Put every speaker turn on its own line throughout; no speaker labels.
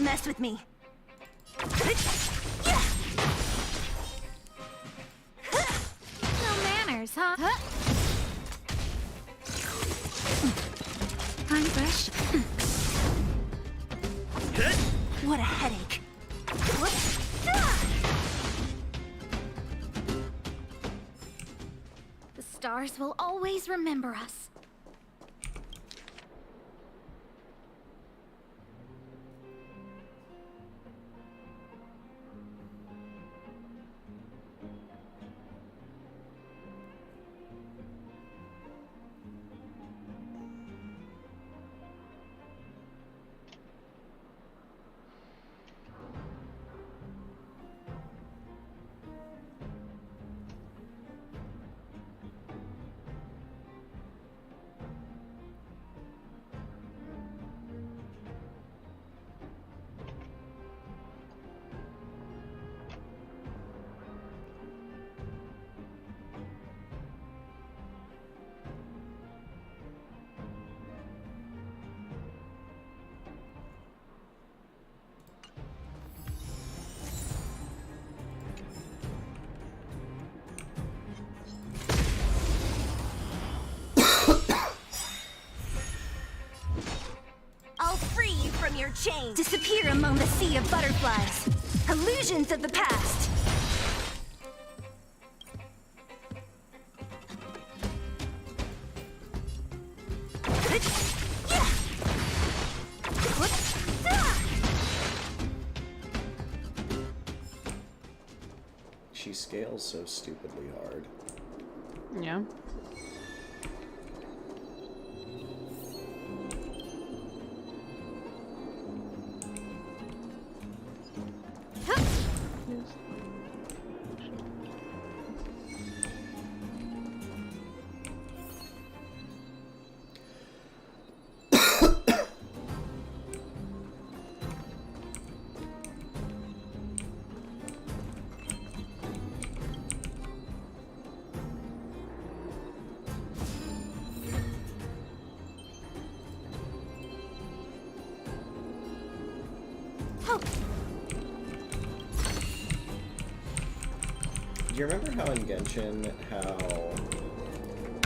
mess with me.
No manners, huh? I'm fresh.
What a headache.
The stars will always remember us.
I'll free you from your chains. Disappear among the sea of butterflies. Illusions of the past.
She scales so stupidly hard.
Yeah.
Do you remember how in Genshin, how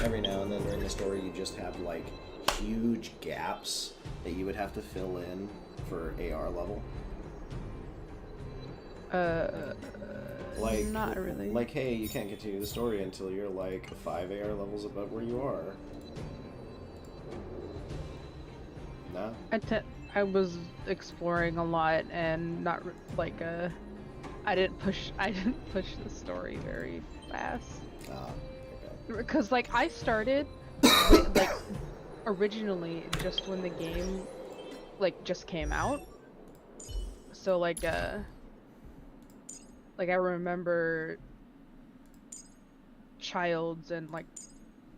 every now and then during the story you just have like huge gaps that you would have to fill in for AR level? Like,
not really.
Like, hey, you can't continue the story until you're like 5 AR levels above where you are. No?
I was exploring a lot and not I didn't push the story very fast.
Ah, okay.
Because like I started like originally just when the game like just came out. So like I remember Child's and like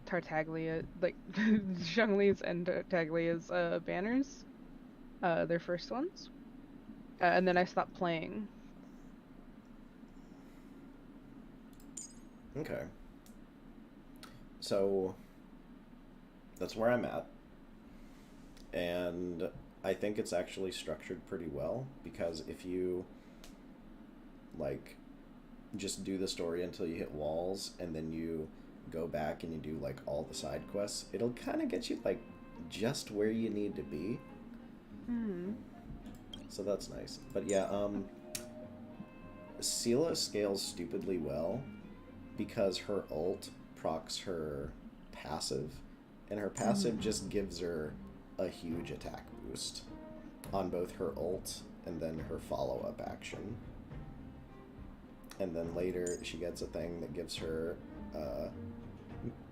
Tartaglia, like Zhongli's and Tartaglia's banners, their first ones, and then I stopped playing.
Okay. So that's where I'm at. And I think it's actually structured pretty well, because if you like just do the story until you hit walls and then you go back and you do like all the side quests, it'll kind of get you like just where you need to be. So that's nice. But yeah, Sela scales stupidly well because her ult procs her passive, and her passive just gives her a huge attack boost on both her ult and then her follow-up action. And then later she gets a thing that gives her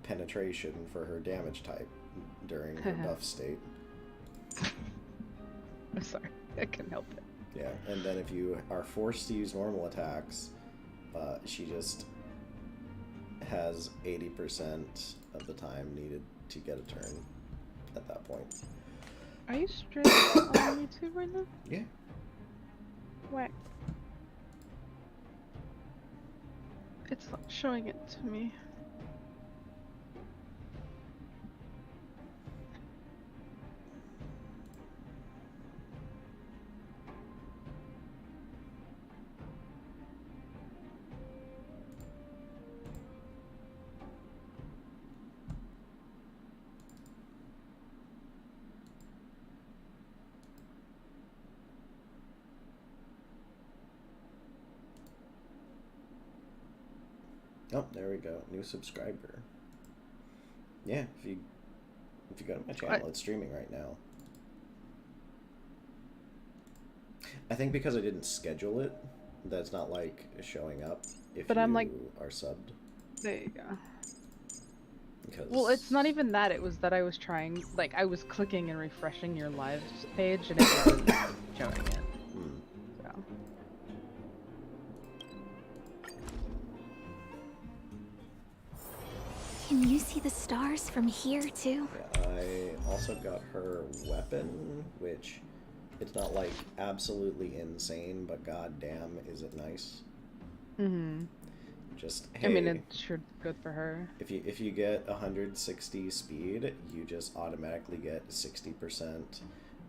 penetration for her damage type during her buff state.
I'm sorry, I couldn't help it.
Yeah, and then if you are forced to use normal attacks, she just has 80% of the time needed to get a turn at that point.
Are you streaming on YouTube right now?
Yeah.
Whack. It's not showing it to me.
Oh, there we go. New subscriber. Yeah, if you go to my channel, it's streaming right now. I think because I didn't schedule it, that's not like showing up if
But
you
I'm like,
are subbed.
there you go.
Because
Well, it's not even that. It was that I was trying, like, I was clicking and refreshing your live page and it wasn't showing it. So.
Can you see the stars from here too?
Yeah, I also got her weapon, which it's not like absolutely insane, but goddamn, is it nice?
Mm-hmm.
Just hey,
I mean, it's sure good for her.
if you get 160 speed, you just automatically get 60%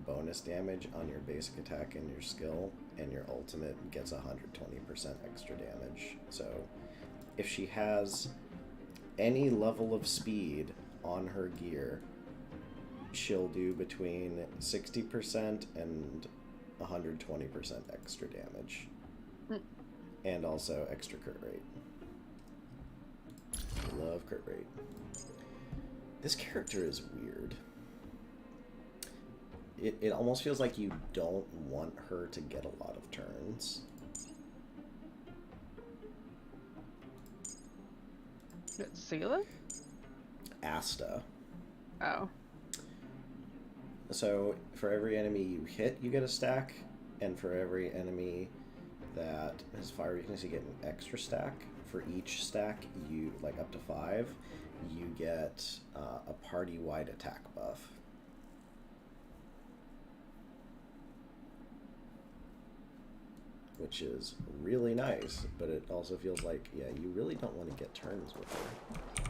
bonus damage on your basic attack and your skill, and your ultimate gets 120% extra damage. So if she has any level of speed on her gear, she'll do between 60% and 120% extra damage. And also extra crit rate. Love crit rate. This character is weird. It almost feels like you don't want her to get a lot of turns.
Seela?
Asta.
Oh.
So for every enemy you hit, you get a stack, and for every enemy that has fire weakness, you get an extra stack. For each stack, you like up to 5, you get a party-wide attack buff. Which is really nice, but it also feels like, yeah, you really don't want to get turns with her.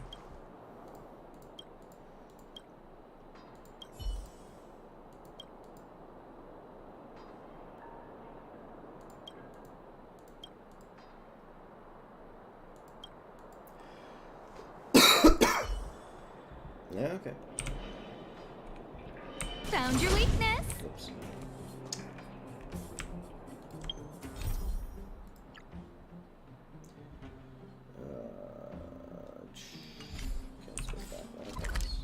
Yeah, okay.
Found your weakness.
Oops. Can't switch back weapons.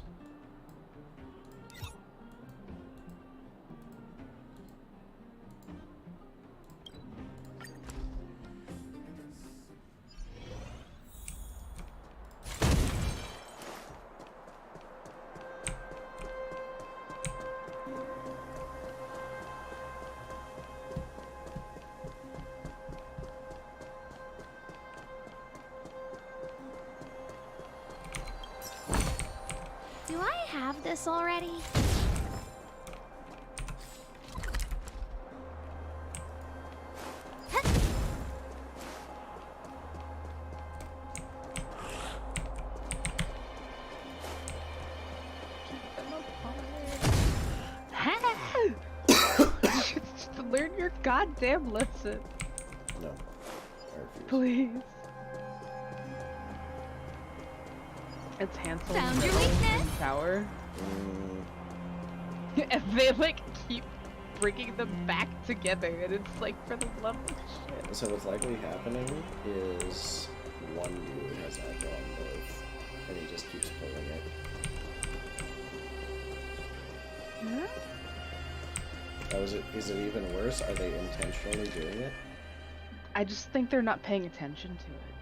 Do I have this already?
Learn your goddamn lesson.
No. I refuse.
Please. It's Hansel
Found
and
your
Gretel
weakness?
in Tower.
Mm,
And they like keep bringing them back together, and it's like, for the love of shit.
so what's likely happening is one dude has aggro on both, and he just keeps pulling it.
Huh?
Oh, is it even worse? Are they intentionally doing it?
I just think they're not paying attention to it.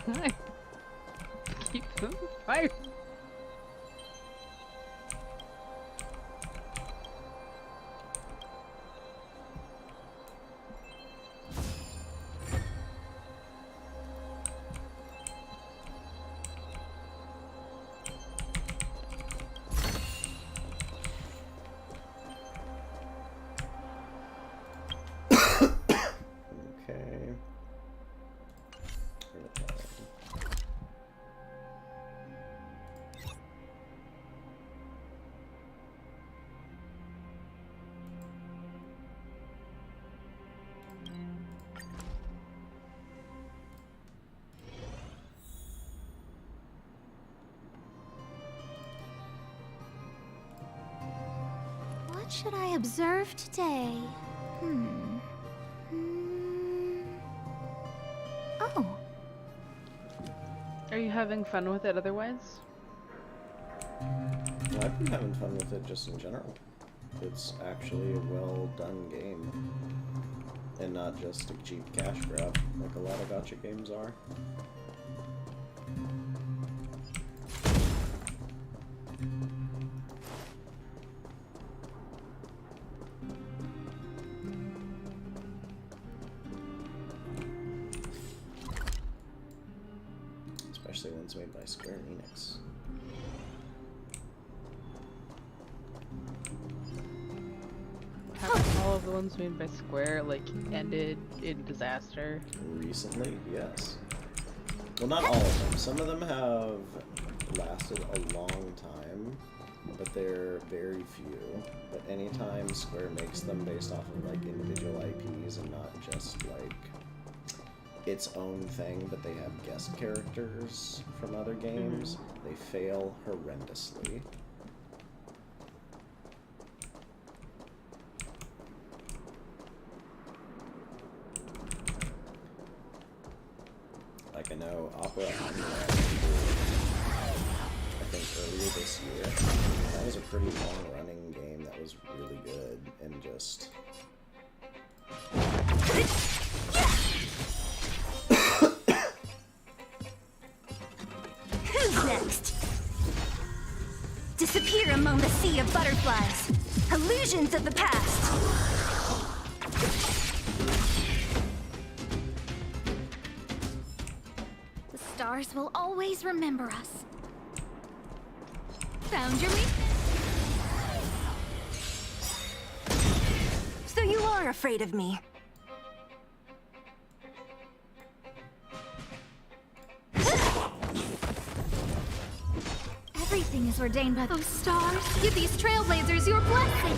Why? Keep them fire.
Okay.
What should I observe today? Oh,
Are you having fun with it otherwise?
Well, I've been having fun with it just in general. It's actually a well done game. And not just a cheap cash grab like a lot of gacha games are. Especially ones made by Square Enix.
Haven't all of the ones made by Square like ended in disaster?
Recently, yes. Well, not all of them. Some of them have lasted a long time, but they're very few. But anytime Square makes them based off of like individual IPs and not just like its own thing, but they have guest characters from other games, they fail horrendously. Like I know Opera Omnia, I think earlier this year, that was a pretty long running game that was really good and just
Who's next? Disappear among the sea of butterflies. Illusions of the past.
the stars will always remember us. Found your weakness.
So you are afraid of me.
Everything is ordained by those stars. Give these trailblazers your blessing.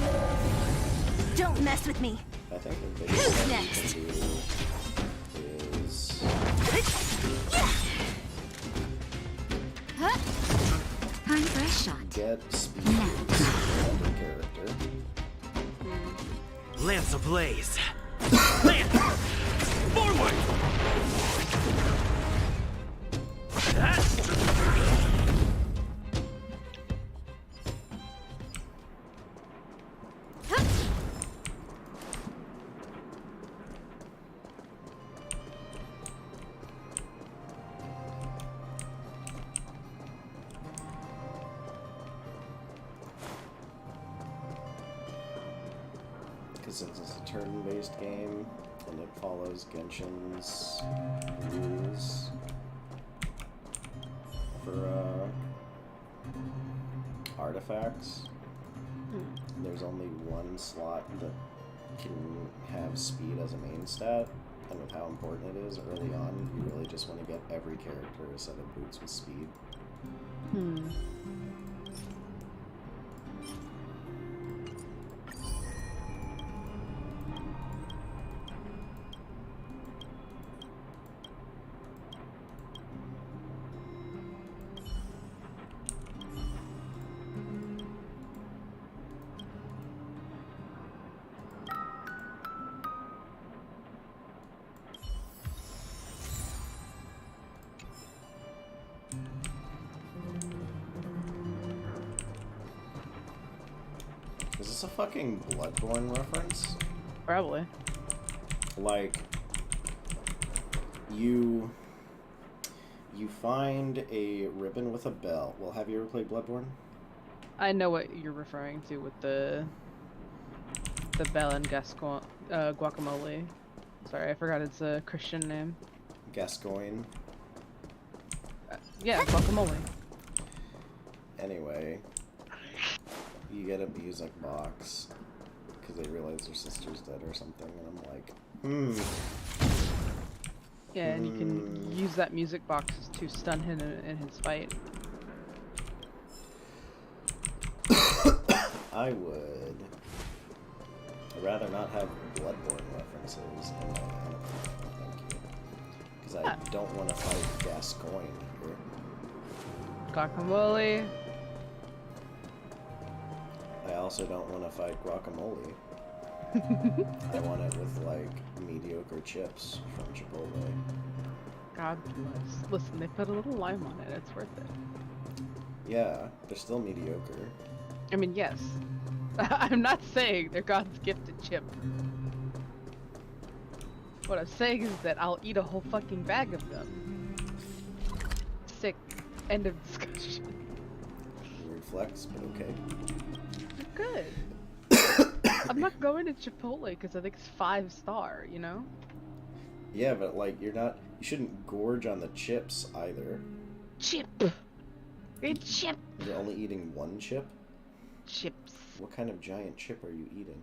Don't mess with me.
I think the
Who's
biggest thing
next?
you can do is
Time for a shot.
get speed from every character.
Lance ablaze! Lance! Forward!
Because since it's a turn-based game and it follows Genshin's rules for artifacts, there's only one slot that can have speed as a main stat, and with how important it is early on, you really just want to get every character a set of boots with speed. Is this a fucking Bloodborne reference?
Probably.
Like, you... You find a ribbon with a bell. Well, have you ever played Bloodborne?
I know what you're referring to with the bell and guacamole. Sorry, I forgot it's a Christian name.
Gascoigne.
Yeah, guacamole.
Anyway, you get a music box because they realize their sister's dead or something, and I'm like,
Yeah, and you can use that music box to stun him in his fight.
I'd rather not have Bloodborne references in my anime. Thank you. Because I don't want to fight Gascoigne here.
Guacamole.
I also don't want to fight guacamole. I want it with, like, mediocre chips from Chipotle.
God bless. Listen, they put a little lime on it. It's worth it.
Yeah, they're still mediocre.
I mean, yes. I'm not saying they're God's gifted chip. What I'm saying is that I'll eat a whole fucking bag of them. Sick. End of discussion.
Weird flex, but okay.
Good. I'm not going to Chipotle because I think it's 5-star, you know?
Yeah, but, like, you shouldn't gorge on the chips either.
Chip! A chip!
You're only eating one chip?
Chips.
What kind of giant chip are you eating?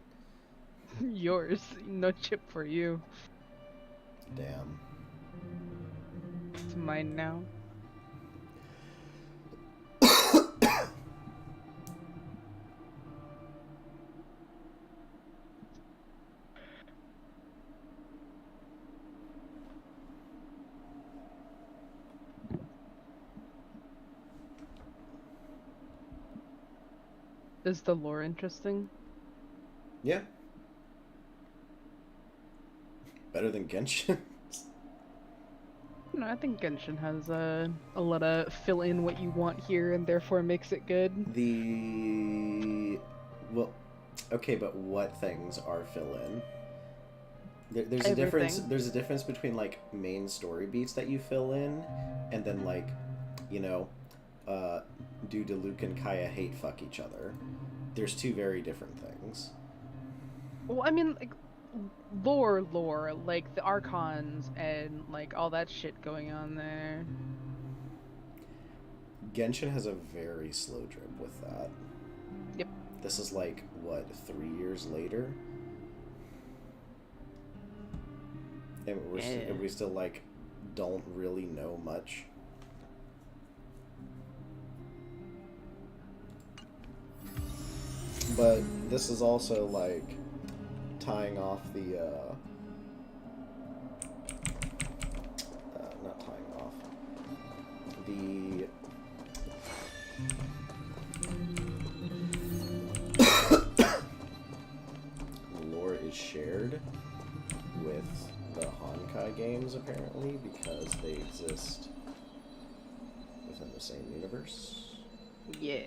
Yours. No chip for you.
Damn.
It's mine now. Is the lore interesting?
Yeah. Better than Genshin?
No, I think Genshin has a lot of fill in what you want here and therefore makes it good.
Well, okay, but what things are fill in? There's a
Everything.
difference. There's a difference between, like, main story beats that you fill in, and then, like, you know, do Diluc and Kaya hate fuck each other? There's two very different things.
Well, I mean, like, lore, like the Archons and, like, all that shit going on there.
Genshin has a very slow drip with that.
Yep.
This is, like, what, 3 years later? And we still, like, don't really know much. But this is also, like, tying off the, not tying off. The... lore is shared with the Honkai games, apparently, because they exist within the same universe.
Yeah.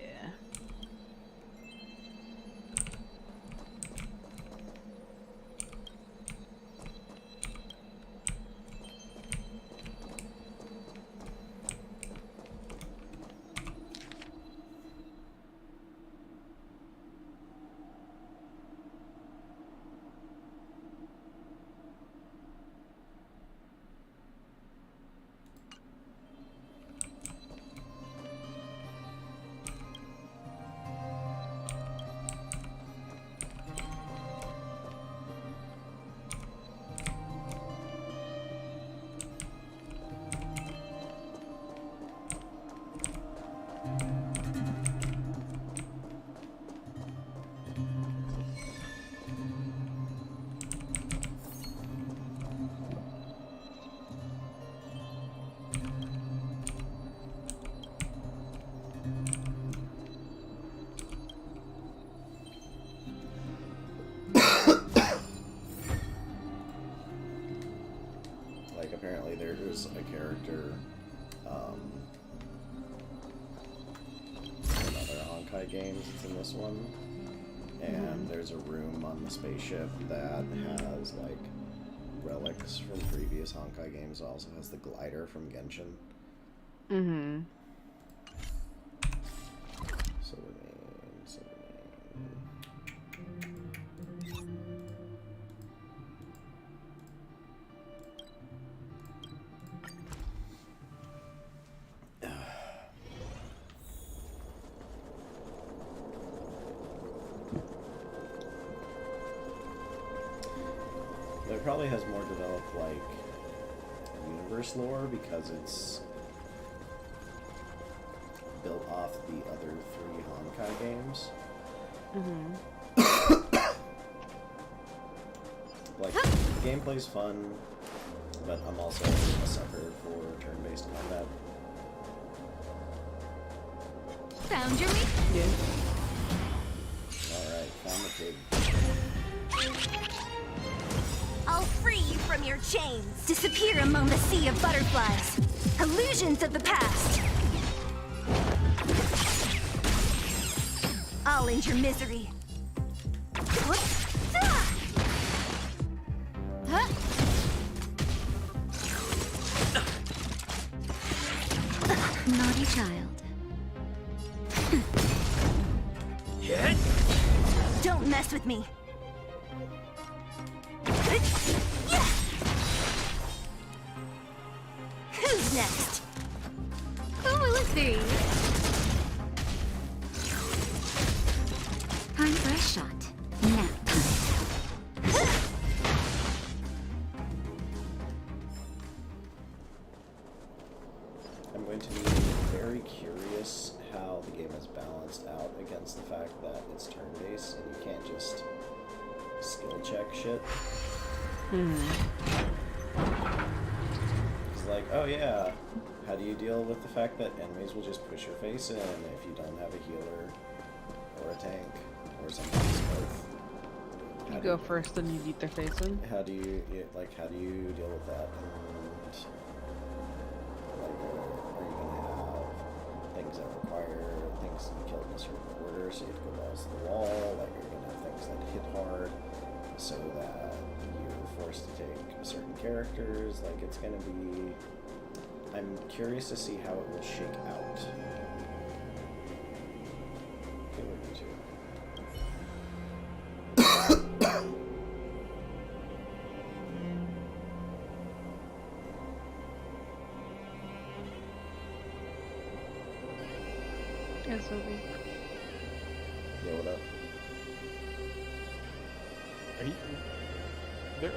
Apparently there is a character in other Honkai games. It's in this one. And there's a room on the spaceship that has, like, relics from previous Honkai games. It also has the glider from Genshin.
Mm-hmm.
So it probably has more developed, like, universe lore because it's built off the other 3 Honkai games.
Mm-hmm.
Like, the gameplay's fun, but I'm also a sucker for turn-based combat.
Found your meat?
Yeah.
Alright, found the pig.
I'll free you from your chains. Disappear among the sea of butterflies. Illusions of the past. I'll end your misery.
Naughty child.
Hit.
Don't mess with me. Who's next?
Who will it be? Time for a shot. Nap time.
I'm going to be very curious how the game is balanced out against the fact that it's turn-based and you can't just skill check shit. It's like, oh yeah, how do you deal with the fact that enemies will just push your face in if you don't have a healer or a tank or sometimes both?
You go first, then you beat their face in.
How do you deal with that? And like, are you gonna have things that require things to be killed in a certain order, so you have to go balls to the wall? Like, are you gonna have things that hit hard, so that you're forced to take certain characters? Like, it's gonna be. I'm curious to see how it will shake out. Okay, what do you do?
Yes, Obi.
Yo, what up?
Are you,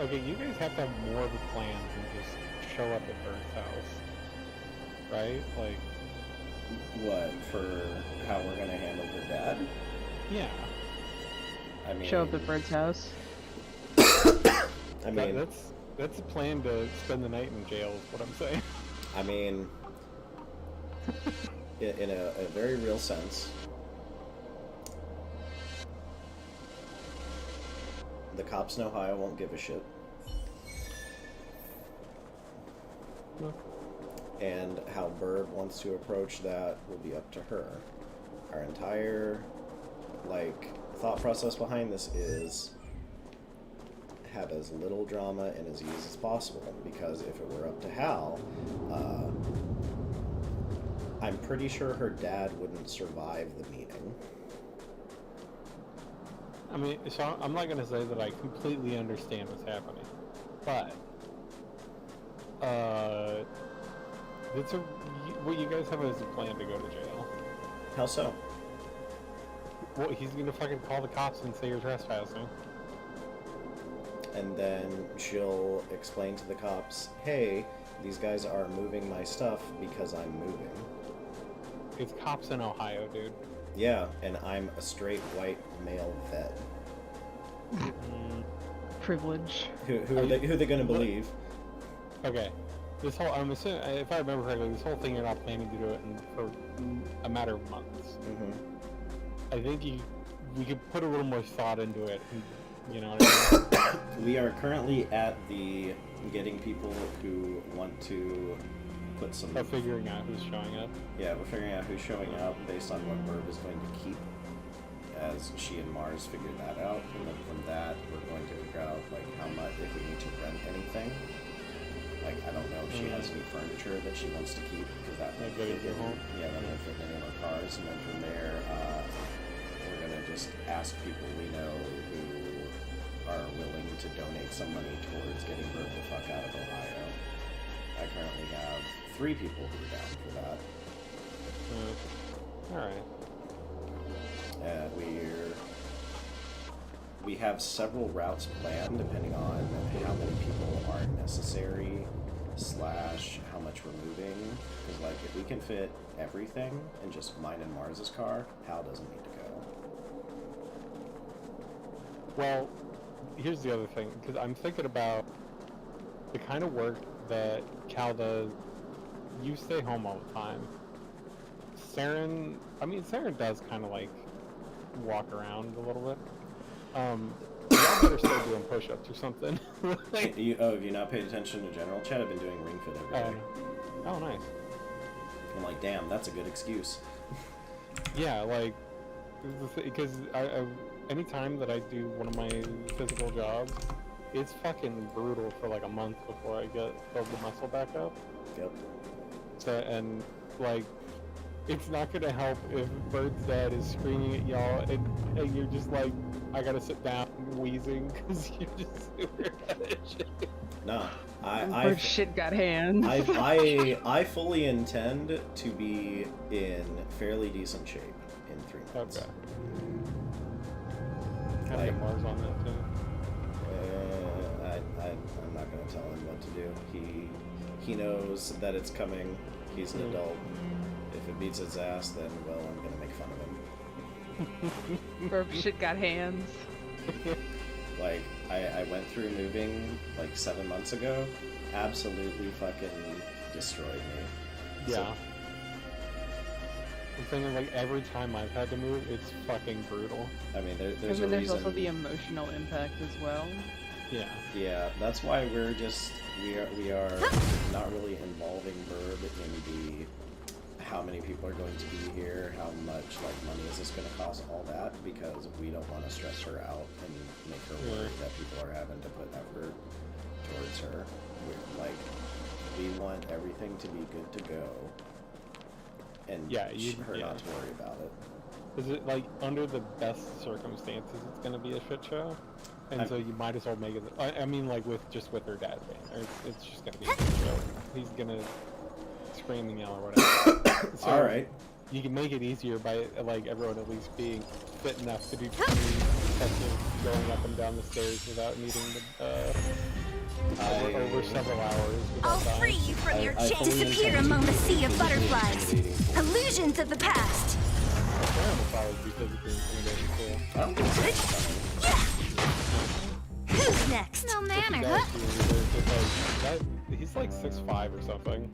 okay, you guys have to have more of a plan than just show up at Bird's house, right? Like,
What, for how we're gonna handle her dad?
yeah.
I mean,
Show up at Bird's house.
I mean,
That's a plan to spend the night in jail, is what I'm saying.
I mean, in a very real sense, the cops in Ohio won't give a shit.
No.
And how Bird wants to approach that will be up to her. Our entire, like, thought process behind this is have as little drama and as easy as possible, because if it were up to Hal, I'm pretty sure her dad wouldn't survive the meeting.
I mean, so I'm not gonna say that I completely understand what's happening, but what you guys have is a plan to go to jail.
How so?
Well, he's gonna fucking call the cops and say you're trespassing.
And then she'll explain to the cops, hey, these guys are moving my stuff because I'm moving.
It's cops in Ohio, dude.
Yeah, and I'm a straight white male vet.
Privilege.
Who are they gonna believe?
Okay. This whole, I'm assuming, if I remember correctly, this whole thing you're not planning to do it for a matter of months.
Mm-hmm.
I think we could put a little more thought into it. You know what I mean?
We are currently at the getting people who want to put some...
Figuring out who's showing up.
Yeah, we're figuring out who's showing up based on what Burb is going to keep, as she and Mars figure that out, and then from that we're going to figure out like how much, if we need to rent anything, Like, I don't know if she has any furniture that she wants to keep, because that
Like,
won't
gotta
fit
go home.
yeah, that won't fit in any of our cars. And then from there, we're gonna just ask people we know who are willing to donate some money towards getting Bird the fuck out of Ohio. I currently have 3 people who are down for that.
Alright.
We have several routes planned depending on how many people are necessary / how much we're moving. Because like if we can fit everything in just mine and Mars's car, Hal doesn't need to go.
Well, here's the other thing, because I'm thinking about the kind of work that Cal does. You stay home all the time. Saren does kind of like walk around a little bit. Y'all better start doing push-ups or something. Like,
Have you not paid attention to general chat? I've been doing ring fit every day.
Oh, nice.
I'm like, damn, that's a good excuse.
Yeah, like, because I anytime that I do one of my physical jobs, it's fucking brutal for like a month before I build the muscle back up.
Yep.
So, and like, it's not gonna help if Bird's dad is screaming at y'all and you're just like, I gotta sit down wheezing because you're just super out of shape.
No,
Bird shit got hands.
I fully intend to be in fairly decent shape in 3 months.
Okay. Kind of get Mars on that too.
I'm not gonna tell him what to do. He knows that it's coming. He's an adult. If it beats his ass, then well, I'm gonna make fun of him.
Bird shit got hands.
Like, I went through moving like 7 months ago. Absolutely fucking destroyed me.
Yeah. I'm thinking like every time I've had to move, it's fucking brutal.
I mean, there's
And
a
then there's
reason.
also the emotional impact as well.
Yeah.
Yeah, that's why we are not really involving Bird in the how many people are going to be here, how much like money is this going to cost, all that, because we don't want to stress her out and make her worry that people are having to put effort towards her. We want everything to be good to go, and her not to worry about it.
Is it like under the best circumstances it's gonna be a shit show? And so you might as well make it. I mean, like with her dad being there, it's just gonna be a shit show. He's gonna scream and yell or whatever. So
all right.
You can make it easier by like everyone at least being fit enough to do effective going up and down the stairs without needing over several hours.
I'll free you from your chain. Disappear among the sea of butterflies. Illusions of the past.
Will probably be physically intimidating too.
I don't think so.
Who's next?
No manner,
Guys
huh?
he's like 6'5" or something.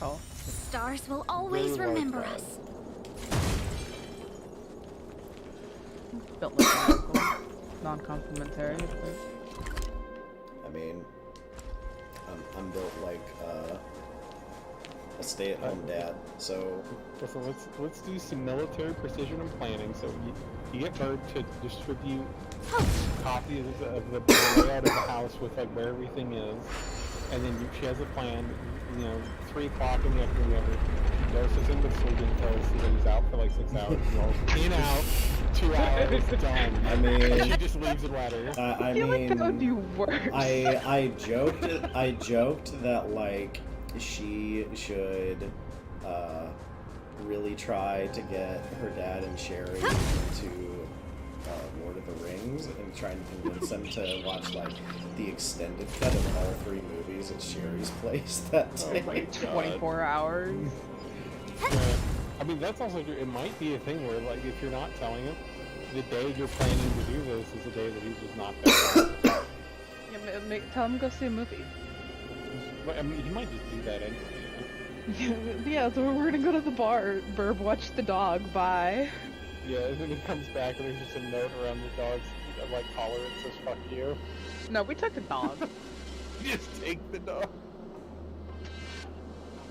Oh.
The stars will always
Really
remember
like that.
us.
Built like an uncle. Non-complimentary.
I mean, I'm built like a stay-at-home dad, so
So let's do some military precision and planning. So you get Bird to distribute copies of the layout of the house with like where everything is, and then she has a plan. 3 o'clock in the afternoon, she doses him with sleeping pills so that he's out for like 6 hours. In, out, 2 hours, done.
I mean,
And she just leaves it let her.
I
feel
mean,
like that would be worse.
I joked that like she should really try to get her dad and Sherry into Lord of the Rings and try and convince them to watch like the extended cut of all 3 movies at Sherry's place that day.
Like 24 hours.
I mean, that's also true. It might be a thing where, like, if you're not telling him, the day you're planning to do this is the day that he's just not there.
Yeah, tell him to go see a movie.
But, I mean, he might just do that anyway.
Yeah, so we're gonna go to the bar. Burb, watch the dog. Bye.
Yeah, and then he comes back and there's just a note around the dog's, like, collar that says, fuck you.
No, we took the dog.
Just take the dog.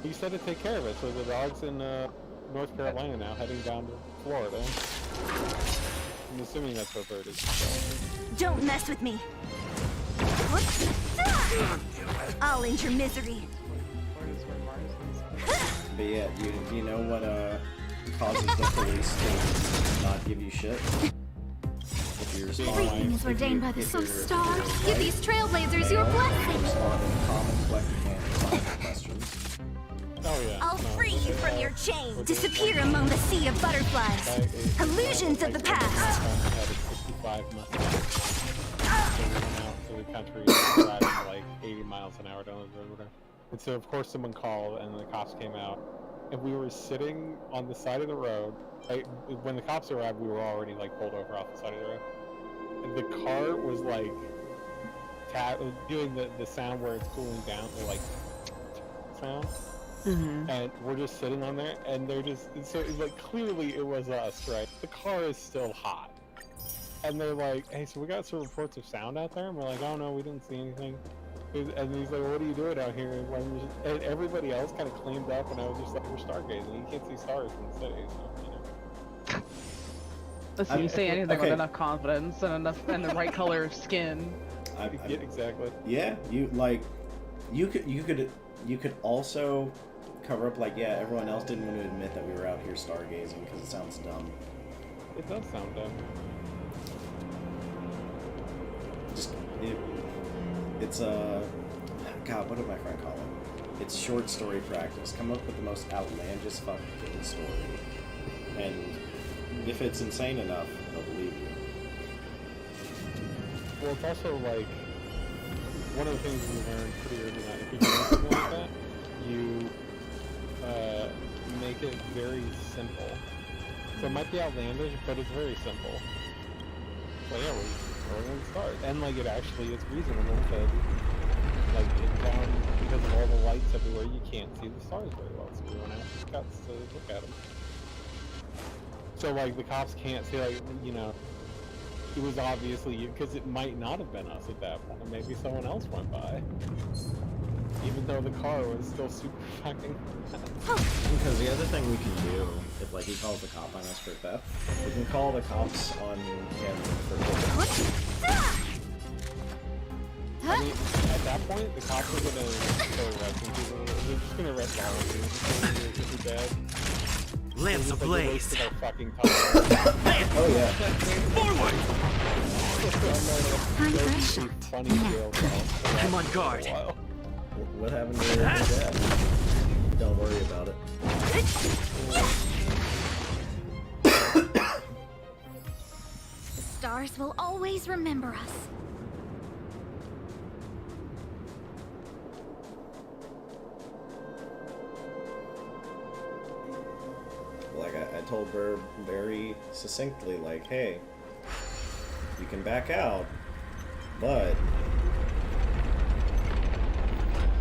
He said to take care of it, so the dog's in North Carolina now, heading down to Florida. I'm assuming that's where Bird is.
Don't mess with me. Whoops. I'll end your misery.
Florida's where Mars is.
But yeah, you know what causes the police to not give you shit? If you respond,
Everything is ordained by the
if
so
you're-
stars.
if
Give
you're
these trailblazers
white,
your
male,
blessing.
respond in common, collective, and responsive questions.
Oh yeah.
I'll
no,
free you from your chains. Disappear among the sea of butterflies. Illusions of the past.
Had a 65 Mustang. So we went out to the country driving like 80 miles an hour down the road. Whatever. And so of course someone called and the cops came out. And we were sitting on the side of the road. Like, when the cops arrived, we were already like pulled over off the side of the road. And the car was like doing the sound where it's cooling down, the like sound. And we're just sitting on there, and they're just so it's like clearly it was us, right? The car is still hot, and they're like, "Hey, so we got some reports of sound out there," and we're like, "Oh no, we didn't see anything." And he's like, "What are you doing out here?" And everybody else kind of cleaned up, and I was just like, "We're stargazing. You can't see stars in the city, so you know."
Listen, you say anything
okay.
with enough confidence and the right color of skin.
Yeah, exactly.
Yeah, you could also cover up like, yeah, everyone else didn't want to admit that we were out here stargazing because it sounds dumb.
It does sound dumb.
Just it's God, what did my friend call it? It's short story practice. Come up with the most outlandish fucking story, and if it's insane enough, they'll believe you.
Well, it's also like one of the things we learned pretty early on. If you're doing something like that, you make it very simple. So it might be outlandish, but it's very simple. So yeah, we're going to start, and like it actually is reasonable because like it's on because of all the lights everywhere. You can't see the stars very well, so we went out with guts to look at them. So like the cops can't say like it was obviously you because it might not have been us at that point. Maybe someone else went by. Even though the car was still super fucking
Because the other thing we can do, if like he calls the cop on us for theft, we can call the cops on him for kidnapping.
I mean, at that point, the cops are gonna start arresting people. They're just gonna arrest all of you if you're bad.
Lamps
They're just, like,
ablaze.
wasting our fucking time.
Oh yeah.
Forward!
Time for a shot.
Funny jail call.
I'm on guard.
Wow.
What happened to your dad? Don't worry about it.
The stars will always remember us.
Like I told Burr very succinctly, like, hey, you can back out, but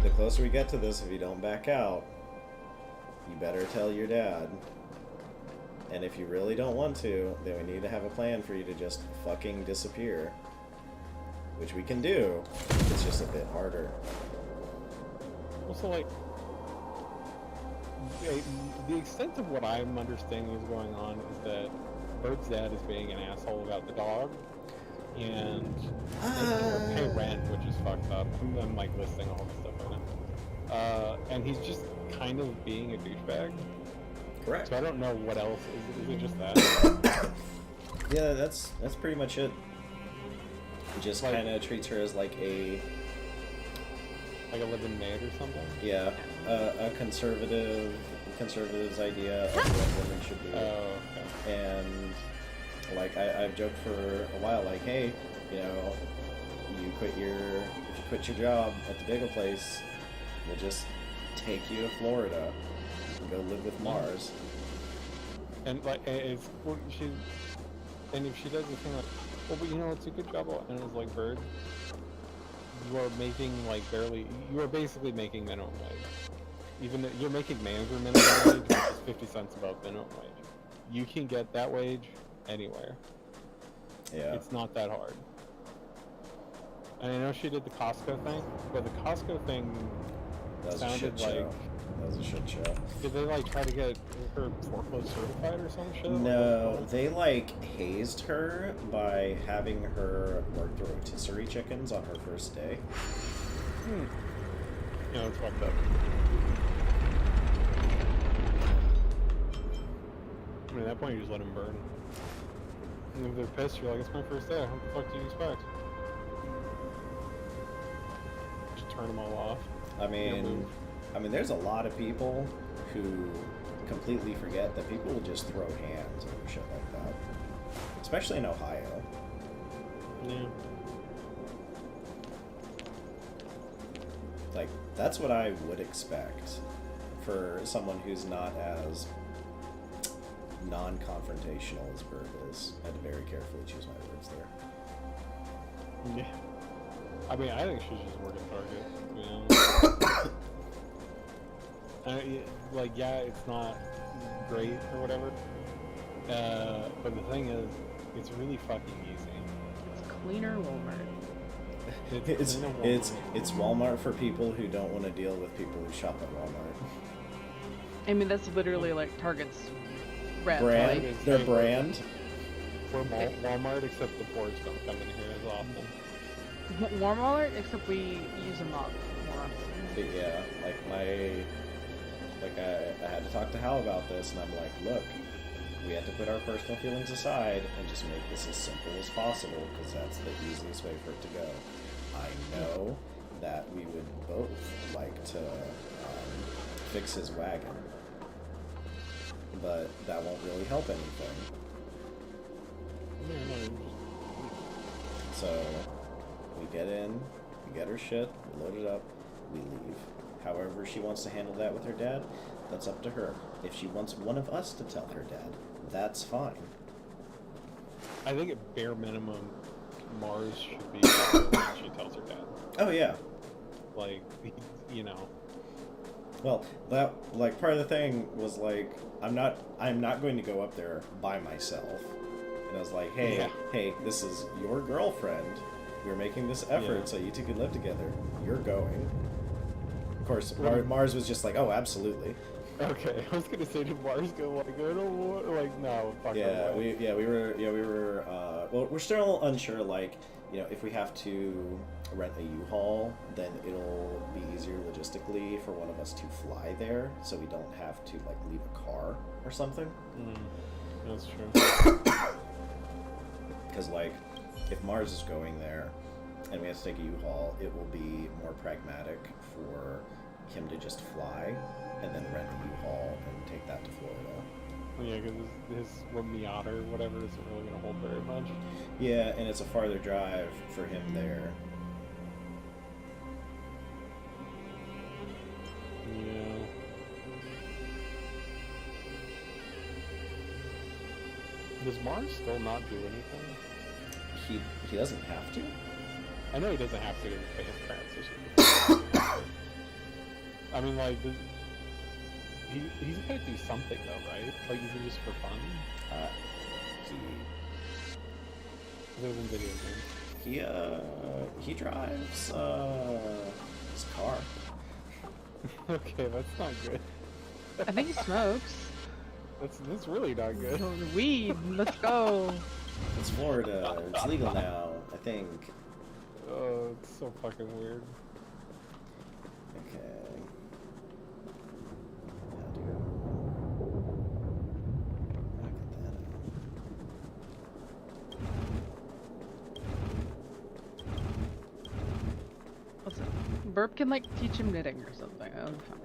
the closer we get to this, if you don't back out, you better tell your dad. And if you really don't want to, then we need to have a plan for you to just fucking disappear. Which we can do, it's just a bit harder.
Also, like, the extent of what I'm understanding is going on is that Bird's dad is being an asshole about the dog, and pay rent, which is fucked up. I'm like listing all this stuff right now. And he's just kind of being a douchebag.
Correct.
So I don't know what else. Is it just that?
Yeah, that's pretty much it. He just
Like-
kind of treats her as like a
Like a living maid or something?
yeah, a conservative's idea of what women should do.
Oh, okay.
And like I've joked for a while, like, hey, you know, if you quit your job at the bagel place, we'll just take you to Florida and go live with Mars.
And like, if she does the thing like, well, but you know, it's a good job, and it's like, Bird, you are making like you are basically making minimum wage. Even though you're making manager minimum wage, which is 50 cents above minimum wage. You can get that wage anywhere.
Yeah.
It's not that hard. And I know she did the Costco thing, but the Costco thing
That was a
sounded
shit
like.
show. That was a shit show.
Did they like try to get her forklift certified or some shit?
No, they like hazed her by having her work the rotisserie chickens on her first day.
Yeah, that's fucked up. I mean, at that point, you just let them burn. And if they're pissed, you're like, it's my first day. What the fuck do you expect? Just turn them all off.
I mean, there's a lot of people who completely forget that people will just throw hands over shit like that, especially in Ohio.
Yeah.
Like, that's what I would expect for someone who's not as non-confrontational as Burb is. I had to very carefully choose my words there.
Yeah. I mean, I think she should just work at Target. You know? Like, yeah, it's not great or whatever. But the thing is, it's really fucking easy.
It's cleaner Walmart.
It's Walmart for people who don't want to deal with people who shop at Walmart.
I mean, that's literally like Target's brand.
Brand?
Like,
Their brand?
We're Walmart, except the ports don't come in here as often.
Walmart, except we use them up more often.
But yeah, I had to talk to Hal about this, and I'm like, look, we had to put our personal feelings aside and just make this as simple as possible, because that's the easiest way for it to go. I know that we would both like to fix his wagon, but that won't really help anything. So, we get in, we get her shit, we load it up, we leave. However she wants to handle that with her dad, that's up to her. If she wants one of us to tell her dad, that's fine.
I think at bare minimum, Mars should be when she tells her dad.
Oh yeah.
Like, you know.
Well, that, like, part of the thing was like, I'm not going to go up there by myself. And I was like, hey, this is your girlfriend. We're making this effort so you two can live together. You're going. Of course, Mars was just like, oh, absolutely.
Okay, I was gonna say, did Mars go like, I don't want, like, no, fuck
Yeah,
no way.
we were. Well, we're still unsure. Like, you know, if we have to rent a U-Haul, then it'll be easier logistically for one of us to fly there, so we don't have to like leave a car or something.
That's true.
Because like, if Mars is going there, and we have to take a U-Haul, it will be more pragmatic for him to just fly and then rent a U-Haul and take that to Florida.
Yeah, because his Miata or whatever isn't really going to hold very much.
Yeah, and it's a farther drive for him there.
Yeah. Does Mars still not do anything?
He doesn't have to?
I know he doesn't have to pay his parents or something. I mean, like, he's gonna do something though, right? Like, even just for fun? Other than video games.
He drives, his car.
Okay, that's not good.
I think he smokes.
That's really not good.
Weed, let's go.
It's Florida. It's legal now, I think.
Oh, it's so fucking weird.
Okay.
Listen, Burp can like teach him knitting or something. That'll be fine.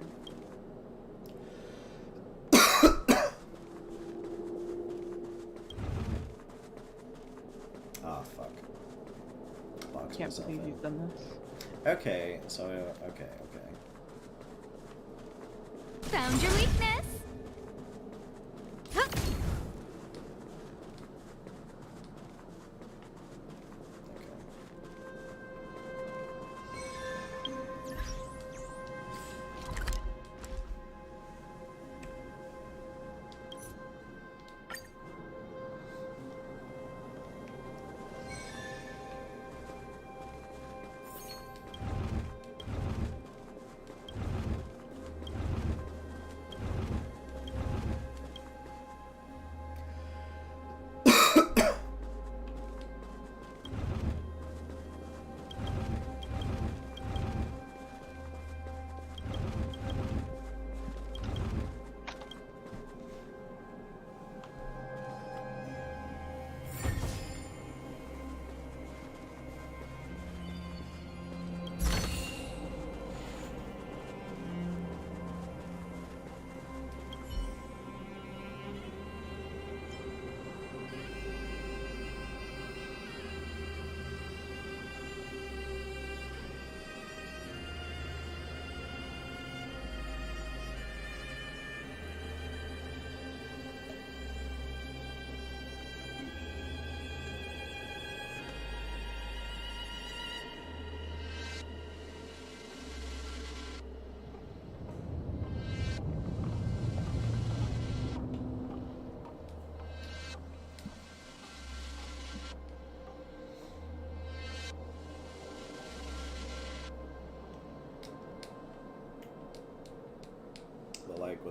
Ah, fuck. Box
Can't
myself
believe
in.
you've done this.
Okay, so, okay.
Found your weakness. Huh.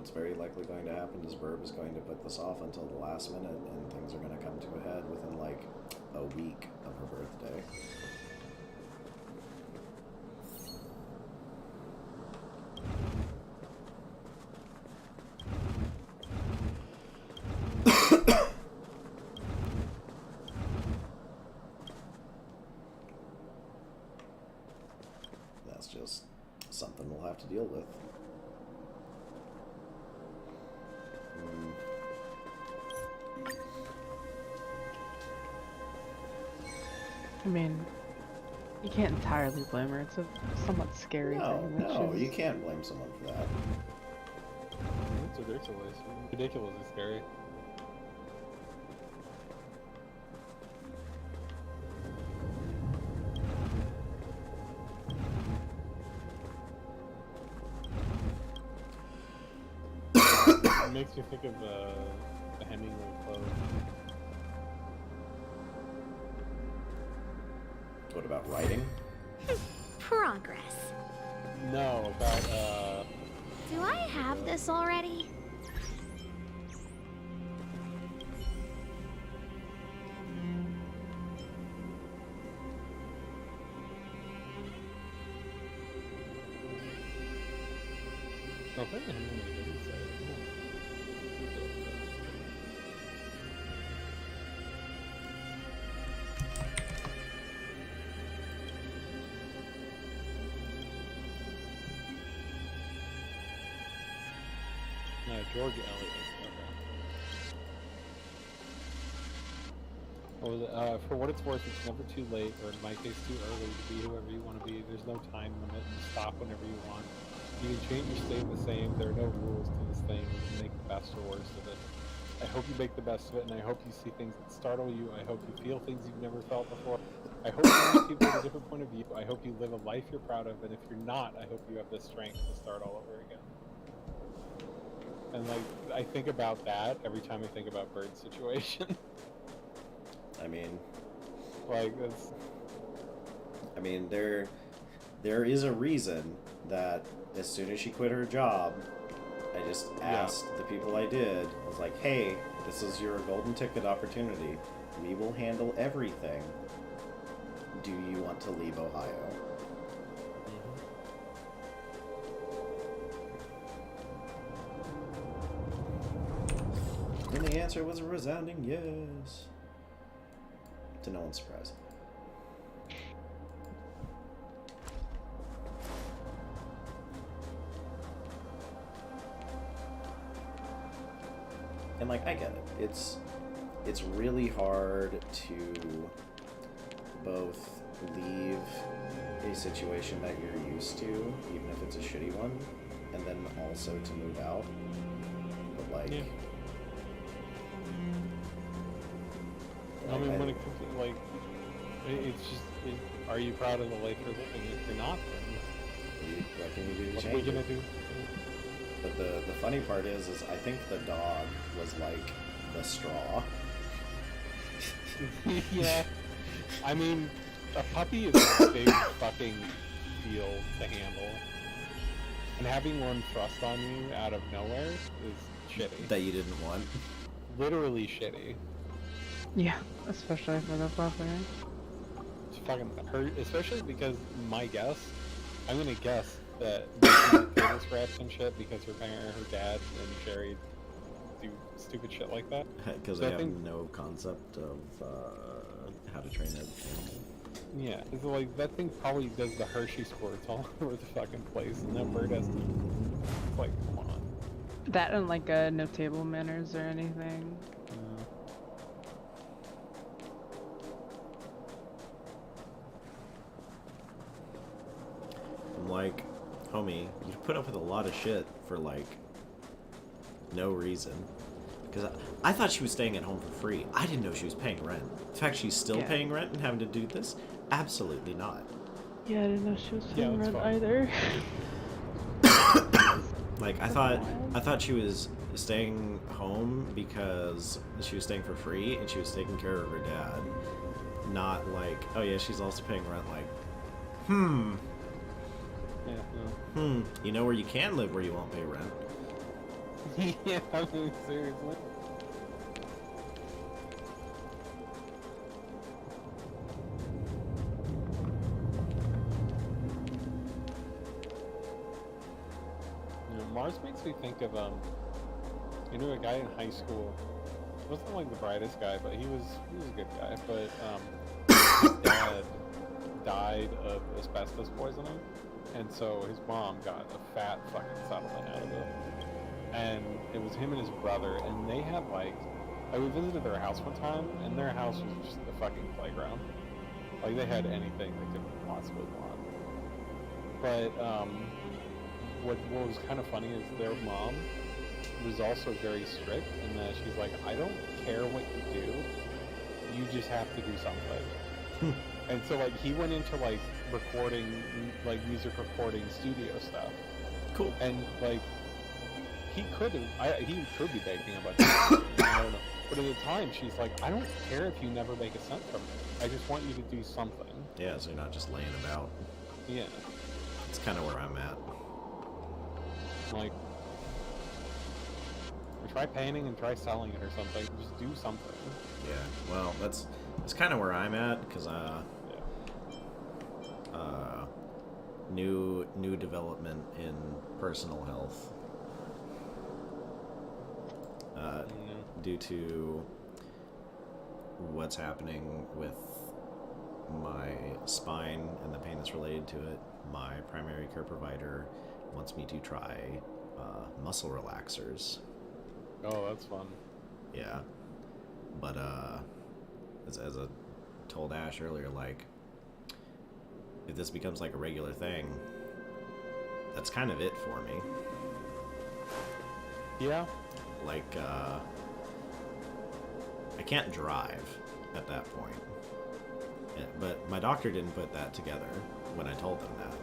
what's very likely going to happen is Burb is going to put this off until the last minute, and things are going to come to a head within like a week of her birthday. That's just something we'll have to deal with.
I mean, you can't entirely blame her. It's a somewhat scary
No,
thing. that
no,
she's-
you can't blame someone for that.
It's ridiculous. Ridiculously scary. It makes me think of the Hemingway quote.
What about writing?
Progress.
No, about
Do I have this already?
no, I think Hemingway didn't say it. No, George Eliot. Okay. What was it? For what it's worth, it's never too late, or in my case, too early to be whoever you want to be. There's no time limit. You stop whenever you want. You can change or stay the same. There are no rules to this thing. You can make the best or worst of it. I hope you make the best of it, and I hope you see things that startle you. I hope you feel things you've never felt before. I hope you meet people with a different point of view. I hope you live a life you're proud of, and if you're not, I hope you have the strength to start all over again. And like, I think about that every time I think about Bird's situation.
I mean,
Like, that's...
I mean, there is a reason that as soon as she quit her job, I just asked the people I did, I was like, hey, this is your golden ticket opportunity. We will handle everything. Do you want to leave Ohio? And the answer was a resounding yes. To no one's surprise. And like, I get it. It's really hard to both leave a situation that you're used to, even if it's a shitty one, and then also to move out. But like,
I mean, when it comes to, like, it's just, are you proud of the life you're living? If you're not, then
what can you do to
what are
change
we gonna
it?
do?
But the funny part is I think the dog was like the straw.
Yeah. I mean, a puppy is a big fucking deal to handle. And having one thrust on you out of nowhere is shitty.
That you didn't want.
Literally shitty.
Yeah, especially for the puppy.
It's fucking hurt, especially because I'm gonna guess that table scraps and shit because her dad and Sherry do stupid shit like that.
Because
So
I
I
have
think-
no concept of how to train an animal.
Yeah, it's like that thing probably does the Hershey squirts all over the fucking place, and that bird has to. It's like, come on.
That and like no table manners or anything.
I'm like, homie, you put up with a lot of shit for like no reason. Because I thought she was staying at home for free. I didn't know she was paying rent. In fact, she's still
Yeah.
paying rent and having to do this? Absolutely not.
Yeah, I didn't know she was
Yeah,
paying
that's
rent
fine.
either.
Like, I thought she was staying home because she was staying for free and she was taking care of her dad. Not like, oh yeah, she's also paying rent. Like,
Yeah, no.
you know where you can live where you won't pay rent?
Yeah, I mean, seriously. You know, Mars makes me think of you know, a guy in high school. Wasn't like the brightest guy, but he was a good guy. But his dad died of asbestos poisoning, and so his mom got a fat fucking settlement out of it. And it was him and his brother, and they had like, we visited their house one time, and their house was just a fucking playground. Like they had anything they could possibly want. But what was kind of funny is their mom was also very strict in that she's like, I don't care what you do, you just have to do something. And so like he went into like recording, like music recording studio stuff.
Cool.
And like he could be making a bunch of money, I don't know. But at the time she's like, I don't care if you never make a cent from it. I just want you to do something.
Yeah, so you're not just laying about.
Yeah.
It's kind of where I'm at.
Like, try painting and try selling it or something. Just do something.
Yeah, well, that's kind of where I'm at, because new development in personal health due to what's happening with my spine and the pain that's related to it. My primary care provider wants me to try muscle relaxers.
Oh, that's fun.
Yeah, but as I told Ash earlier, like, if this becomes like a regular thing, that's kind of it for me.
Yeah.
Like, I can't drive at that point. But my doctor didn't put that together when I told them that.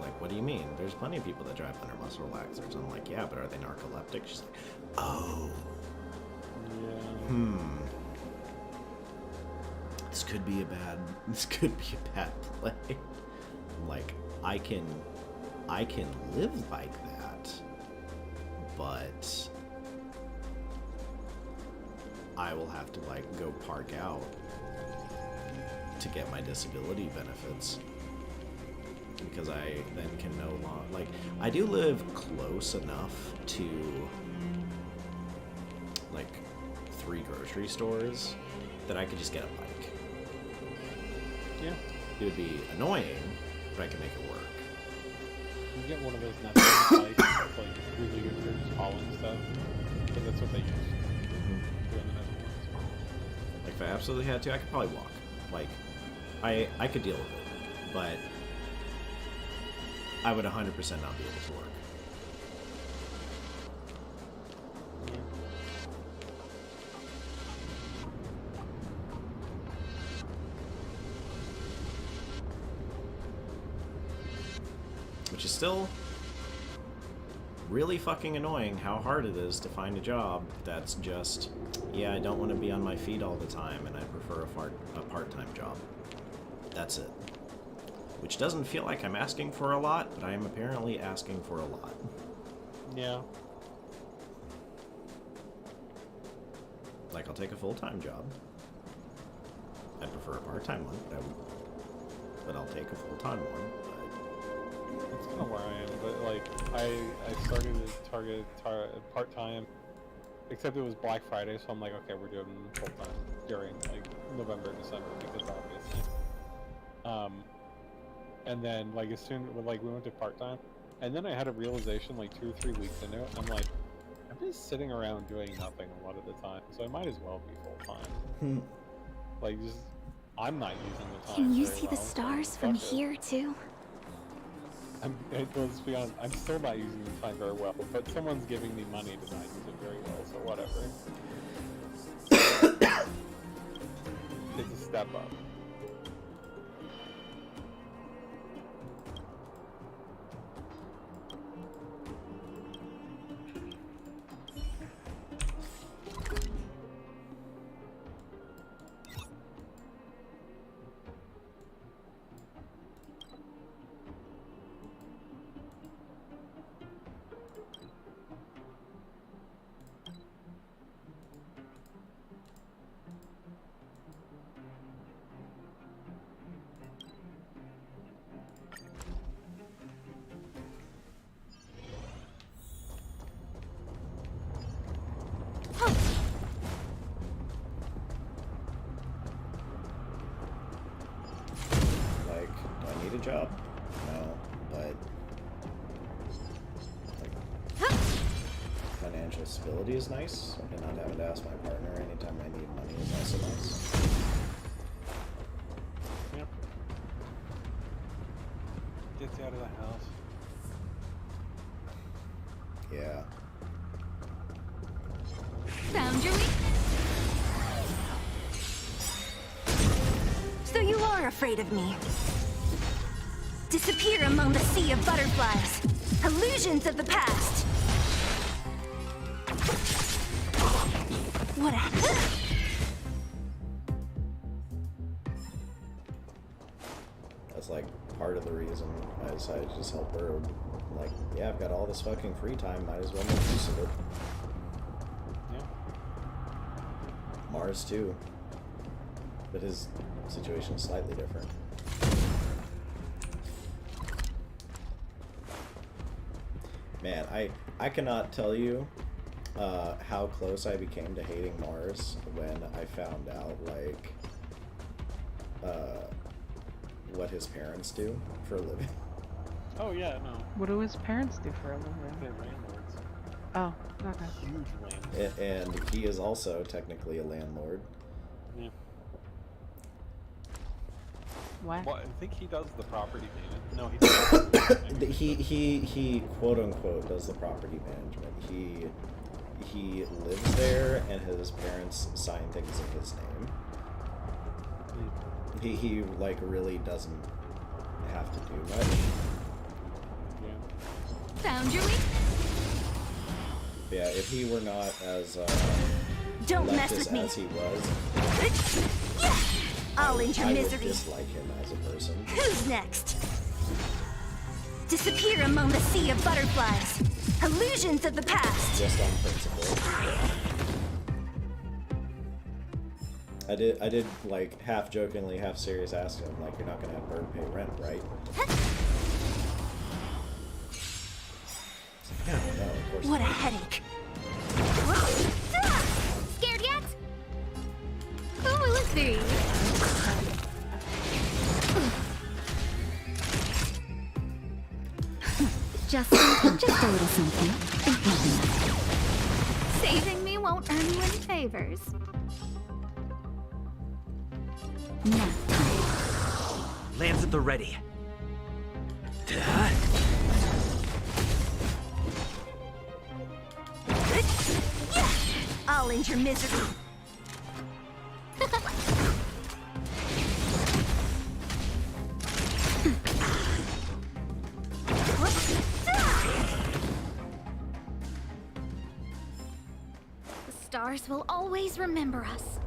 Like, what do you mean? There's plenty of people that drive under muscle relaxers. I'm like, yeah, but are they narcoleptic? She's like, oh.
Yeah.
This could be a bad play. Like, I can live like that, but I will have to like go park out to get my disability benefits, because I then can no longer, like, I do live close enough to like 3 grocery stores that I could just get a bike.
Yeah.
It would be annoying, but I can make it work.
You get one of those Netflix bikes that's like really good for just hauling stuff, because that's what they use. Doing the Netflix.
Like, if I absolutely had to, I could probably walk. Like, I could deal with it, but I would 100% not be able to work. Which is still really fucking annoying how hard it is to find a job that's just, yeah, I don't want to be on my feet all the time and I prefer a part-time job. That's it. Which doesn't feel like I'm asking for a lot, but I am apparently asking for a lot.
Yeah.
Like, I'll take a full-time job. I'd prefer a part-time one, but I'll take a full-time one.
That's kind of where I am, but like, I started to target part-time, except it was Black Friday, so I'm like, okay, we're doing full-time during like November, December, because obviously. And then like as soon, like we went to part-time, and then I had a realization like 2 or 3 weeks into it, I'm like, I'm just sitting around doing nothing a lot of the time, so I might as well be full-time. Like, just, I'm not using the time.
Can you
very
see the
well,
stars
so
from
fuck it.
here too?
Let's be honest, I'm still not using the time very well, but someone's giving me money to not use it very well, so whatever. It's a step up.
job? No, but financial stability is nice, and not having to ask my partner anytime I need money is also nice.
Yep. Gets you out of the house.
Yeah.
Found your weakness.
So you are afraid of me. Disappear among the sea of butterflies. Illusions of the past. What a...
That's like part of the reason I decided to just help her. Like, yeah, I've got all this fucking free time, might as well make use of it.
Yeah.
Mars too. But his situation is slightly different. Man, I cannot tell you how close I became to hating Mars when I found out, like, what his parents do for a living.
Oh yeah, no.
What do his parents do for a living?
They're landlords.
Oh, okay.
Huge landlords.
And he is also technically a landlord.
Yeah.
What?
Well, I think he does the property maintenance. No, he doesn't.
He quote unquote does the property management. He lives there, and his parents sign things in his name. He like really doesn't have to do much.
Yeah.
Found your weakness.
Yeah, if he were not as
Don't mess
leftist
with me.
as he was,
I'll end your
I would
misery.
dislike him as a person.
Who's next? Disappear among the sea of butterflies. Illusions of the past.
Just on principle. I did like half jokingly, half serious ask him, like, you're not gonna have Bird pay rent, right? Yeah, no, of course
What a
not.
headache.
Scared yet? Who is thee?
Just a little something.
Saving me won't earn you any favors.
Nap time.
Lands at the ready.
I'll end your misery.
The stars will always remember us.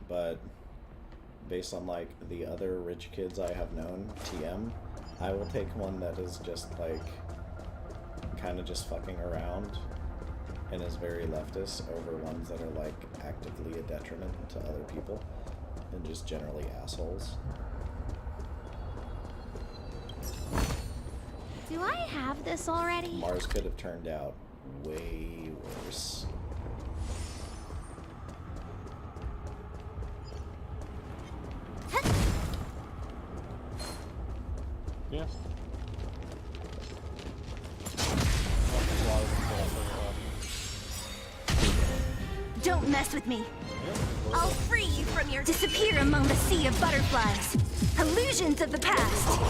But based on like the other rich kids I have known, TM, I will take one that is just like kind of just fucking around and is very leftist over ones that are like actively a detriment to other people and just generally assholes.
Do I have this already?
Mars could have turned out way worse.
Yeah.
Don't mess with me. I'll free you from your... Disappear among the sea of butterflies. Illusions of the past.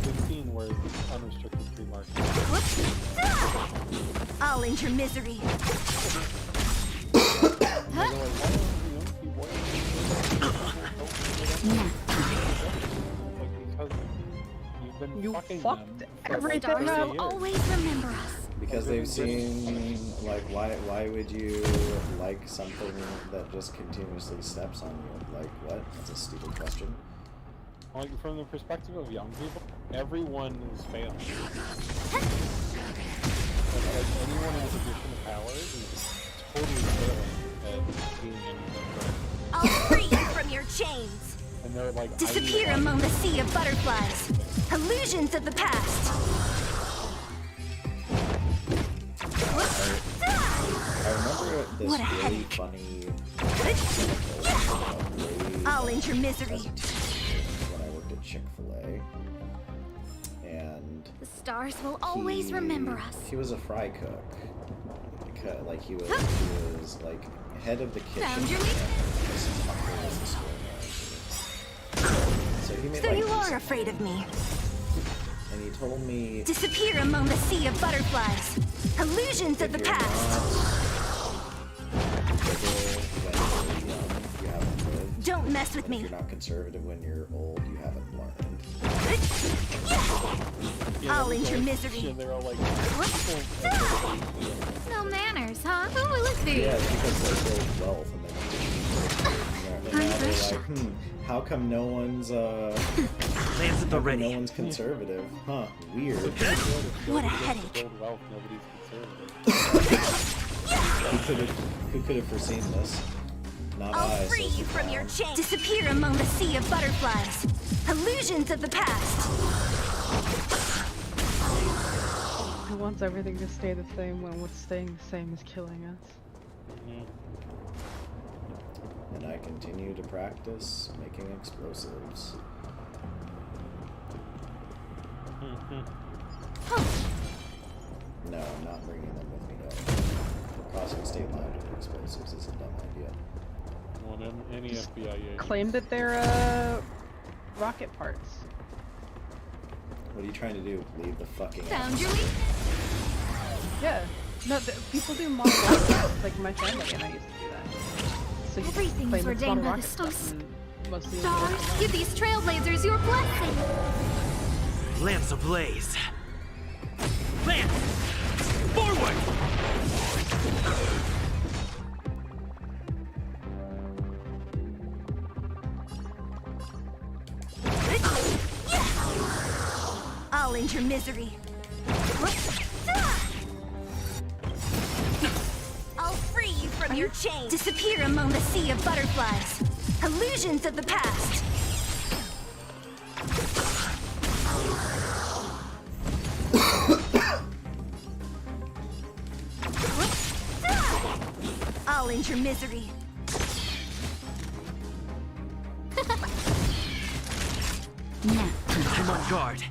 We've seen where unrestricted free market.
I'll end your misery.
Because you've been
You
fucking
fucked
them
everything
for
Stars
30
will
years.
always remember us.
Because they've seen, like, why would you like something that just continuously steps on you? Like, what? That's a stupid question.
Like, from the perspective of young people, everyone is failing. Like anyone in a position of power is totally failing at doing anything correct.
I'll free you from your chains.
And they're like,
Disappear among the sea of butterflies. Illusions of the past.
I remember this
What a
really
headache.
funny
I'll end your misery.
as a teenager when I worked at Chick-fil-A. And
The stars will always remember us.
he was a fry cook. Because, like, he was like head of the kitchen.
Found your
and
meat?
Mrs. Tucker was the store manager. So he made
So
like
you are
decent
afraid of me.
and he told me
Disappear among the sea of butterflies. Illusions of the
if you're
past.
not liberal when you're young, you haven't lived.
Don't mess with
And if
me.
you're not conservative when you're old, you haven't learned.
I'll end your misery.
And they're all like,
No manners, huh? Who will it be?
Yeah, it's because they build wealth and then now they're like, how come no one's
Lands at the
no
ready.
one's conservative? Huh, weird.
What a headache.
build wealth, nobody's conservative.
Who could have foreseen this? Not
I'll
I.
free
Social
you from your
clown.
chains. Disappear among the sea of butterflies. Illusions of the past.
Who wants everything to stay the same when what's staying the same is killing us?
And I continue to practice making explosives. No, I'm not bringing them with me though. Crossing state lines with explosives is a dumb idea.
One any FBI agent.
Claim that they're rocket parts.
What are you trying to do? Leave the fucking
Found your meat?
Yeah. No, people do model rockets, like my family and I used to do that. So you
Everything's
claim it's
ordained
model
by the
rocket
stars.
stuff, and most of the
Stars, give these trailblazers your blessing.
Lamps ablaze. Lance! Forward!
I'll end your misery. I'll free you from your chains. Disappear among the sea of butterflies. Illusions of the past. I'll end your misery.
Now,
I'm on guard.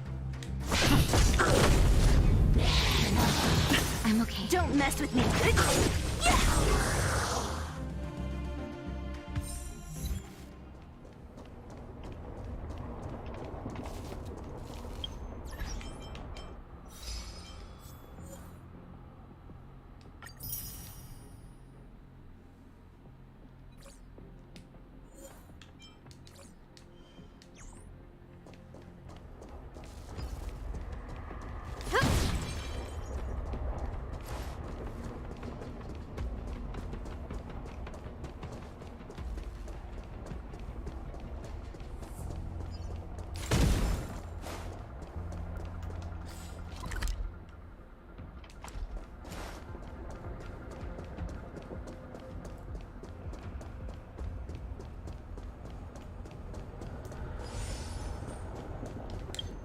I'm okay.
Don't mess with me.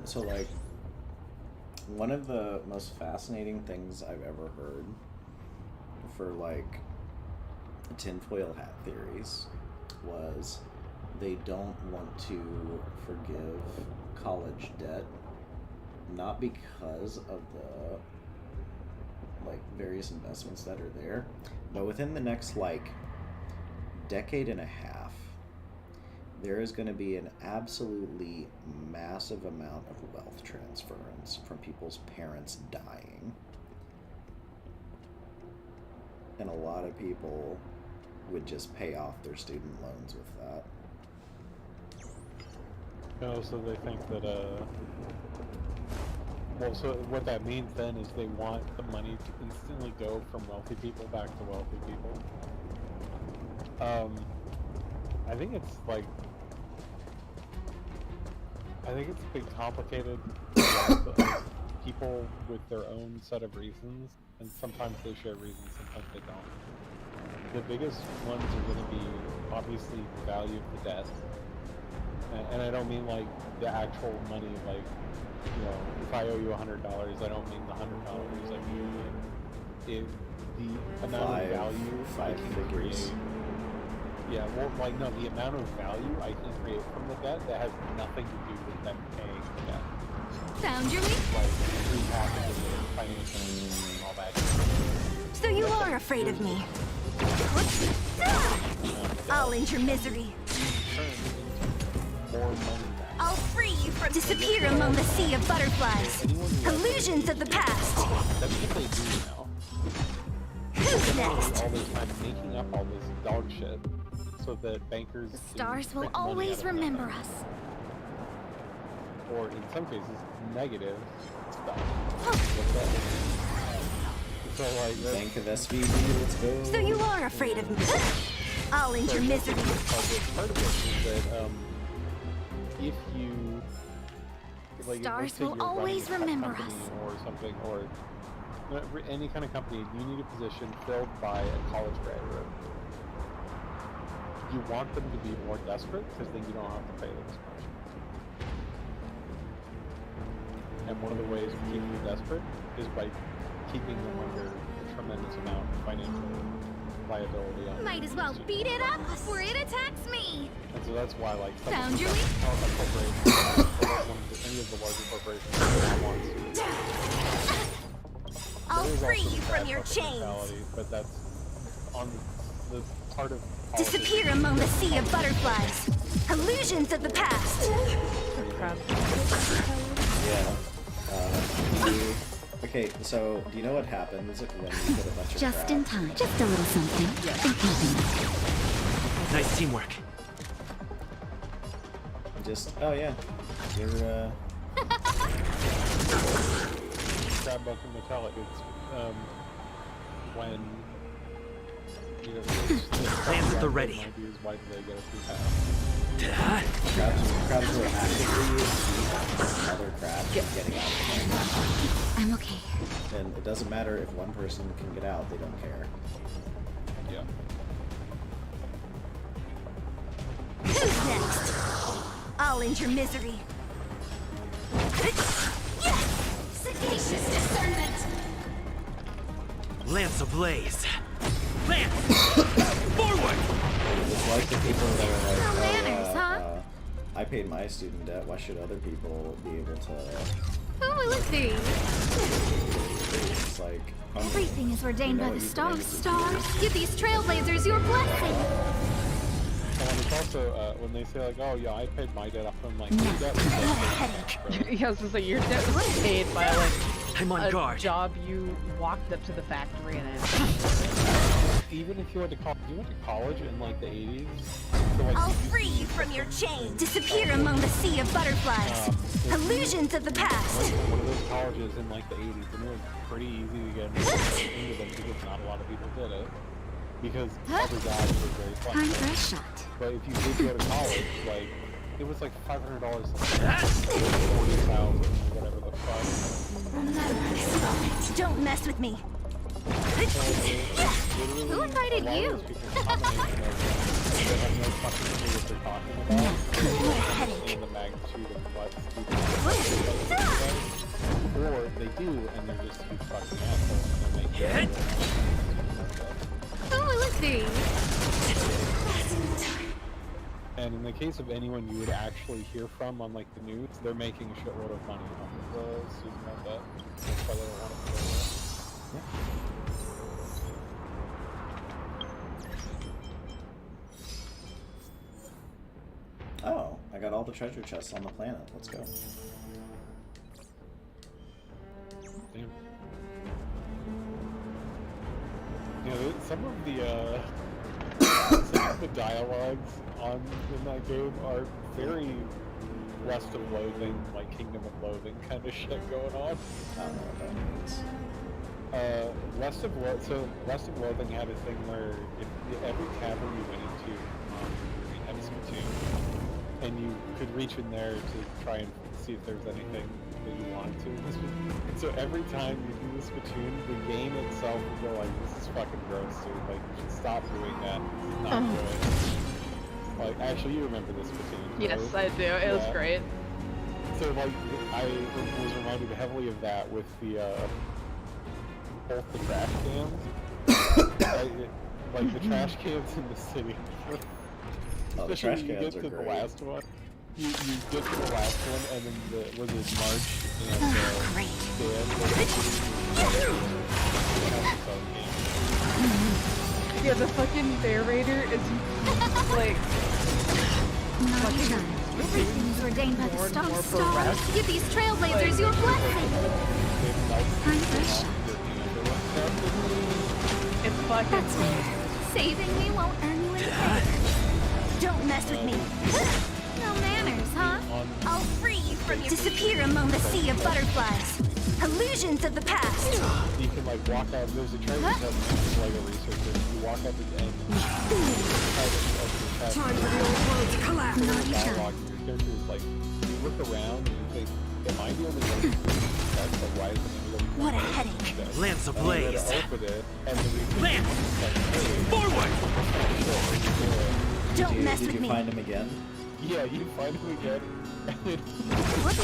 So, like, one of the most fascinating things I've ever heard for, like, tinfoil hat theories was they don't want to forgive college debt, not because of the, like, various investments that are there, but within the next, like, decade and a half, there is going to be an absolutely massive amount of wealth transference from people's parents dying. And a lot of people would just pay off their student loans with that.
Oh, so they think that Well, so what that means then is they want the money to instantly go from wealthy people back to wealthy people. I think it's like, I think it's a bit complicated. People with their own set of reasons, and sometimes they share reasons, sometimes they don't. The biggest ones are going to be obviously the value of the debt, and I don't mean like the actual money, like, you know, if I owe you $100, I don't mean the $100. I mean the amount of value I can create. Yeah, well, like, no, the amount of value I can create from the debt that has nothing to do with them paying the debt.
Found your weak.
Like, repackaging it, financial and all that.
So you are afraid of me. I'll end your misery.
More money back.
I'll free you from disappear among the sea of butterflies. Illusions of the past.
That's what they do now.
Who's next?
All this time making up all this dog shit so that bankers
The
can
stars will
print money
always
out of
remember
nothing.
us.
Or in some cases, negative stuff. So like,
Bank of SVB, let's go.
So you are afraid of me. I'll end your misery.
part of it is that if you like,
Stars
let's say
will
you're running
always
a tech
remember
company
us.
or something, or any kind of company, you need a position filled by a college graduate. You want them to be more desperate because then you don't have to pay them as much. And one of the ways of keeping them desperate is by keeping them under a tremendous amount of financial liability on
Might as well beat it up before it attacks me.
And so that's why, like, some
Found
of the
your weak.
corporations, any of the larger corporations, want to.
I'll
There is
free
also
you
the
from
bad
your
corporate
chains.
mentality, but that's on the part of
Disappear among the sea of butterflies. Illusions of the past.
Yeah. Okay, so do you know what happens when you put a bunch of
Just
crap?
in time. Just a little something.
Nice teamwork.
Just, oh yeah, you're
Scrapbook and metallic. It's when you know
Plans at the ready.
Why do they get a free pass?
crabs will actively beat other crabs from getting out of
I'm okay.
the and it doesn't matter if one person can get out; they don't care.
Yeah.
Who's next? I'll end your misery. Sagacious discernment.
Lance ablaze. Lance! Forward!
It's like the people that are like,
No manners, huh?
I paid my student debt. Why should other people be able to?
Who will it be?
It's like
Everything is ordained
You know
by the
what you
stars.
can do.
Stars, give these trailblazers your blessing.
And it's also when they say like, "Oh yeah, I paid my debt off," I'm like, "Your debt was paid, bro."
Yeah, I was just like, your debt was paid by like
I'm on
a
guard.
job you walked up to the factory and then.
Even if you went to college in like the 80s, so, like,
I'll
you used to
free you
use
from your
something
chains. Disappear among the sea of butterflies. Illusions of the past.
like one of those colleges in like the 80s, and it was pretty easy to get into them because not a lot of people did it. Because other jobs were very
Time for a
flexible.
shot.
But if you did go to college, like, it was like $500 or $40,000, whatever the fuck.
Don't mess with me.
Who invited you?
They have no fucking clue what they're talking about. In the magnitude of what students or they do, and they're just huge fucking assholes, and they're making
Hit.
Who will it be?
And in the case of anyone you would actually hear from on like the news, they're making a shitload of money on the student loan debt. That's why they don't want to pay it.
oh, I got all the treasure chests on the planet. Let's go.
Damn. You know, some of the dialogues in that game are very West of Loathing, like Kingdom of Loathing kind of shit going on.
I don't know what that means.
West of Loathing had a thing where if every tavern you went into, you had a spittoon, and you could reach in there to try and see if there's anything that you wanted to. And so every time you do the spittoon, the game itself will go like, "This is fucking gross, dude. Like, you should stop doing that. This is not good." Like, actually, you remember this spittoon?
Yes,
right?
I do. It was great.
So like, I was reminded heavily of that with the both the trash cans. Like the trash cans in the city.
Oh, the
Especially
trash
when you
cans
get
are
to
great.
the last one. You get to the last one, and then was it March and Dan?
Yeah, the fucking narrator is like
Not done. Everything's ordained by the
more and more
stars.
bereft.
Give these trailblazers your blessing. I'm fresh.
It's fucking
That's right. Saving me won't earn you any favors.
Don't mess with me.
No manners, huh?
I'll free you from your disappear among the sea of butterflies. Illusions of the past.
You can like walk out. There's a treasure chest like a researcher. You walk up and
Time for the old world to collapse.
dialogue. Your character is like, you look around and you think, am I the only one? That's like, why is it
What a headache.
Lance
And then you
ablaze.
open it, and the researcher
Lance!
is like, hey,
Forward!
Don't mess
Did
with
you
me.
find him again?
yeah, you find him again, and then
What?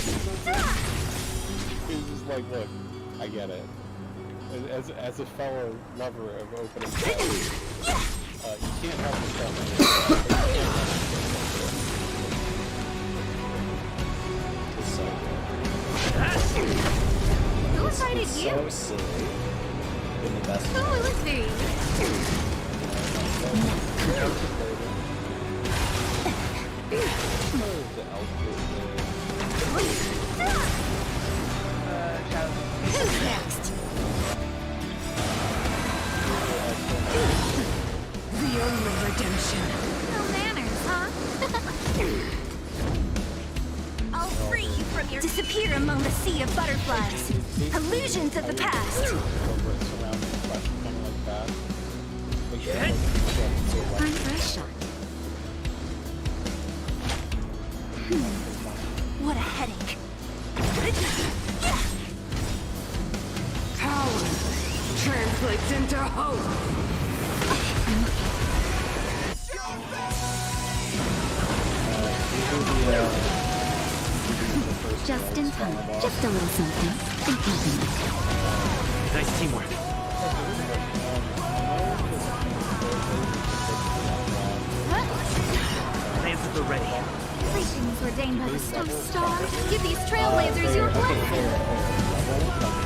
he's just like, look, I get it. As a fellow lover of opening chests, you can't help yourself.
It's so good.
Who invited
It's
you?
so silly. In the best
Who
way.
was there?
Shadow.
Who's next? The only redemption.
No manners, huh?
I'll free you from your disappear among the sea of butterflies. Illusions of the past.
I'm fresh.
What a headache.
Power translates into hope.
Just in time. Just a little something. Think nothing.
Nice teamwork. Lance at the ready.
Everything's ordained by the stars. Give these trailblazers your blessing.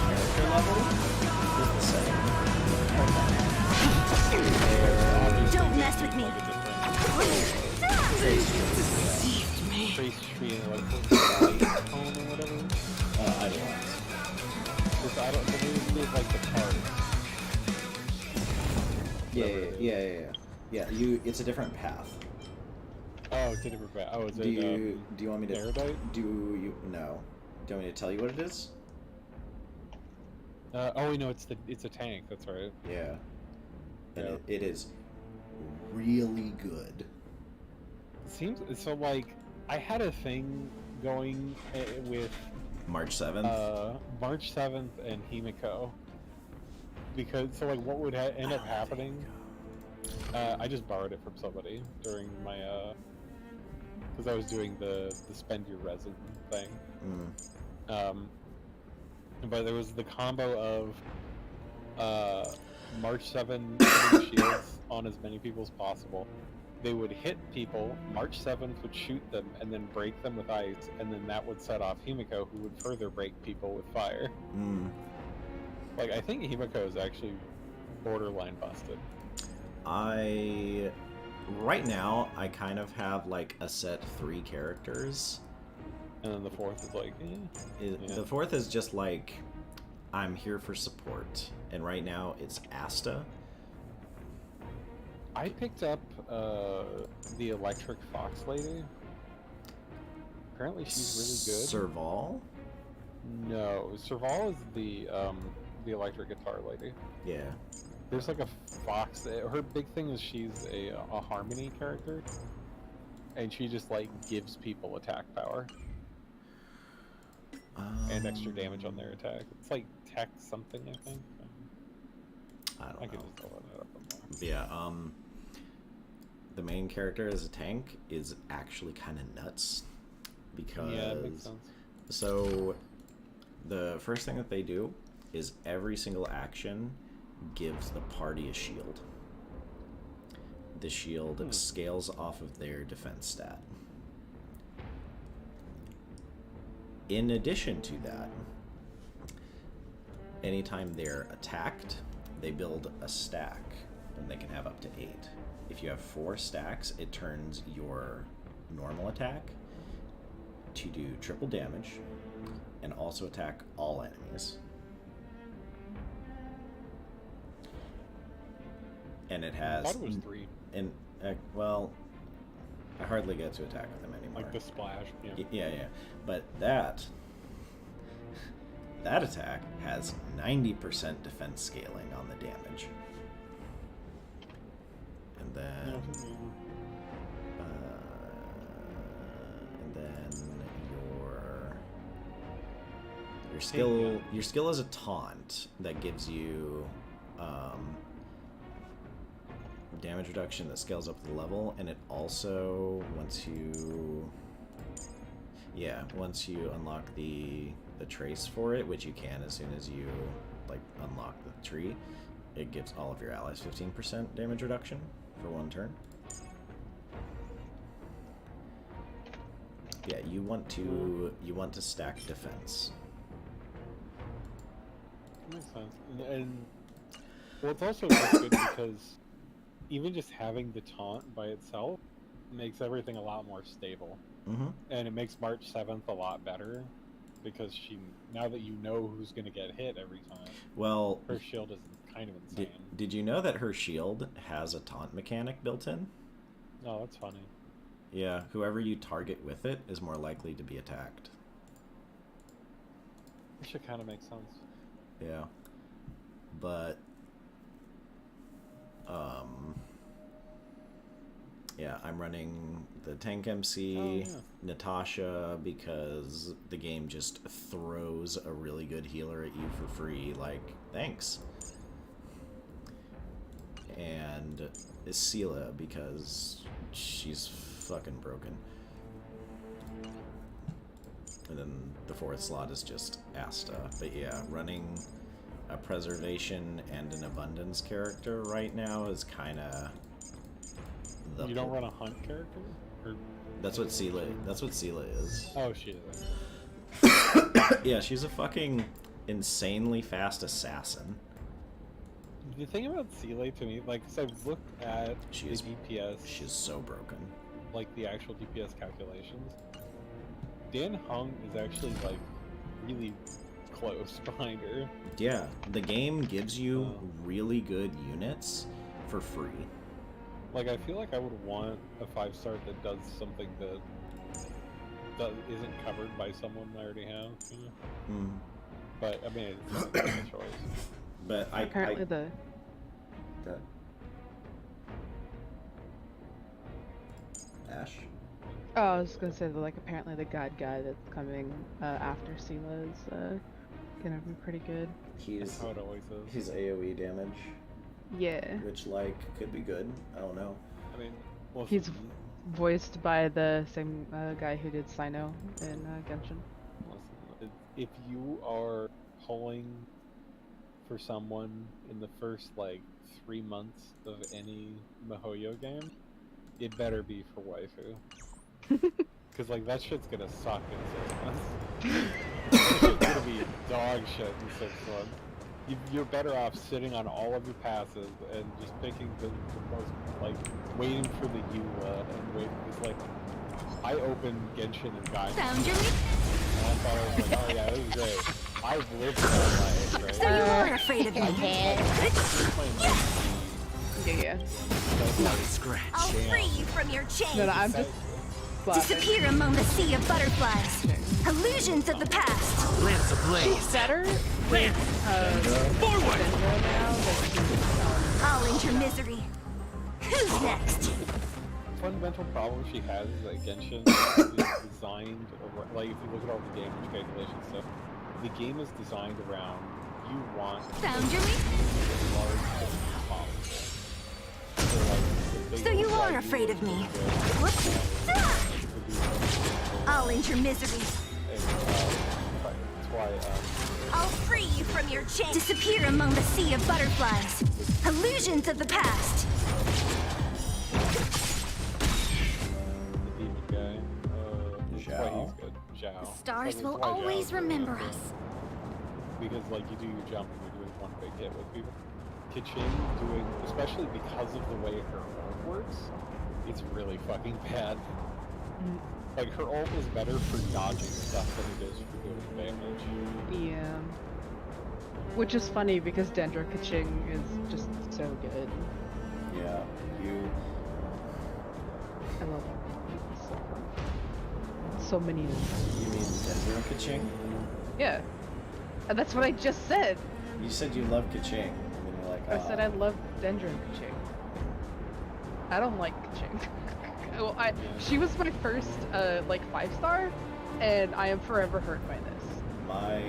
Character level is the same.
Don't mess with me.
Trace tree and like tone or whatever.
I don't want
Just, I don't believe like the card.
Yeah, it's a different path.
Oh, it's a different bat. Oh, is
Do
it
you want me to
Erudite?
no. Do you want me to tell you what it is?
Oh, we know it's a tank. That's right.
Yeah. And
Yeah.
it is really good.
Seems so. Like I had a thing going with
March 7th.
March 7th and Himiko. Because so like what would end up happening? I just borrowed it from somebody during my because I was doing the spend your resin thing. But there was the combo of March 7 putting shields on as many people as possible. They would hit people, March 7th would shoot them, and then break them with ice, and then that would set off Himiko, who would further break people with fire. Like, I think Himiko is actually borderline busted.
Right now, I kind of have like a set 3 characters.
And then the fourth is like, yeah.
The fourth is just like, I'm here for support. And right now, it's Asta.
I picked up the electric fox lady. Apparently she's really good.
Serval?
No, Serval is the electric guitar lady.
Yeah.
There's like a fox. Her big thing is she's a harmony character, and she just like gives people attack power and extra damage on their attack. It's like tech something, I think.
I don't
I can
know.
just look it up.
Yeah, the main character as a tank is actually kind of nuts because
Yeah, that makes sense.
so the first thing that they do is every single action gives the party a shield. The shield scales off of their defense stat. In addition to that, anytime they're attacked, they build a stack, and they can have up to 8. If you have 4 stacks, it turns your normal attack to do triple damage and also attack all enemies. And it
I
has...
thought it was 3.
And, well, I hardly get to attack with them anymore.
Like the splash. Yeah.
Yeah. But that attack has 90% defense scaling on the damage. And then... your skill is a taunt that gives you damage reduction that scales up the level, and it also once you unlock the trace for it, which you can as soon as you like unlock the tree, it gives all of your allies 15% damage reduction for 1 turn. Yeah, you want to stack defense.
Makes sense. And well, it's also good because even just having the taunt by itself makes everything a lot more stable.
Mm-hmm.
And it makes March 7th a lot better because now that you know who's going to get hit every time,
well,
her shield is kind of insane.
Did you know that her shield has a taunt mechanic built in?
No, that's funny.
Yeah, whoever you target with it is more likely to be attacked.
That should kind of make sense.
Yeah. But yeah, I'm running the tank MC Natasha because the game just throws a really good healer at you for free, like, thanks. And Sela because she's fucking broken. And then the 4th slot is just Asta. But yeah, running a preservation and an abundance character right now is kind of the...
You don't run a hunt character? Or...
That's what Sela is.
Oh, she is.
Yeah, she's a fucking insanely fast assassin.
The thing about Seeley to me, like, so I've looked at the DPS.
She's so broken.
Like, the actual DPS calculations. Dan Hung is actually, like, really close behind her.
Yeah, the game gives you really good units for free.
Like, I feel like I would want a 5-star that does something that isn't covered by someone I already have. You know?
Mm.
But, I mean, it's just a choice.
But
apparently the...
Good. Ash?
Oh, I was gonna say that, like, apparently the god guy that's coming after Sela is gonna be pretty good.
He's
how it always is.
He's AoE damage.
Yeah.
Which, like, could be good. I don't know.
I mean, well,
he's voiced by the same guy who did Sino in Genshin.
Listen, if you are pulling for someone in the first, like, 3 months of any Mihoyo game, it better be for waifu. Because, like, that shit's gonna suck in 6 months. That shit's gonna be dog shit in 6 months. You're better off sitting on all of your passes and just picking the most, like, waiting for the Eula and waiting. It's like, I opened Genshin and got
Found your meat.
and I thought I was like, oh yeah, this is great. I've lived that life, right?
So you are afraid of me.
Yeah.
Nice scratch.
I'll free you from your chains.
No, I'm just... Slapping.
Disappear among the sea of butterflies. Illusions of the past.
Lance ablaze.
She's better
Lance! Forward!
Dendro now than she was,
I'll end your misery. Who's next?
Fundamental problem she has is that Genshin is designed, like if you look at all the damage calculation stuff, the game is designed around you want
Found your weakness.
as large as possible. So, like, the
So
big
you
one
are
that
afraid
you
of me.
would
Whoops. Ah!
would be like,
I'll end your misery.
and, that's why
I'll free you from your chains. Disappear among the sea of butterflies. Illusions of the past.
the demon guy, that's why
Zhao?
he's good. Zhao.
The stars
That's
will
why Zhao's
always
really
remember
good.
us.
Because like you do your jump and you're doing one big hit with people. Kitchen doing, especially because of the way her ult works, it's really fucking bad. Like her ult is better for dodging stuff than it is for doing damage.
Yeah. Which is funny because Dendro Kaching is just so good.
Yeah, you.
I love it. It's so fun. So many.
You mean Dendro Kaching?
Yeah. And that's what I just said.
You said you love Kaching, and then you're like,
I said I love Dendro Kaching. I don't like Kaching. Well, she was my first like 5-star, and I am forever hurt by this.
My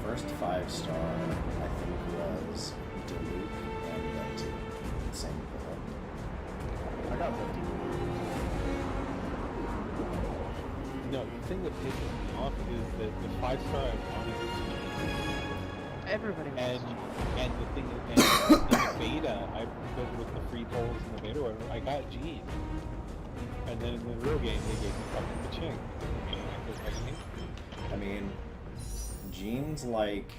first 5-star, I think, was Diluc and Venti. Same goal.
I got Venti. No, the thing that pisses me off is that the 5-star I wanted
Everybody wants.
and the thing is, in the beta, with the free polls in the beta, whatever, I got Jean. And then in the real game, they gave me fucking Kaching.
I mean, Jean's like.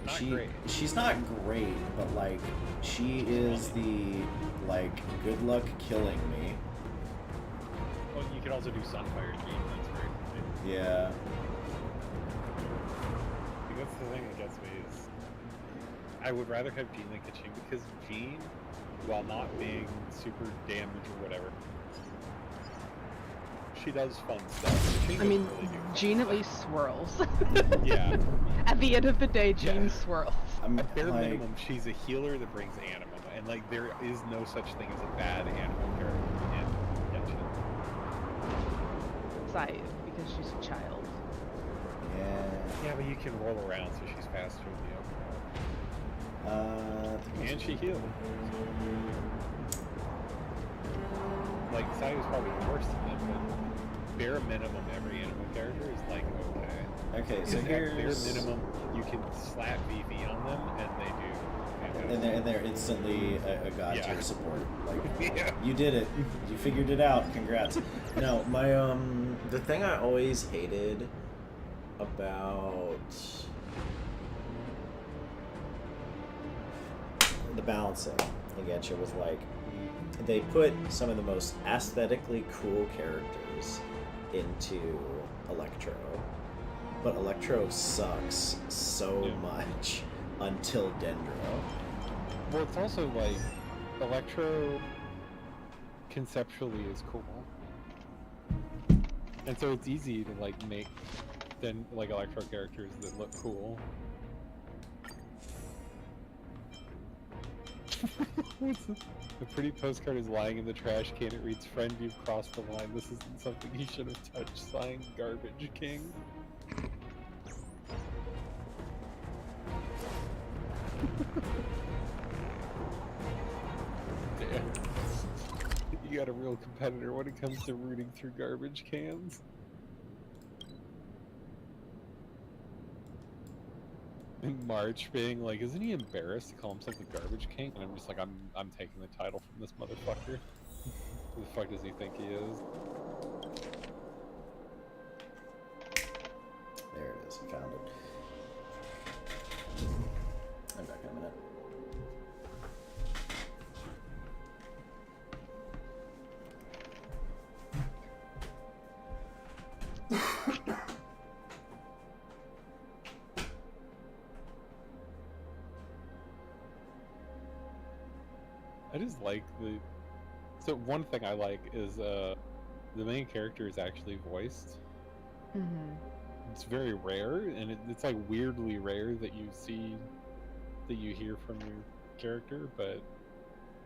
Not great.
She's not great, but like, she is the, like, good luck killing me.
Well, you could also do Sunfire Jean, that's great.
Yeah.
That's the thing that gets me is I would rather have Jean than Kaching because Jean, while not being super damage or whatever, she does fun stuff. Kaching
I mean,
doesn't really do fun
Jean at
stuff.
least swirls.
Yeah.
At the end of the day, Jean
Yeah.
swirls.
I'm
At bare
like,
minimum, she's a healer that brings anima, and like there is no such thing as a bad animal character in Genshin.
Scythe, because she's a child.
yeah.
Yeah, but you can roll around, so she's faster than you.
I think it's-
And she healed. Like, Sai was probably worse than them, but bare minimum, every animal character is like, okay.
Okay, so
At bare
here's.
minimum, you can slap VV on them, and they do.
And they're instantly a god
Yeah.
tier support. Like,
Yeah.
you did it. You figured it out. Congrats. No, my the thing I always hated about the balancing in Genshin was like they put some of the most aesthetically cool characters into Electro, but Electro sucks so
Yeah.
much until Dendro.
Well, it's also like, Electro conceptually is cool. And so it's easy to like make then like Electro characters that look cool. What's this? The pretty postcard is lying in the trash can. It reads, "Friend, you've crossed the line. This isn't something you should have touched." Signed, Garbage King. Damn. You got a real competitor when it comes to rooting through garbage cans. And March being like, isn't he embarrassed to call himself the Garbage King? And I'm just like, I'm taking the title from this motherfucker. Who the fuck does he think he is?
There it is. I found it. I'm back in a minute.
I just like the... So one thing I like is, the main character is actually voiced.
Mm-hmm.
It's very rare, and it's like weirdly rare that you hear from your character, but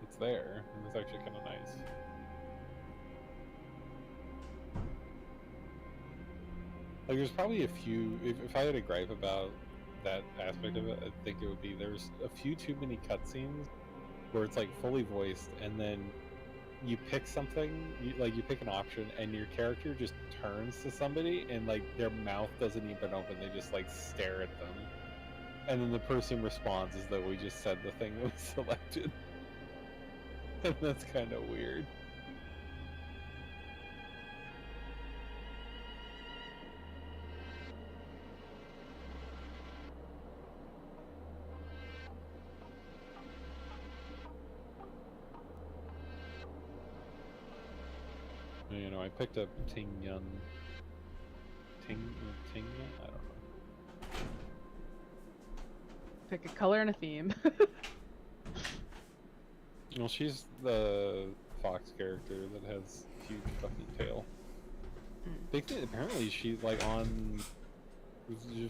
it's there, and it's actually kind of nice. Like, there's probably a few. If I had a gripe about that aspect of it, I think it would be there's a few too many cutscenes where it's like fully voiced, and then you pick something, you pick an option, and your character just turns to somebody, and like their mouth doesn't even open; they just like stare at them, and then the person responds as though we just said the thing that we selected, and that's kind of weird. You know, I picked up Ting Yun. I don't know.
Pick a color and a theme.
Well, she's the fox character that has huge fucking tail. Apparently she's like on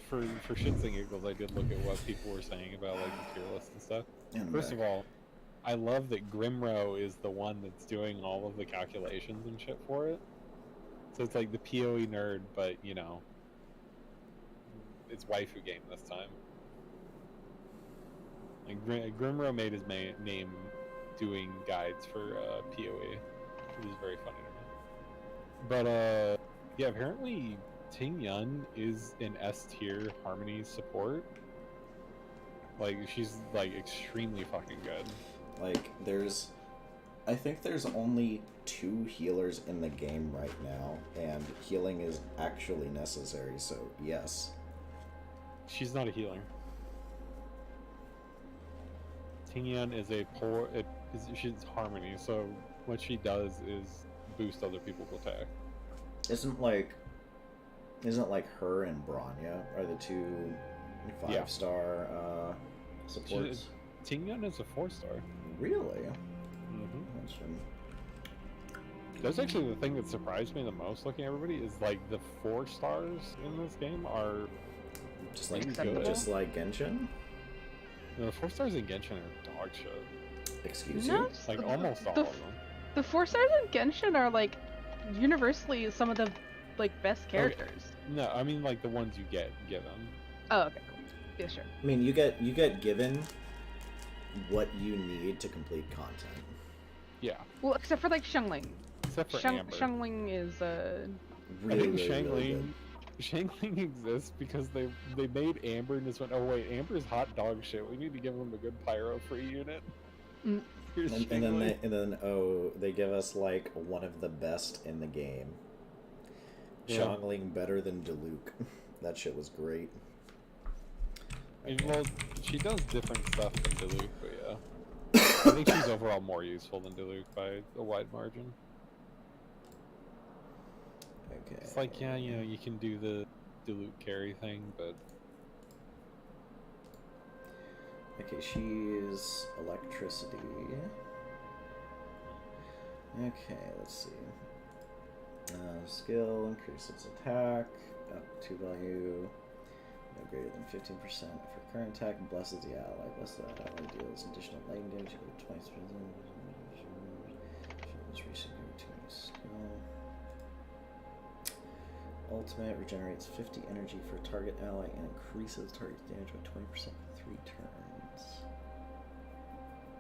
for shits and giggles. I did look at what people were saying about like the tier list and stuff. First of all, I love that Grimro is the one that's doing all of the calculations and shit for it. So it's like the PoE nerd, but you know, it's waifu game this time. Like Grimro made his name doing guides for PoE, which is very funny to me. But yeah, apparently Ting Yun is an S tier Harmony support. Like she's like extremely fucking good.
Like I think there's only 2 healers in the game right now, and healing is actually necessary, so yes.
She's not a healer. Ting Yun is she's Harmony, so what she does is boost other people's attack.
Isn't like her and Bronya are the 2 5-star supports?
Ting Yun is a 4-star.
Really?
Mm-hmm. That's actually the thing that surprised me the most looking at everybody is like the 4 stars in this game are
just like
acceptable?
Just like Genshin?
No, the 4 stars in Genshin are dog shit.
Excuse
No,
you?
Like almost all of them.
The 4 stars in Genshin are like universally some of the like best characters.
Okay. No, I mean like the ones you get given.
Oh, okay, cool. Yeah, sure.
I mean, you get given what you need to complete content.
Yeah.
Well, except for like Xiangling.
Except for Amber.
Xiangling is
Really,
I think
really good.
Shangling exists because they made Amber and just went, oh wait, Amber's hot dog shit. We need to give him a good pyro free unit. Here's
And then they give us like one of the best in the game.
Yeah.
Xiangling better than Diluc. That shit was great.
Well, she does different stuff than Diluc, but yeah. I think she's overall more useful than Diluc by a wide margin.
Okay.
It's like, yeah, you know, you can do the Diluc carry thing, but...
Okay, she's electricity. Okay, let's see. Skill increases attack, up to value, no greater than 15% of her current attack, and blesses the ally. Bless the ally deals additional lightning damage equal to 20%. Recent to skill. Ultimate regenerates 50 energy for target ally and increases target damage by 20% for 3 turns.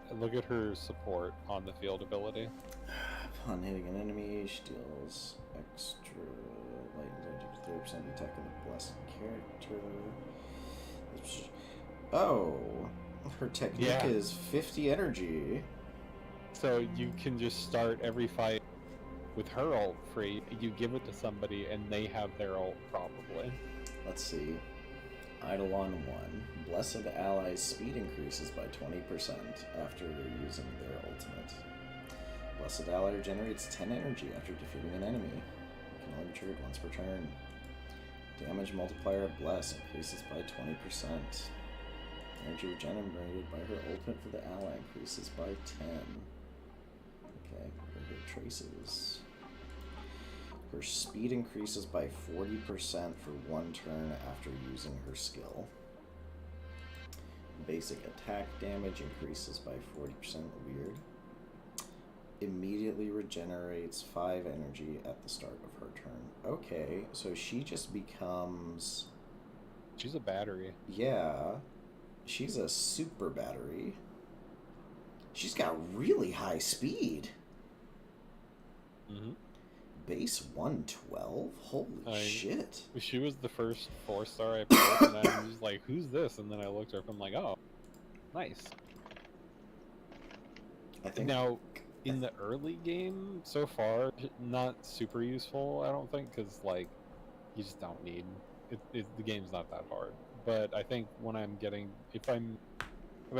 And look at her support on the field ability.
Upon hitting an enemy, she deals extra lightning damage for 30% attack on the blessed character. Oh, her technique is 50 energy.
So you can just start every fight with her ult free. You give it to somebody and they have their ult probably.
Let's see. Eidolon 1. Blessed allies' speed increases by 20% after using their ultimate. Blessed ally generates 10 energy after defeating an enemy. It can only be triggered once per turn. Damage multiplier of Bless increases by 20%. Energy generated by her ultimate for the ally increases by 10. Okay, her traces. Her speed increases by 40% for 1 turn after using her skill. Basic attack damage increases by 40%. Weird. Immediately regenerates 5 energy at the start of her turn. Okay, so she just becomes...
She's a battery.
Yeah. She's a super battery. She's got really high speed.
Mm-hmm.
Base 112? Holy shit.
She was the first 4-star I played, and I was like, who's this? And then I looked her up and I'm like, oh, nice.
I think
now, in the early game, so far, not super useful, I don't think, because, like, you just don't need... the game's not that hard. But I think when I'm getting... If I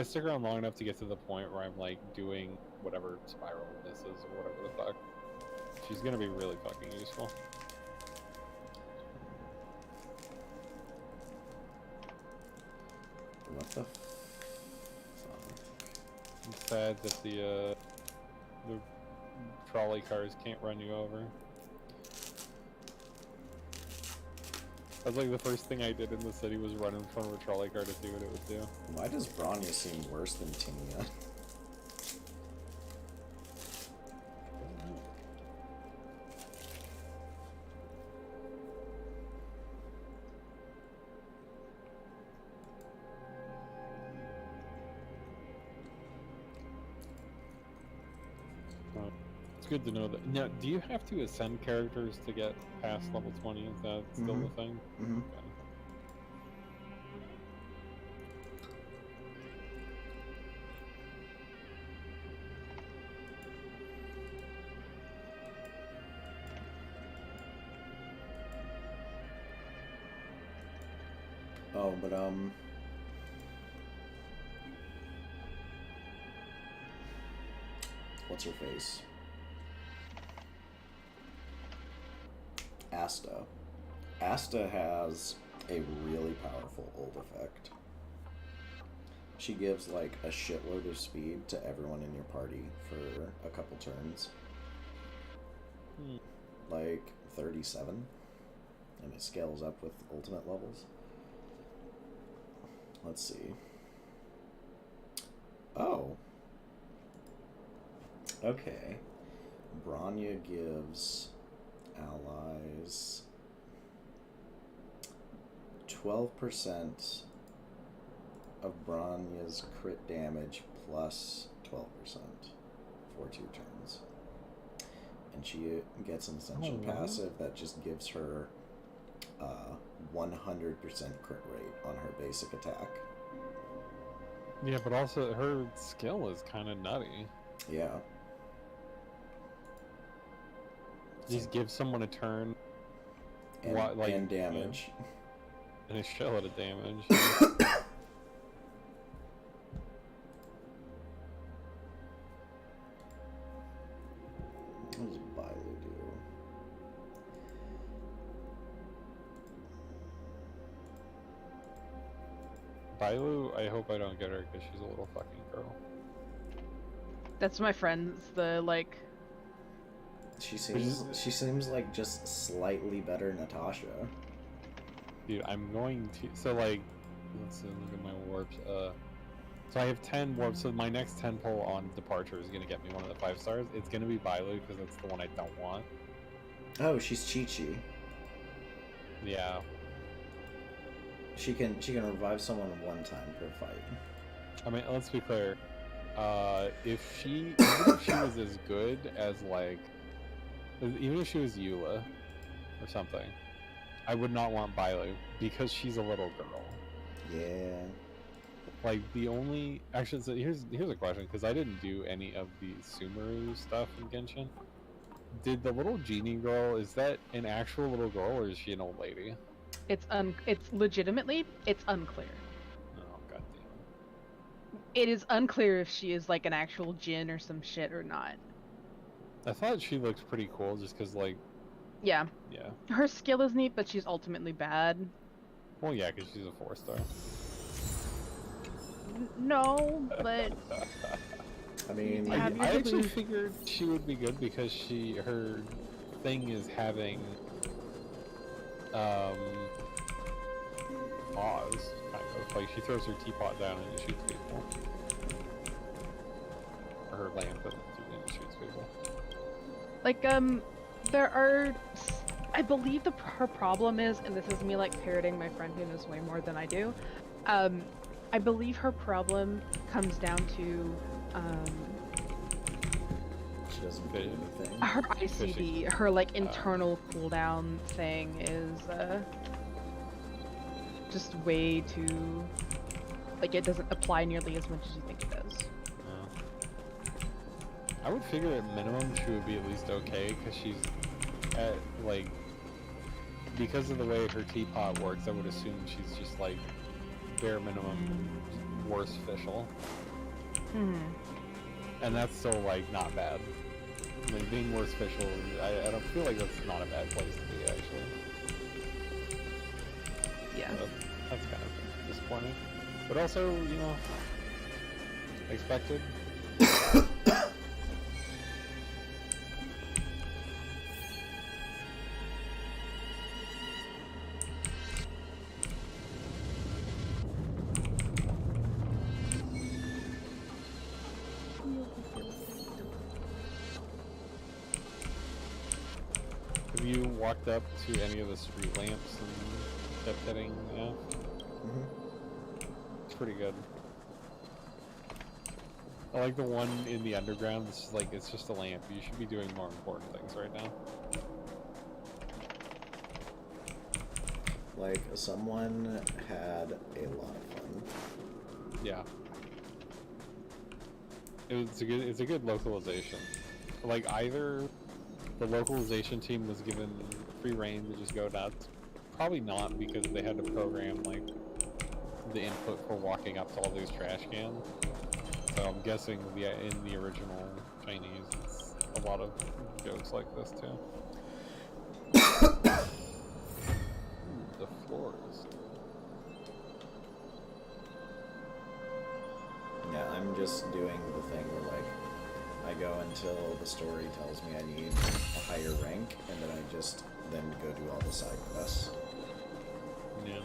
stick around long enough to get to the point where I'm, like, doing whatever spiral this is or whatever the fuck, she's gonna be really fucking useful.
What the
It's sad that the trolley cars can't run you over. That's like the first thing I did in the city was run in front of a trolley car to see what it would do.
Why does Bronya seem worse than Tinia?
It's good to know that. Now, do you have to ascend characters to get past level 20? Is that still the thing?
Mm-hmm.
Okay.
Oh, but what's her face? Asta. Asta has a really powerful ult effect. She gives like a shitload of speed to everyone in your party for a couple turns. Like 37. And it scales up with ultimate levels. Let's see. Oh. Okay. Bronya gives allies 12% of Bronya's crit damage plus 12% for 2 turns. And she gets an essential passive that just gives her 100% crit rate on her basic attack.
Yeah, but also her skill is kind of nutty.
Yeah.
Just give someone a turn
And, and damage.
And a shitload of damage.
What does Bailu do?
Bailu, I hope I don't get her because she's a little fucking girl.
That's my friend's, the, like...
She seems like just slightly better Natasha.
Dude, I'm going to... So, like... Let's see, look at my warps. So I have 10 warps, so my next 10 pull on Departure is going to get me one of the 5 stars. It's going to be Bailu because that's the one I don't want.
Oh, she's Chi-Chi.
Yeah.
She can revive someone 1 time per fight.
I mean, let's be clear. Even if she was as good as, like... Even if she was Eula or something, I would not want Bailu because she's a little girl.
Yeah.
Like, the only... Actually, so here's a question, because I didn't do any of the Sumeru stuff in Genshin. Did the little genie girl, is that an actual little girl, or is she an old lady?
It's legitimately, it's unclear.
Oh, goddamn.
It is unclear if she is, like, an actual djinn or some shit or not.
I thought she looked pretty cool, just because, like...
Yeah.
Yeah.
Her skill is neat, but she's ultimately bad.
Well, yeah, because she's a 4-star.
No, but...
I mean...
I actually figured she would be good because her thing is having pause, kind of. Like, she throws her teapot down and it shoots people. Or her lamp and it shoots people.
Like, there are... I believe her problem is, and this is me, like, parroting my friend who knows way more than I do, I believe her problem comes down to,
She doesn't do anything.
her ICD, her, like, internal cooldown thing is, just way too... Like, it doesn't apply nearly as much as you think it does.
I would figure at minimum she would be at least okay, because she's at, like, because of the way her teapot works, I would assume she's just, like, bare minimum worse official. And that's still, like, not bad. Like, being worse official, I don't feel like that's not a bad place to be, actually.
Yeah.
But that's kind of disappointing. But also, you know, expected. Have you walked up to any of the street lamps and kept hitting? Yeah. It's pretty good. I like the one in the underground. It's just like, it's just a lamp. You should be doing more important things right now.
Like, someone had a lot of fun.
Yeah. It's a good localization. Like, either the localization team was given free reign to just go nuts. Probably not, because they had to program, like, the input for walking up to all these trash cans. So I'm guessing in the original Chinese, it's a lot of jokes like this too. The floors.
Yeah, I'm just doing the thing where, like, I go until the story tells me I need a higher rank, and then I just then go do all the side quests.
Yeah.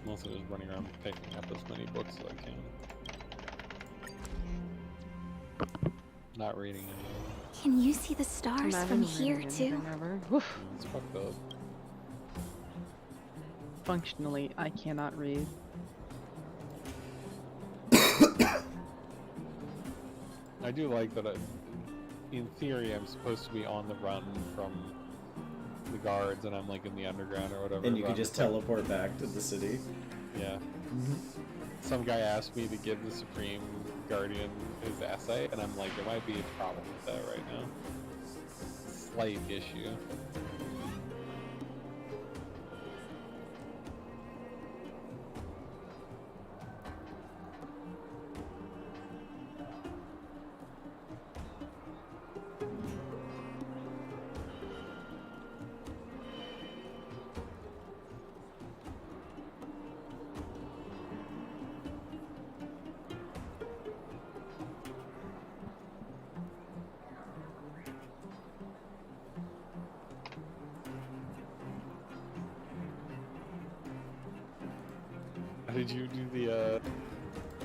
Also just running around picking up as many books as I can. Not reading any.
Can you see the stars
Imagine
from
reading
here
anything
too?
ever. Woof.
It's fucked up.
Functionally, I cannot read.
I do like that in theory I'm supposed to be on the run from the guards and I'm like in the underground or whatever.
And you can just teleport back to the city.
Yeah. Some guy asked me to give the Supreme Guardian his essay, and I'm like, there might be a problem with that right now. Slight issue. Did you do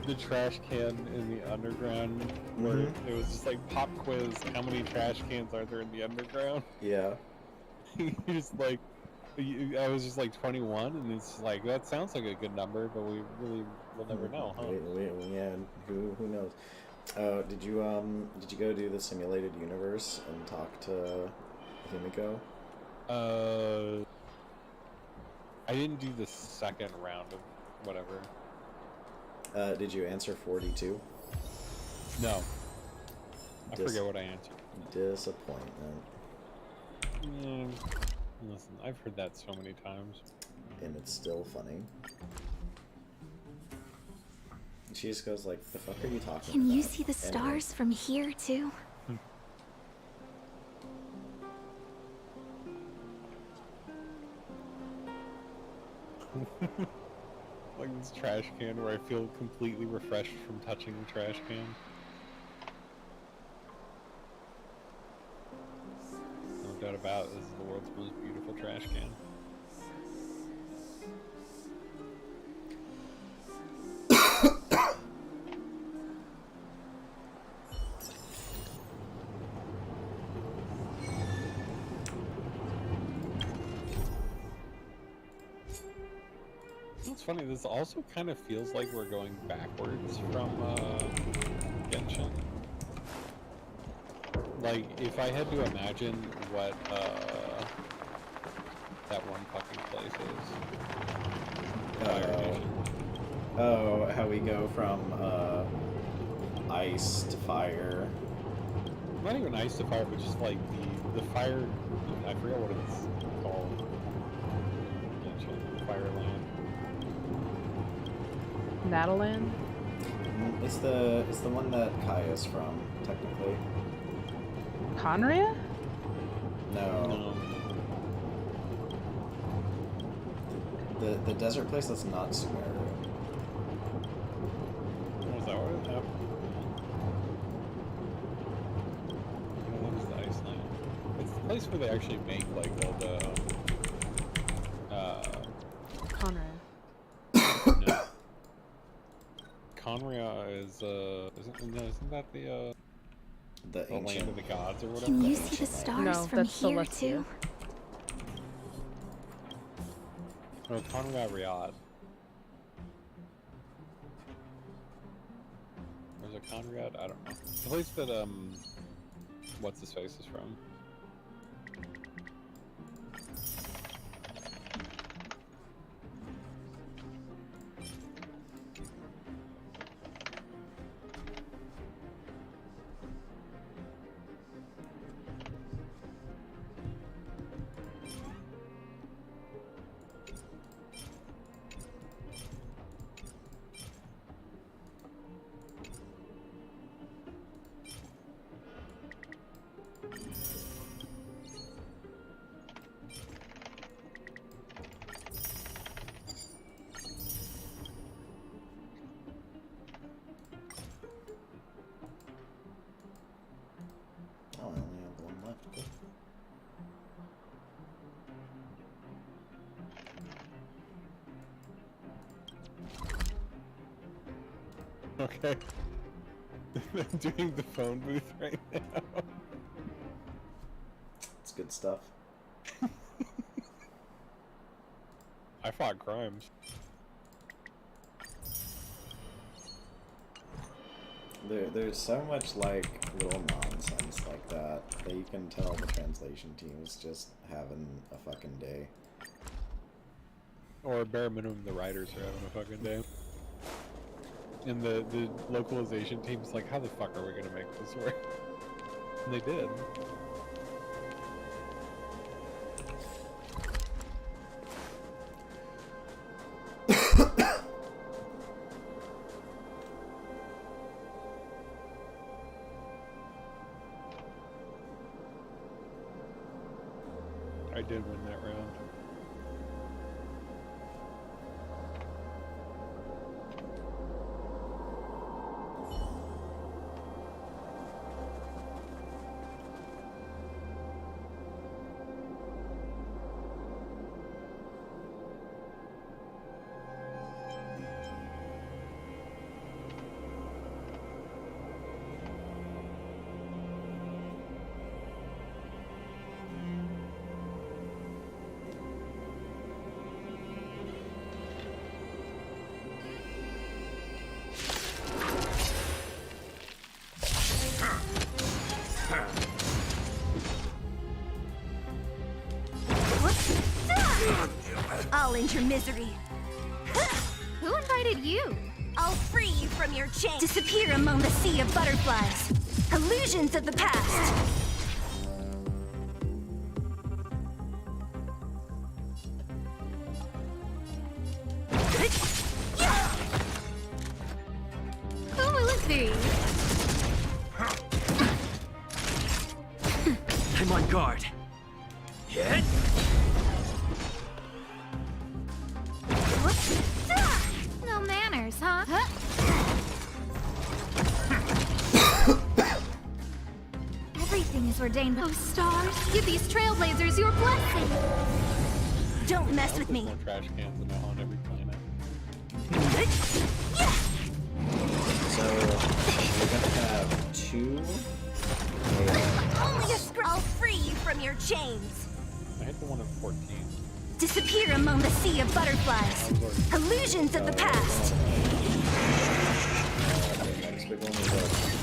the trash can in the underground where it was just like pop quiz, how many trash cans are there in the underground?
Yeah.
You just like, I was just like 21, and it's like, that sounds like a good number, but we really will never know, huh?
Yeah, who knows? Oh, did you go do the simulated universe and talk to Himiko?
I didn't do the second round of whatever.
Did you answer 42?
No. I forget what I answered.
Disappointment.
Listen, I've heard that so many times.
And it's still funny. She just goes like, the fuck are you talking
Can
about?
you see the stars from here, too?
Like this trash can where I feel completely refreshed from touching the trash can. No doubt about it, this is the world's most beautiful trash can. It's funny, this also kind of feels like we're going backwards from Genshin. Like, if I had to imagine what that one fucking place is.
Oh, how we go from ice to fire.
Not even ice to fire, but just like the fire. I forget what it's called. Genshin, Fireland.
Natalan?
It's the one that Kaya's from, technically.
Conria?
No. The desert place that's not Sumeru.
Was that what it happened? What is the Iceland? It's the place where they actually make like all the
Conria.
no. Conria is isn't that the land
ancient.
of the gods or whatever?
Can you see the stars
No,
from
that's
here,
Celestia.
too?
No, Conria Riad. Or is it Conrad? I don't know. The place that what's his face is from.
Oh, I only have one left. Cool.
Okay. I'm doing the phone booth right now.
It's good stuff.
I fought crimes.
There's so much like little nonsense like that you can tell the translation team is just having a fucking day.
Or bare minimum, the writers are having a fucking day. And the localization team's like, how the fuck are we gonna make this work? And they did. I did win that round.
I'll end your misery.
Who invited you?
I'll free you from your chain. Disappear among the sea of butterflies. Illusions of the past.
Who will it be?
I'm on guard. Hit!
No manners, huh? Everything is ordained by stars. Give these trailblazers your blessing.
Don't mess with me.
More trash cans than on every planet.
So we're gonna have 2
Only a scroll. I'll free you from your chains.
I hit the one at 14.
Disappear among the sea of butterflies. Illusions of the past.
The next big one is 5.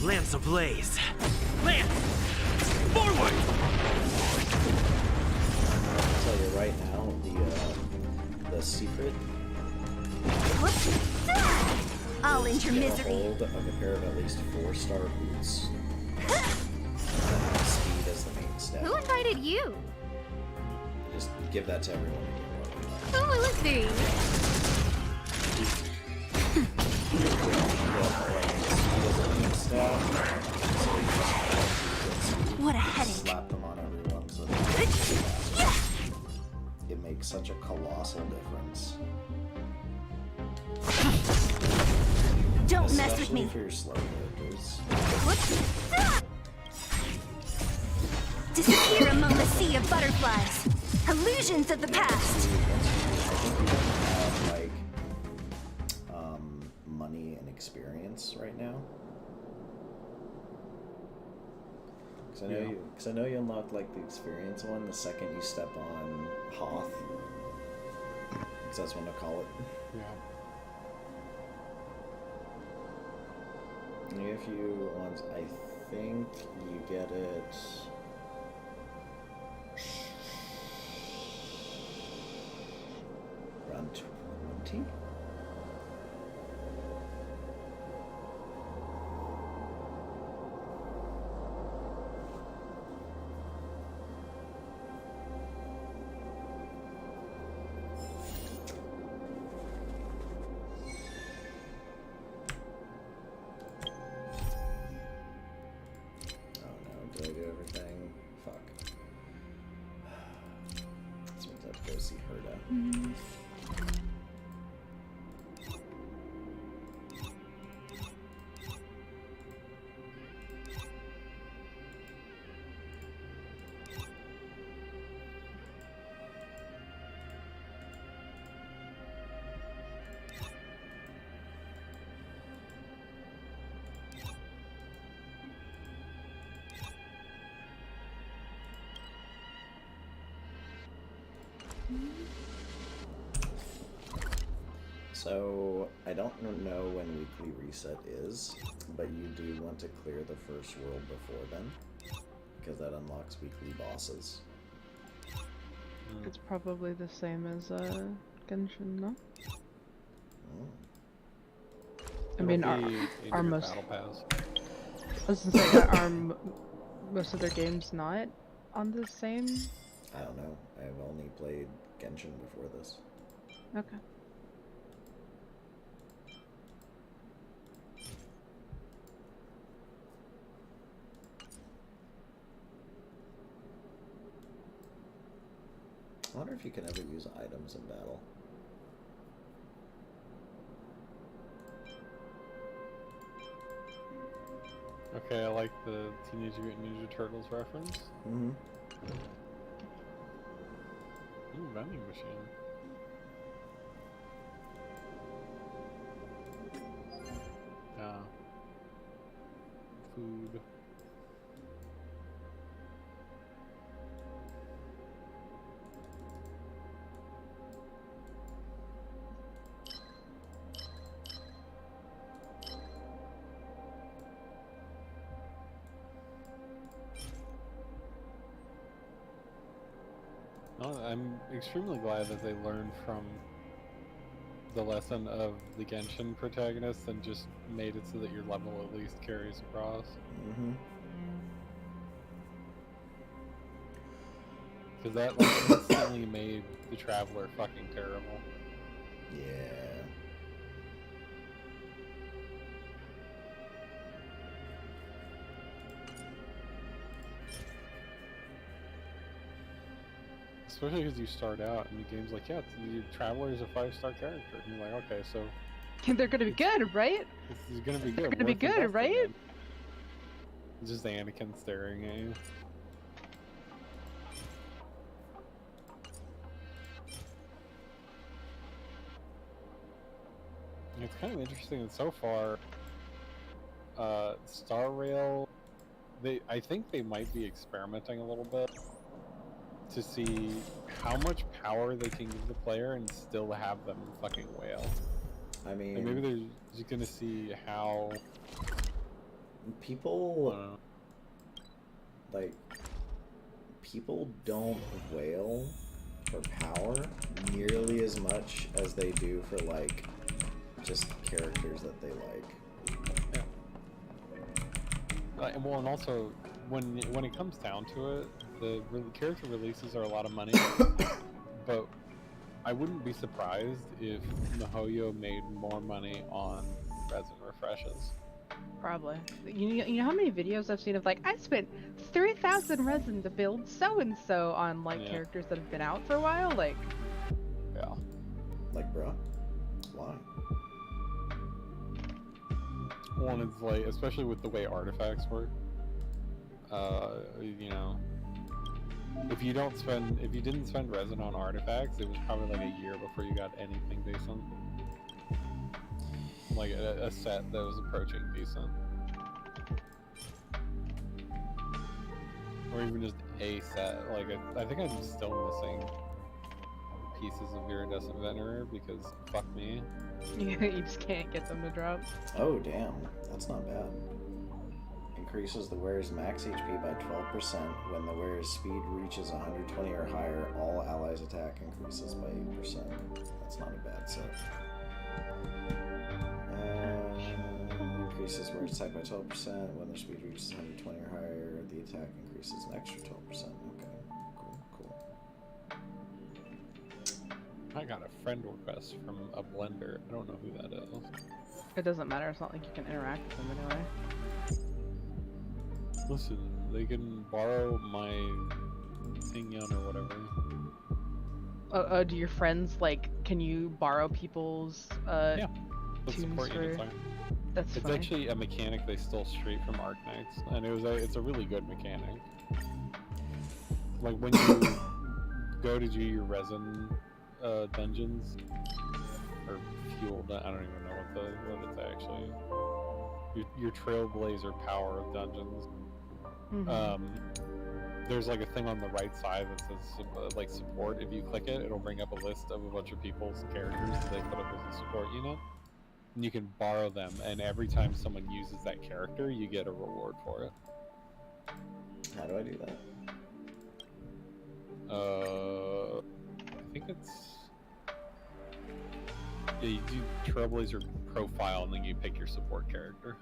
Lance ablaze. Lance! Forward!
I'll tell you right now, the secret
I'll end your
get a
misery.
hold of a pair of at least 4-star boots. Speed as the main stat.
Who invited you?
Just give that to everyone.
Who will it be?
What a headache.
Slap them on everyone so it makes such a colossal difference.
Don't mess with
Especially
me.
for your slow characters.
Disappear among the sea of butterflies. Illusions of the past.
I think you have like money and experience right now. Because I know you unlock like the experience one the second you step on Hoth. Because that's what I call it.
Yeah.
You get a few ones. I think you get it. Around 20? Did I do everything? Fuck. This means I have to go see Herda. So, I don't know when weekly reset is, but you do want to clear the first world before then, because that unlocks weekly bosses.
It's probably the same as Genshin, no? I mean, our most.
Battle Pass.
I was gonna say, are most of their games not on the same?
I don't know. I've only played Genshin before this.
Okay.
I wonder if you can ever use items in battle.
Okay, I like the Teenage Mutant Ninja Turtles reference.
Mm-hmm.
Ooh, vending machine. Yeah. Food. Well, I'm extremely glad that they learned from the lesson of the Genshin protagonist and just made it so that your level at least carries across.
Mm-hmm.
Because that like, instantly made the Traveler fucking terrible.
Yeah.
Especially because you start out and the game's like, yeah, the Traveler is a 5-star character. And you're like, okay, so
They're gonna be good, right?
this is gonna be good.
They're gonna be
worth
good,
investing
right?
in. It's just Anakin staring at you. It's kind of interesting that so far, Star Rail, I think they might be experimenting a little bit to see how much power they can give the player and still have them fucking wail.
I mean,
Like maybe they're just gonna see how
people people don't wail for power nearly as much as they do for like just characters that they like.
Yeah. Well, and also when it comes down to it, the character releases are a lot of money, but I wouldn't be surprised if MiHoYo made more money on resin refreshes.
Probably. You know how many videos I've seen of like, I spent 3,000 resin to build so and so on like characters that have been out for a while. Like,
yeah.
Like, bro, why?
Well, and it's like, especially with the way artifacts work, you know, if you didn't spend resin on artifacts, it was probably like a year before you got anything decent. Like a set that was approaching decent. Or even just a set. Like, I think I'm still missing pieces of Iridescent Venerer because fuck me.
you just can't get them to drop.
Oh, damn. That's not bad. Increases the wearer's max HP by 12%. When the wearer's speed reaches 120 or higher, all allies' attack increases by 8%. That's not a bad set. Increases wearer's attack by 12%. When their speed reaches 120 or higher, the attack increases an extra 12%. Okay. Cool.
I got a friend request from a blender. I don't know who that is.
It doesn't matter. It's not like you can interact with them anyway.
Listen, they can borrow my Pingyan or whatever.
Do your friends like? Can you borrow people's
Yeah. Let's
tunes
support
for?
you.
That's
It's
funny.
actually a mechanic they stole straight from Arknights, and it's a really good mechanic. Like when you go to do your resin dungeons or fuel, I don't even know what it's actually. Your Trailblazer power of dungeons.
Mm-hmm.
There's like a thing on the right side that says like support. If you click it, it'll bring up a list of a bunch of people's characters that they put up as a support unit. And you can borrow them, and every time someone uses that character, you get a reward for it.
How do I do that?
I think it's... Yeah, you do Trailblazer profile, and then you pick your support character.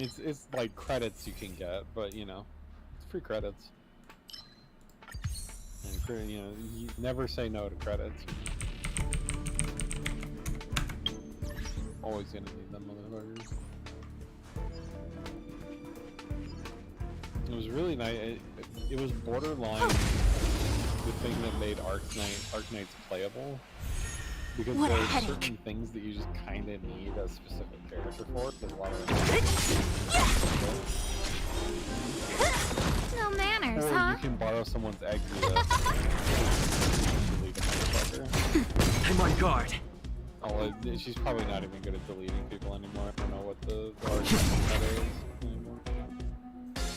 It's like credits you can get, but you know, it's free credits. And you know, you never say no to credits. Always gonna need them motherfuckers. It was really nice. It was borderline the thing that made Arknights playable. Because
What a
there are
headache.
certain things that you just kind of need a specific character for. There's a lot of
No manners,
or
huh?
you can borrow someone's Exia. Delete a motherfucker.
I'm on guard.
Oh, she's probably not even good at deleting people anymore. I don't know what the argument is anymore.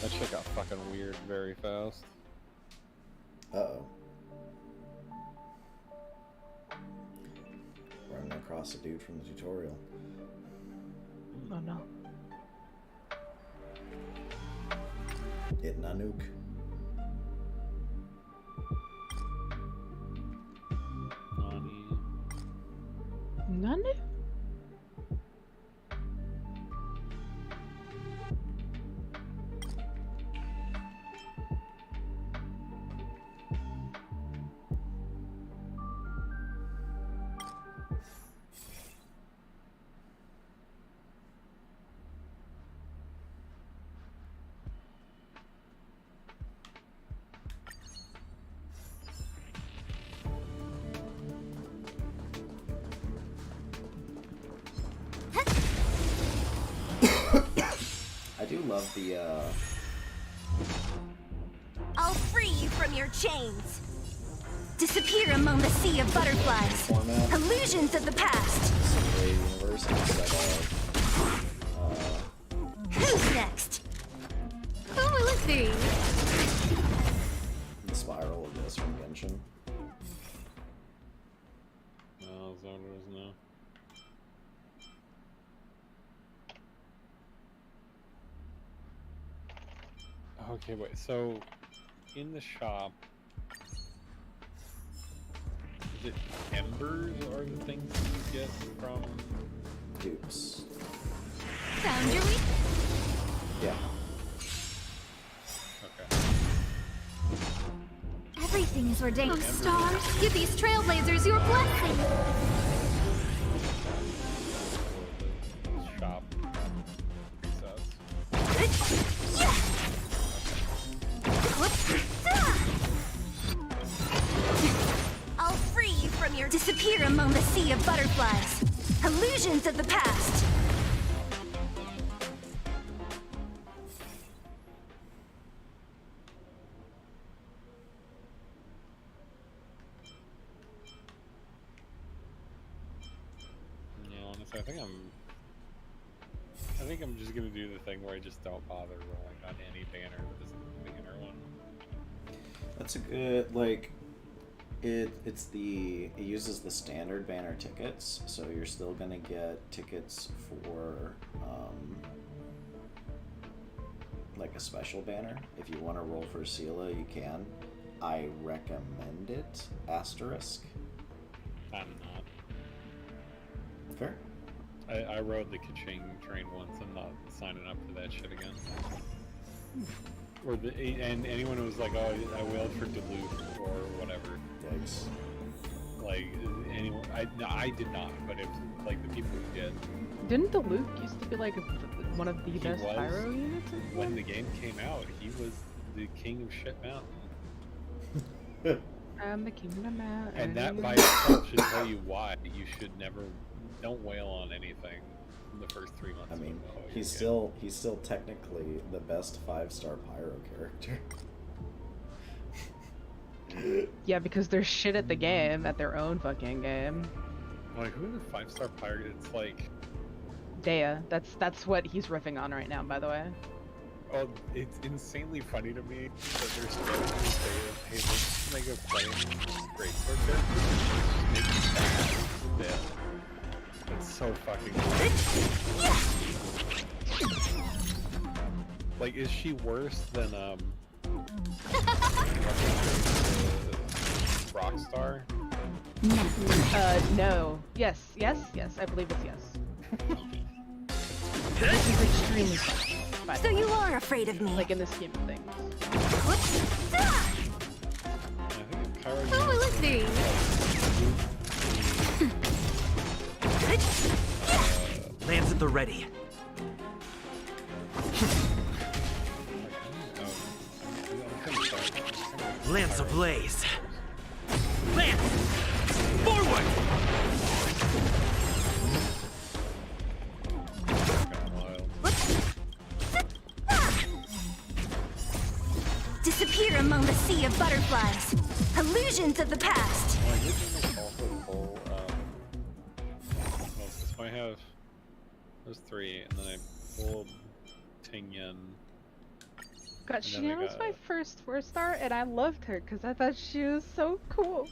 That shit got fucking weird very fast.
Uh-oh. Running across a dude from the tutorial.
Oh no.
It Nanook.
None?
I do love the,
I'll free you from your chains. Disappear among the sea of butterflies.
format.
Illusions of the past.
Simulate universe instead of,
Who's next?
Who will it be?
the spiral of this from Genshin.
Oh, is that what it is now? Okay, wait, so in the shop, is it embers are the things you get from?
Dupes.
Found your weak.
Yeah.
Okay.
Everything is ordained. Oh, stars, give these trailblazers your blessing.
Shop.
I'll free you from your disappear among the sea of butterflies. Illusions of the past.
Yeah, honestly, I think I'm just gonna do the thing where I just don't bother rolling on any banner that isn't the beginner one.
That's a good, like, it uses the standard banner tickets, so you're still gonna get tickets for, like a special banner. If you want to roll for Sela, you can. I recommend it, asterisk.
I'm not.
Fair.
I rode the Kaching train once. I'm not signing up for that shit again. Or and anyone who was like, oh, I wailed for Duluth or whatever.
Yikes.
Like anyone, I did not, but it was like the people who did.
Didn't the Luke used to be like one of the best
was.
pyro units?
When the game came out, he was the king of shit mountain.
I'm the king of the mountain.
And that by itself should tell you why you should never, don't wail on anything in the first 3 months.
I mean,
of the
he's still technically the best 5-star pyro character.
Yeah, because they're shit at the game, at their own fucking game.
Like, who are the 5-star pirate? It's like,
Dea, that's what he's riffing on right now, by the way.
oh, it's insanely funny to me that there's no way to say, hey, let's make a flame greatsword character. Make it bad. Yeah. That's so fucking cool. Like, is she worse than, Rockstar?
No. Yes, I believe it's yes. This is extremely fun, by the
So
way.
you are afraid of me.
Like in the scheme of things.
I think Pyro
Who will it be?
Lands at the ready. Lance ablaze. Lance! Forward!
Disappear among the sea of butterflies. Illusions of the past.
So I have those 3, and then I pulled Tingyan.
God,
And then I
Shiana was
got-
my first 4-star, and I loved her because I thought she was so cool.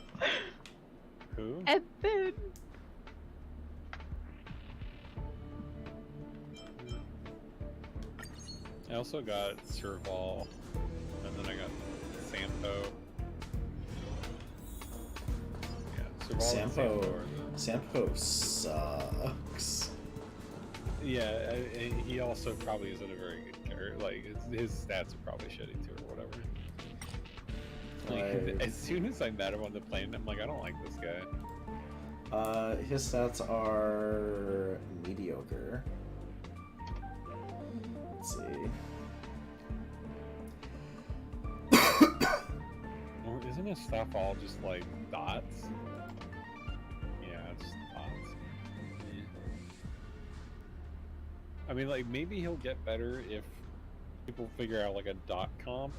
Who?
And then
I also got Serval. Yeah,
Sampo sucks.
Yeah, he also probably isn't a very good character. Like, his stats are probably shitty too, or whatever. Like, as soon as I met him on the plane, I'm like, I don't like this guy.
His stats are mediocre. Let's see.
Or isn't his stuff all just like dots? Yeah, it's dots. Yeah. I mean, like, maybe he'll get better if people figure out like a dot comp.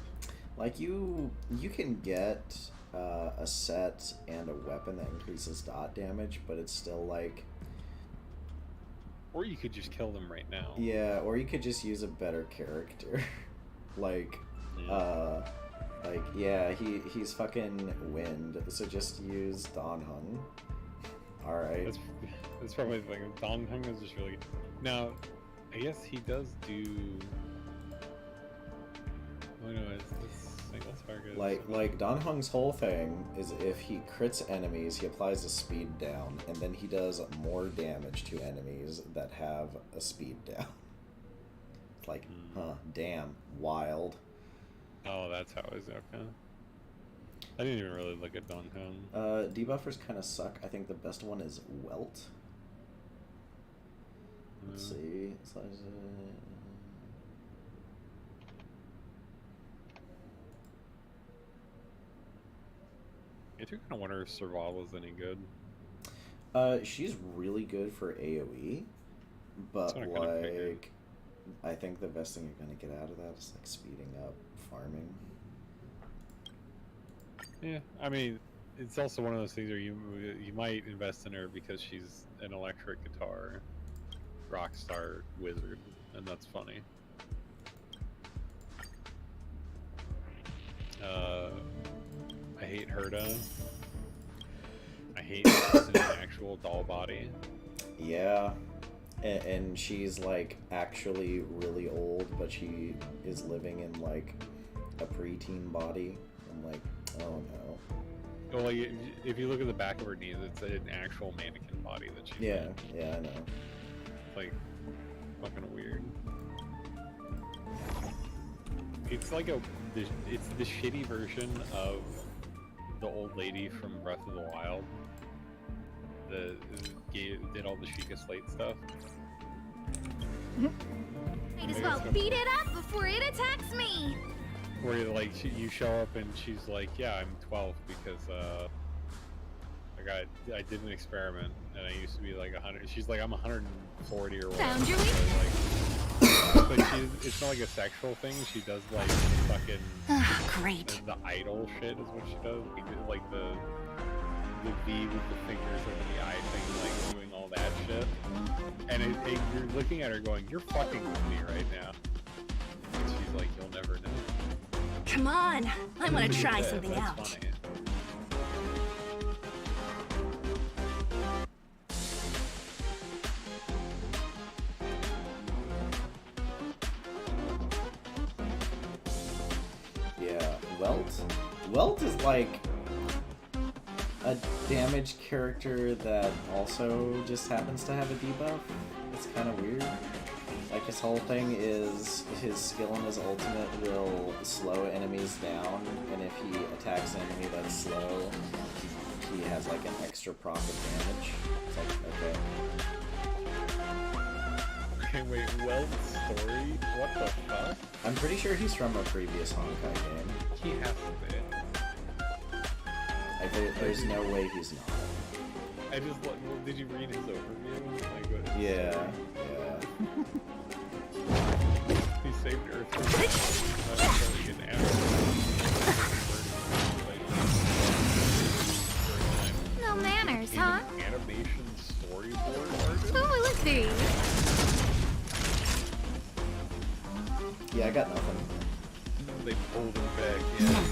Like you can get a set and a weapon that increases dot damage, but it's still like.
Or you could just kill them right now.
Yeah, or you could just use a better character. like, yeah, he's fucking wind, so just use Don Hung. Alright.
That's probably the thing. Don Hung is just really good. Now, I guess he does do. Oh no, it's single target.
Like Don Hung's whole thing is if he crits enemies, he applies a speed down, and then he does more damage to enemies that have a speed down. Like, huh, damn, wild.
Oh, that's how it's okay. I didn't even really look at Don Hung.
Debuffers kind of suck. I think the best one is Welt. Let's see.
I do kind of wonder if survival is any good.
She's really good for AoE, but like, I think the best thing you're gonna get out of that is like speeding up farming.
Yeah, I mean, it's also one of those things where you might invest in her because she's an electric guitar rock star wizard, and that's funny. I hate Herda. I hate that she's an actual doll body.
Yeah, and she's like actually really old, but she is living in like a preteen body. I'm like, oh no.
Well, like, if you look at the back of her knees, it's an actual mannequin body that she's
Yeah,
in.
yeah, I know.
Like, fucking weird. It's like it's the shitty version of the old lady from Breath of the Wild. Did all the Sheikah Slate stuff.
Might as well beat it up before it attacks me!
Where you show up and she's like, yeah, I'm 12 because I did an experiment and I used to be like 100. She's like, I'm 140 or whatever.
Found your weakness?
But it's not like a sexual thing. She does like fucking
Great.
the idol shit is what she does. Like the V with the fingers over the eye thing, like doing all that shit. And you're looking at her going, you're fucking with me right now. And she's like, you'll never know.
Come on, I want to try
Yeah,
something
that's
out.
funny.
Yeah, Welt is like a damage character that also just happens to have a debuff. It's kind of weird. Like, his whole thing is his skill and his ultimate will slow enemies down, and if he attacks an enemy that's slow, he has like an extra proc of damage. It's like, okay.
Okay, wait, Welt's story? What the fuck?
I'm pretty sure he's from a previous Honkai game.
He has to be.
There's no way he's not.
I just well, did you read his overview? Like, what?
Yeah.
He saved Earth from an
No manners, huh?
animation storyboard artist?
Oh, let's see.
Yeah, I got nothing.
They pulled him back, yeah.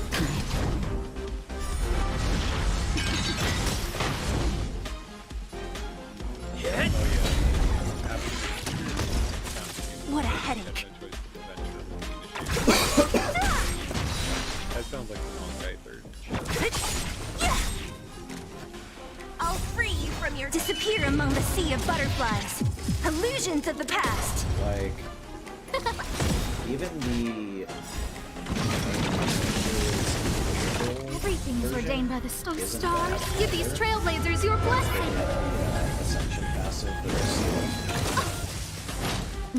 What a headache.
That sounds like the Honkai
among the sea of butterflies. Illusions of the past.
Like, even the
Everything is ordained by the
isn't
stars.
bad
Give these
either.
trailblazers your
They
blessing.
have the Ascension passive for their skill,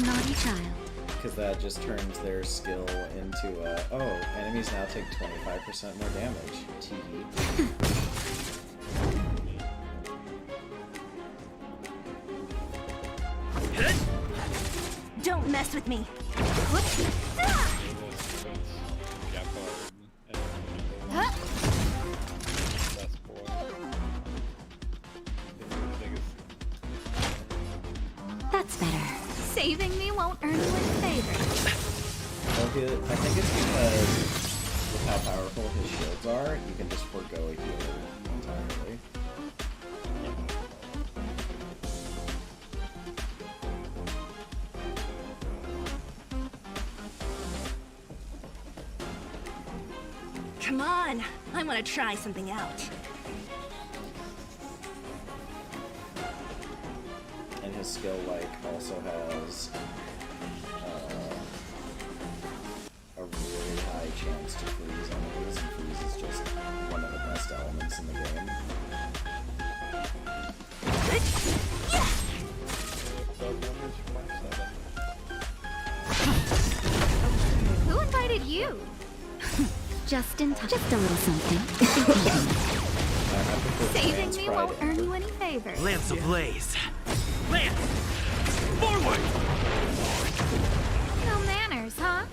Naughty child.
because that just turns their skill into oh, enemies now take 25% more damage. Tee.
Don't mess with me. Whoops. Huh?
That's better. Saving me won't earn you any favor.
I think it's because with how powerful his shields are, you can just forego a healer entirely.
Come on. I want to try something out.
And his skill, like, also has a really high chance to freeze enemies, and freeze is just one of the best elements in the game.
Who invited you? Just in time. Just a little something.
I prefer
Saving
Trans
me
Pride
won't earn
Ember.
you any favor.
Lance ablaze. Lance! Forward!
No manners, huh?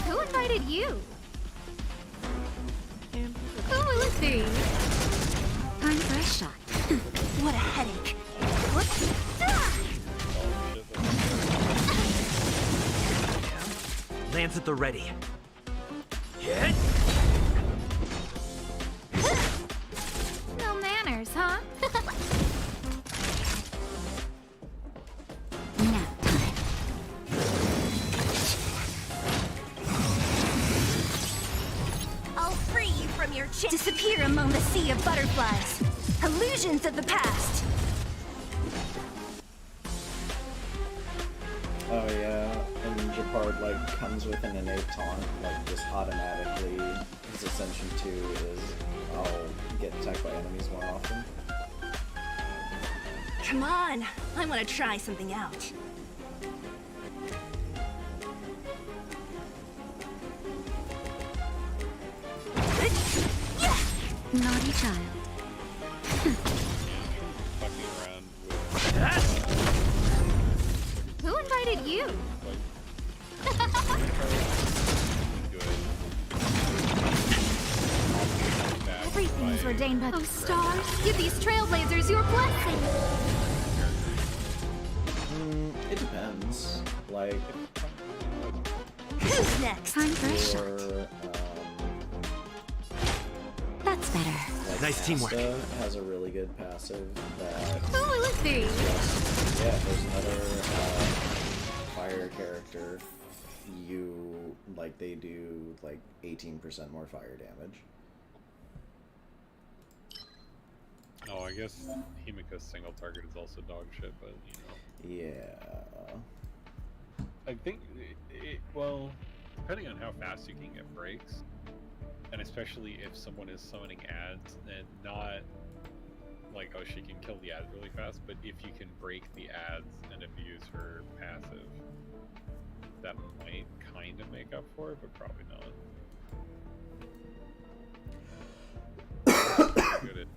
Who invited you? Who will it be? Time for a shot.
What a headache. Whoops.
Lance at the ready. Hit!
No manners, huh? Nap time.
I'll free you from your disappear among the sea of butterflies. Illusions of the past.
Oh yeah, and Japard like comes with an innate taunt, like just automatically. His Ascension 2 is I'll get attacked by enemies more often.
Come on. I want to try something out.
Naughty child. Who invited you? Everything is ordained by those stars. Give these trailblazers your blessing.
It depends. Like,
Who's next?
Time for a shot.
your
That's better.
like
Nice teamwork.
Asta has a really good passive that
Who will it be?
yeah, there's another fire character. You like they do like 18% more fire damage.
Oh, I guess Himika's single target is also dog shit, but you know.
Yeah.
I think, well, depending on how fast you can get breaks, and especially if someone is summoning ads, and not like, oh, she can kill the ads really fast, but if you can break the ads and abuse her passive, that might kind of make up for it, but probably not. Good at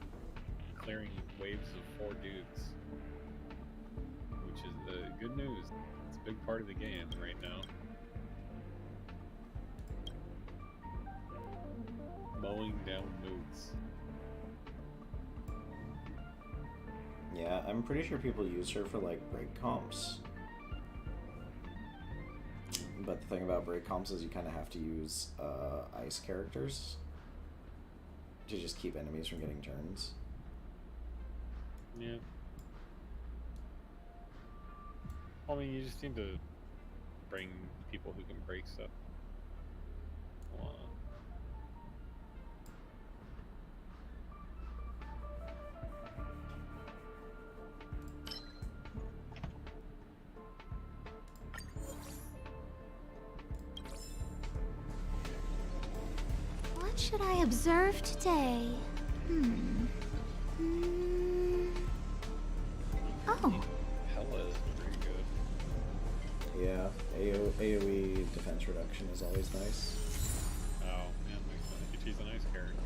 clearing waves of 4 dudes, which is good news. It's a big part of the game right now. Mowing down moods.
Yeah, I'm pretty sure people use her for like break comps. But the thing about break comps is you kind of have to use ice characters to just keep enemies from getting turns.
Yeah. I mean, you just need to bring people who can break stuff. Hold on.
should I observe today? Oh,
Hella is pretty good.
Yeah, AoE defense reduction is always nice.
Oh man, I think she's a nice character.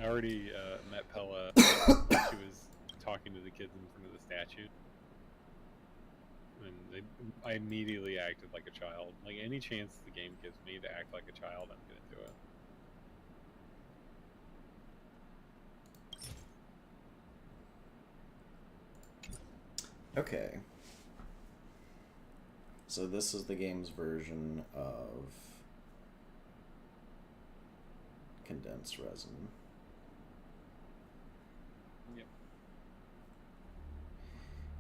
I already met Pella when she was talking to the kids in front of the statue. And I immediately acted like a child. Like, any chance the game gives me to act like a child, I'm gonna do it.
Okay. So this is the game's version of condensed resin.
Yep.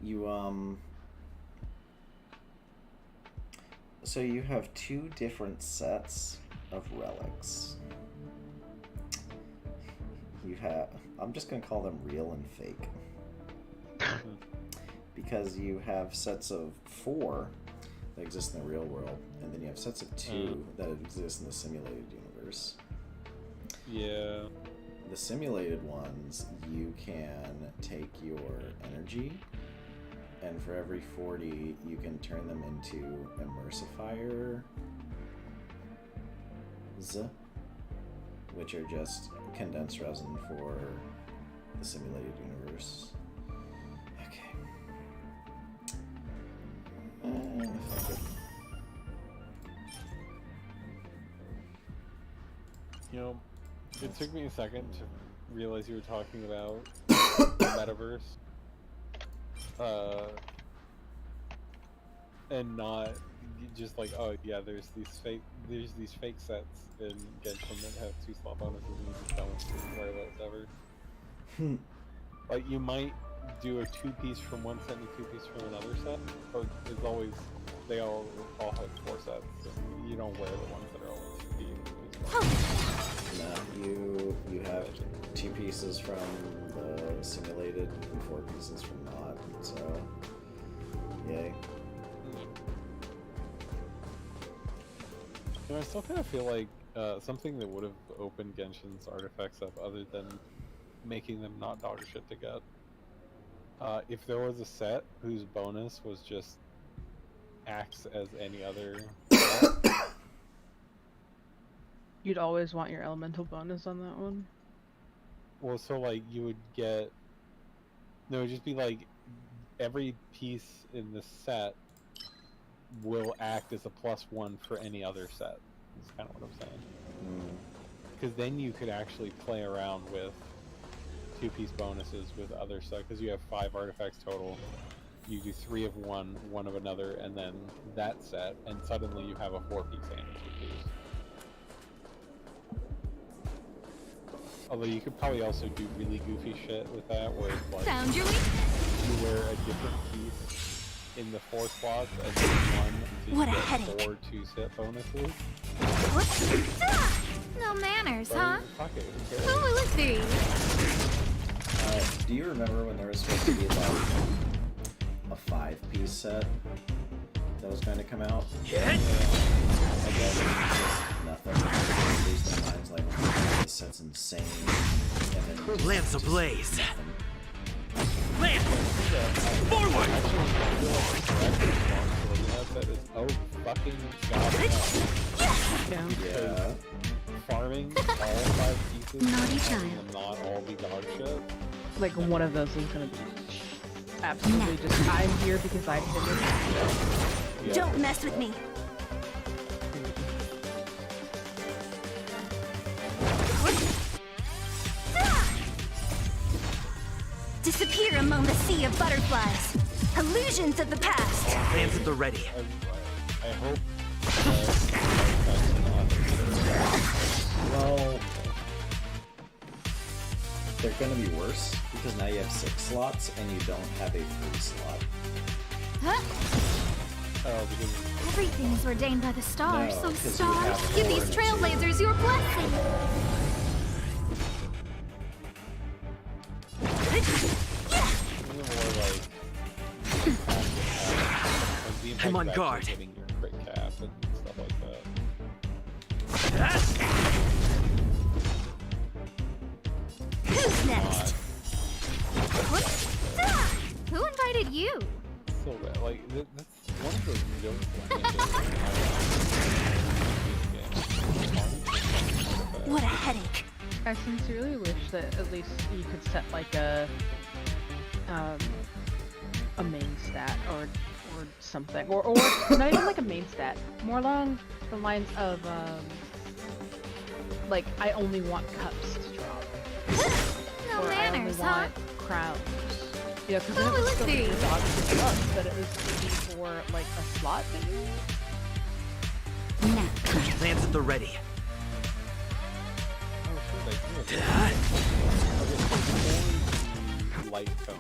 You, so you have two different sets of relics. You have, I'm just gonna call them real and fake. Because you have sets of 4 that exist in the real world, and then you have sets of 2 that exist in the simulated universe.
Yeah.
The simulated ones, you can take your energy, and for every 40, you can turn them into emulsifiers, which are just condensed resin for the simulated universe.
You know, it took me a second to realize you were talking about the metaverse. And not just like, oh yeah, there's these fake sets in Genshin that have 2 slot bonuses and you just don't wear those ever. Like, you might do a 2-piece from one set and a 2-piece from another set, but it's always, they all have 4 sets, so you don't wear the ones that are always 2
No, you have 2 pieces from the simulated and 4 pieces from not, so yay.
You know, I still kind of feel like something that would have opened Genshin's artifacts up, other than making them not dog shit to get. If there was a set whose bonus was just acts as any other set,
You'd always want your elemental bonus on that one.
well, so like you would get, no, it would just be like every piece in the set will act as a +1 for any other set. That's kind of what I'm saying. Because then you could actually play around with 2-piece bonuses with other stuff, because you have 5 artifacts total. You do 3 of one, 1 of another, and then that set, and suddenly you have a 4-piece and a 2-piece. Although you could probably also do really goofy shit with that, where it's like
found your weakness.
you wear a different piece in the 4 slots and then 1, so
What
you
a
get
headache.
4 2-set bonuses.
Whoops. Ah!
No manners,
But
huh?
fuck it, who
Who
cares?
will it be?
Do you remember when there was supposed to be like a 5-piece set that was going to come out?
Hit!
And then just nothing. Lose their minds like, this set's insane. And then
Lance
just
ablaze.
nothing.
Lance! Forward!
That is, oh fucking god.
Yeah.
Farming all 5 pieces
Naughty
and
child.
having them not all be dog shit.
Like, one of those is gonna be absolutely just, I'm here because I did this.
Yeah.
Don't mess with me. Disappear among the sea of butterflies. Illusions of the past.
Lance at the ready.
I hope
Well, they're gonna be worse because now you have 6 slots and you don't have a free slot.
Huh?
because
Everything is ordained by the stars,
No,
so
'cause you
stars,
have
give these
4 and a 2.
trailblazers your blessing.
more like the
I'm on
actually
guard.
hitting your crit cap and stuff like that.
Who's next?
Who invited you?
So bad. Like that's one of those jokes.
What a headache.
I sincerely wish that at least you could set like a main stat or something, or not even like a main stat, more along the lines of like I only want cups to drop,
No
or I only
manners, huh?
want crowns. Yeah, because then it
Oh,
would still be
let's
your
see.
dog to up, but it was to be for like a slot that you use.
Lands at the ready.
Oh, sure, they do. Okay, light cone.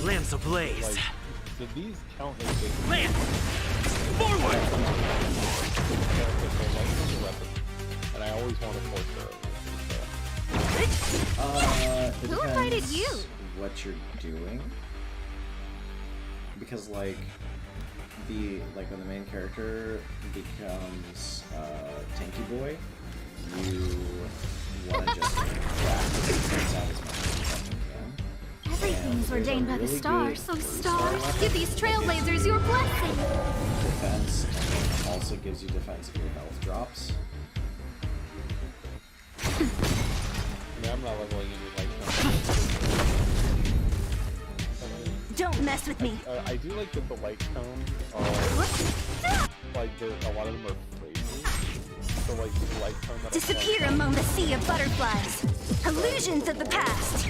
Lands ablaze.
Like, did these count as big?
Land! Forward!
And I always want to force her over.
It
Who invited
depends
you?
what you're doing. Because like when the main character becomes Tanky Boy, you want to just practice and sense out as much as you fucking can.
Everything's
And
ordained by the
there's a
stars,
really
so
good
stars,
weapon
give these
that
trailblazers
gives
your
you
blessing.
defense, and also gives you defense if your health drops.
I mean, I'm not leveling any light
Don't mess with me.
I do like that the light cones are like a lot of them are phrases. So like the light cone that
Disappear among the sea of butterflies. Illusions of the past.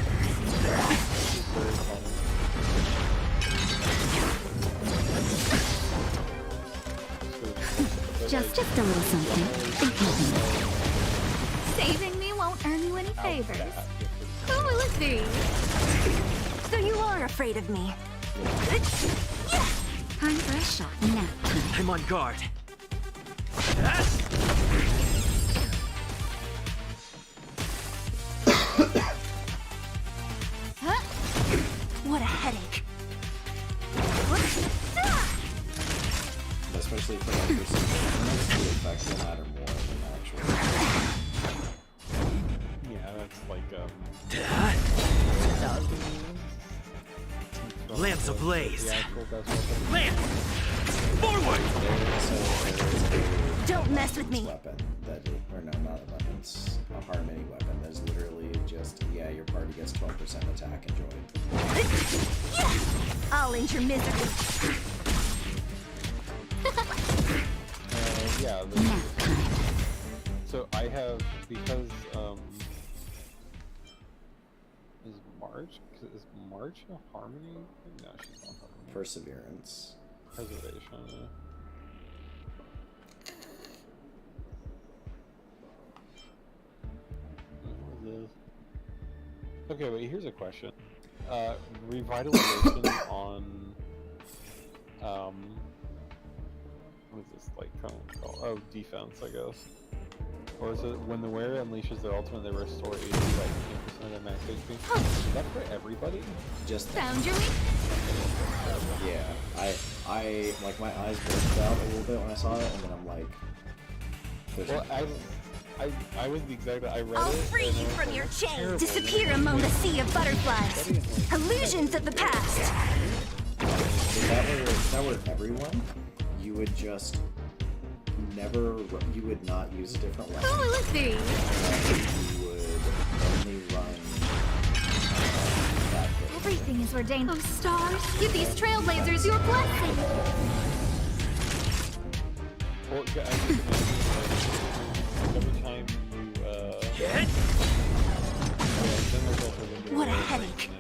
Just a little something. Saving me won't earn you any favors. Who will it be?
So you are afraid of me.
Time for a shot now.
I'm on guard.
What a headache.
Especially for like your situations, the effects will matter more than actual.
Yeah, that's like
Lands ablaze.
the actual best weapon.
Land! Forward!
Don't mess with me.
Weapon that is, or no, not a weapon. It's a harmony weapon. That's literally just your party gets 12% attack. Enjoy.
I'll end your misery.
Yeah. So I have, because is March a harmony? No, she's not harmony.
Perseverance.
Preservation. What is this? Okay, wait. Here's a question. Revitalization on what is this like called? Oh, defense, I guess. Or is it when the wearer unleashes their ultimate, they restore HP by 15% of their max HP? Is that for everybody?
Just
Found your weakness.
yeah. I like my eyes burst out a little bit when I saw it, and then I'm like, there's
Well, I was the exact. I read
I'll
it.
free
and
you
I was
from
like,
your
"That's
chain.
terrible."
Disappear among the sea of butterflies. Illusions of the past.
if that were everyone, you would just you would not use a different weapon.
Who will it be?
You would only run that way.
Everything is ordained. Oh, stars, give these trailblazers your blessing.
Well, I just imagine, like, every time you
Hit!
then there's also the
What a headache.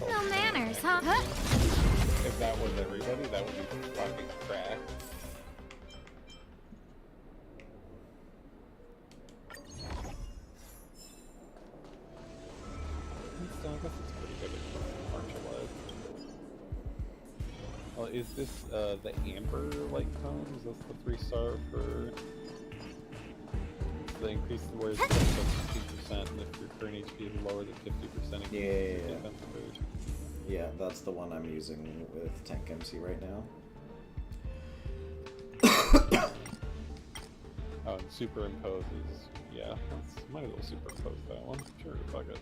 No manners, huh?
If that was everybody, that would be fucking crack. So I guess it's pretty good at martial arts. Well, is this the amber like cone? Is this the 3-star for the increase where it's 50%, and if your current HP is lower than 50%, it
Yeah.
defense boost?
Yeah, that's the one I'm using with Tank MC right now.
Oh, and superimpose is, yeah, might as well superimpose that one. Sure, fuck it.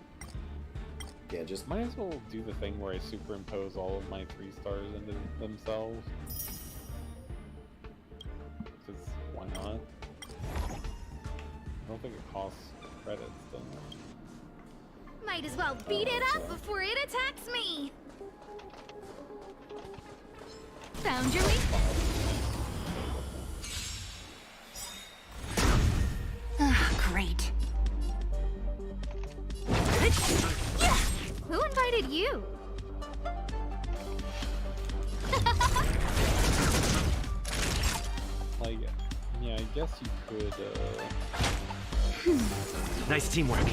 Yeah, just
Might as well do the thing where I superimpose all of my 3 stars into themselves. Because why not? I don't think it costs credits, does it?
Might as well beat it up before it attacks me. Found your weak. Ah, great. Who invited you?
Like, yeah, I guess you could,
Nice teamwork.
I'm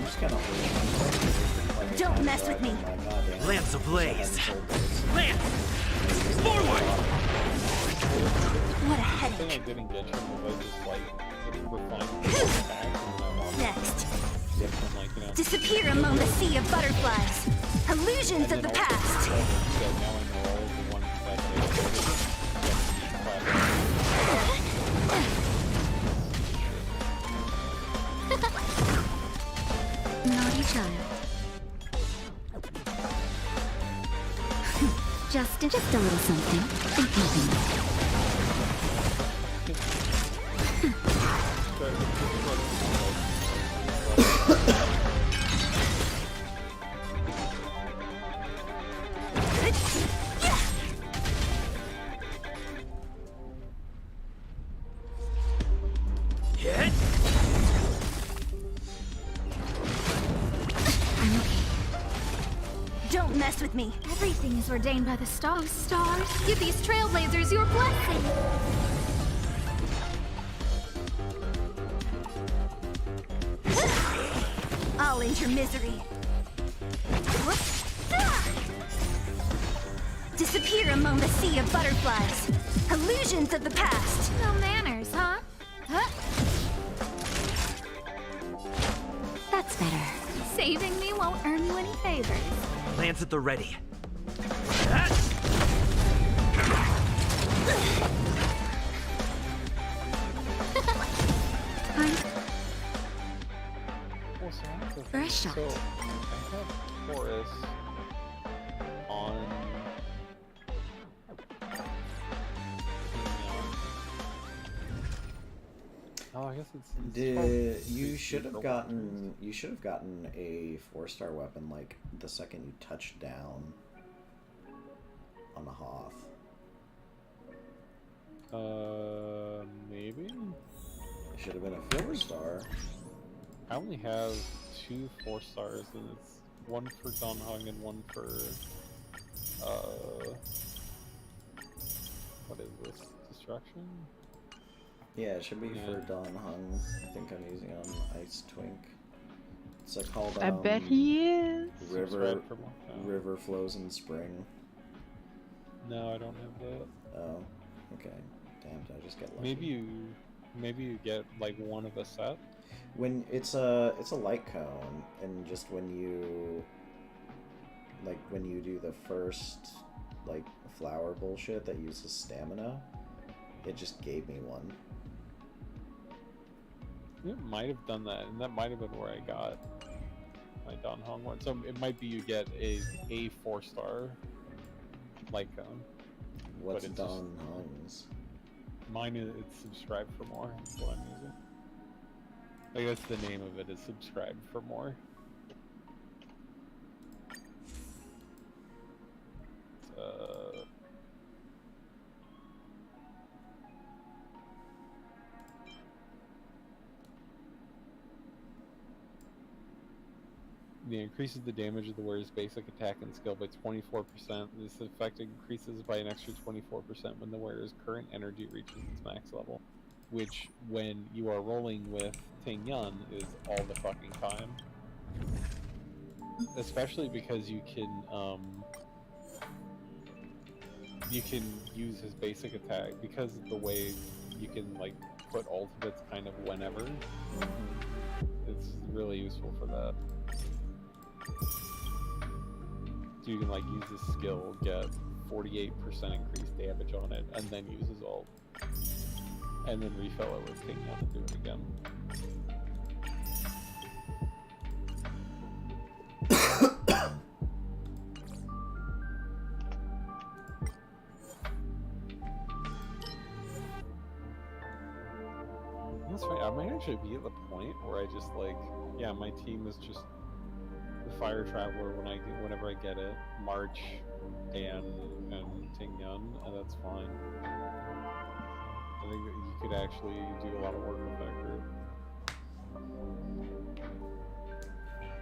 just kind of
Don't mess with me.
Lance ablaze. Lance! Forward!
What a
the thing I
headache.
didn't get you was just like, refined attack, and I wanted
Next.
different, like, you know,
Disappear among the sea of butterflies. Illusions of the past.
so now I know all of the ones that
Naughty child. just a little something. Think nothing.
Hit!
Don't mess with me.
Everything is ordained by the stars. Stars, give these trailblazers your blessing.
I'll end your misery. Whoops. Disappear among the sea of butterflies. Illusions of the past.
No manners, huh? That's better. Saving me won't earn you any favors.
Lance at the ready.
Fresh shot.
So, I have Taurus on... Oh, I guess it's
you should have gotten a 4-star weapon like the second you touched down on the Hoth.
Maybe?
It should have been a 4-star.
I only have 2 4-stars, and it's one for Don Hung and one for, what is this? Destruction?
Yeah, it should be
Yeah.
for Don Hung. I think I'm using it on Ice Twink. It's called
I bet he is.
River
Subscribe for more. Oh.
River Flows in Spring.
No, I don't have that.
Oh, okay. Damn, did I just get lucky?
Maybe you get like one of a set.
When it's a light cone, and just when you do the first like flower bullshit that uses stamina, it just gave me one.
It might have done that, and that might have been where I got my Don Hong one. So it might be you get a 4-star light cone.
What's
it's
Don Hung's?
Mine is it's subscribe for more. That's what I'm using. I guess the name of it is subscribe for more. It increases the damage of the wearer's basic attack and skill by 24%. This effect increases by an extra 24% when the wearer's current energy reaches its max level, which, when you are rolling with Ting Yun, is all the fucking time. Especially because you can use his basic attack, because of the way you can like put ultimates kind of whenever. really useful for that. So you can like use this skill, get 48% increased damage on it, and then use his ult. And then refill it with King Young and do it again. That's right, I might actually be at the point where I just like, yeah, my team is just the Fire Traveler whenever I get it, March, and Ting Yun, and that's fine. I think that you could actually do a lot of work with that group.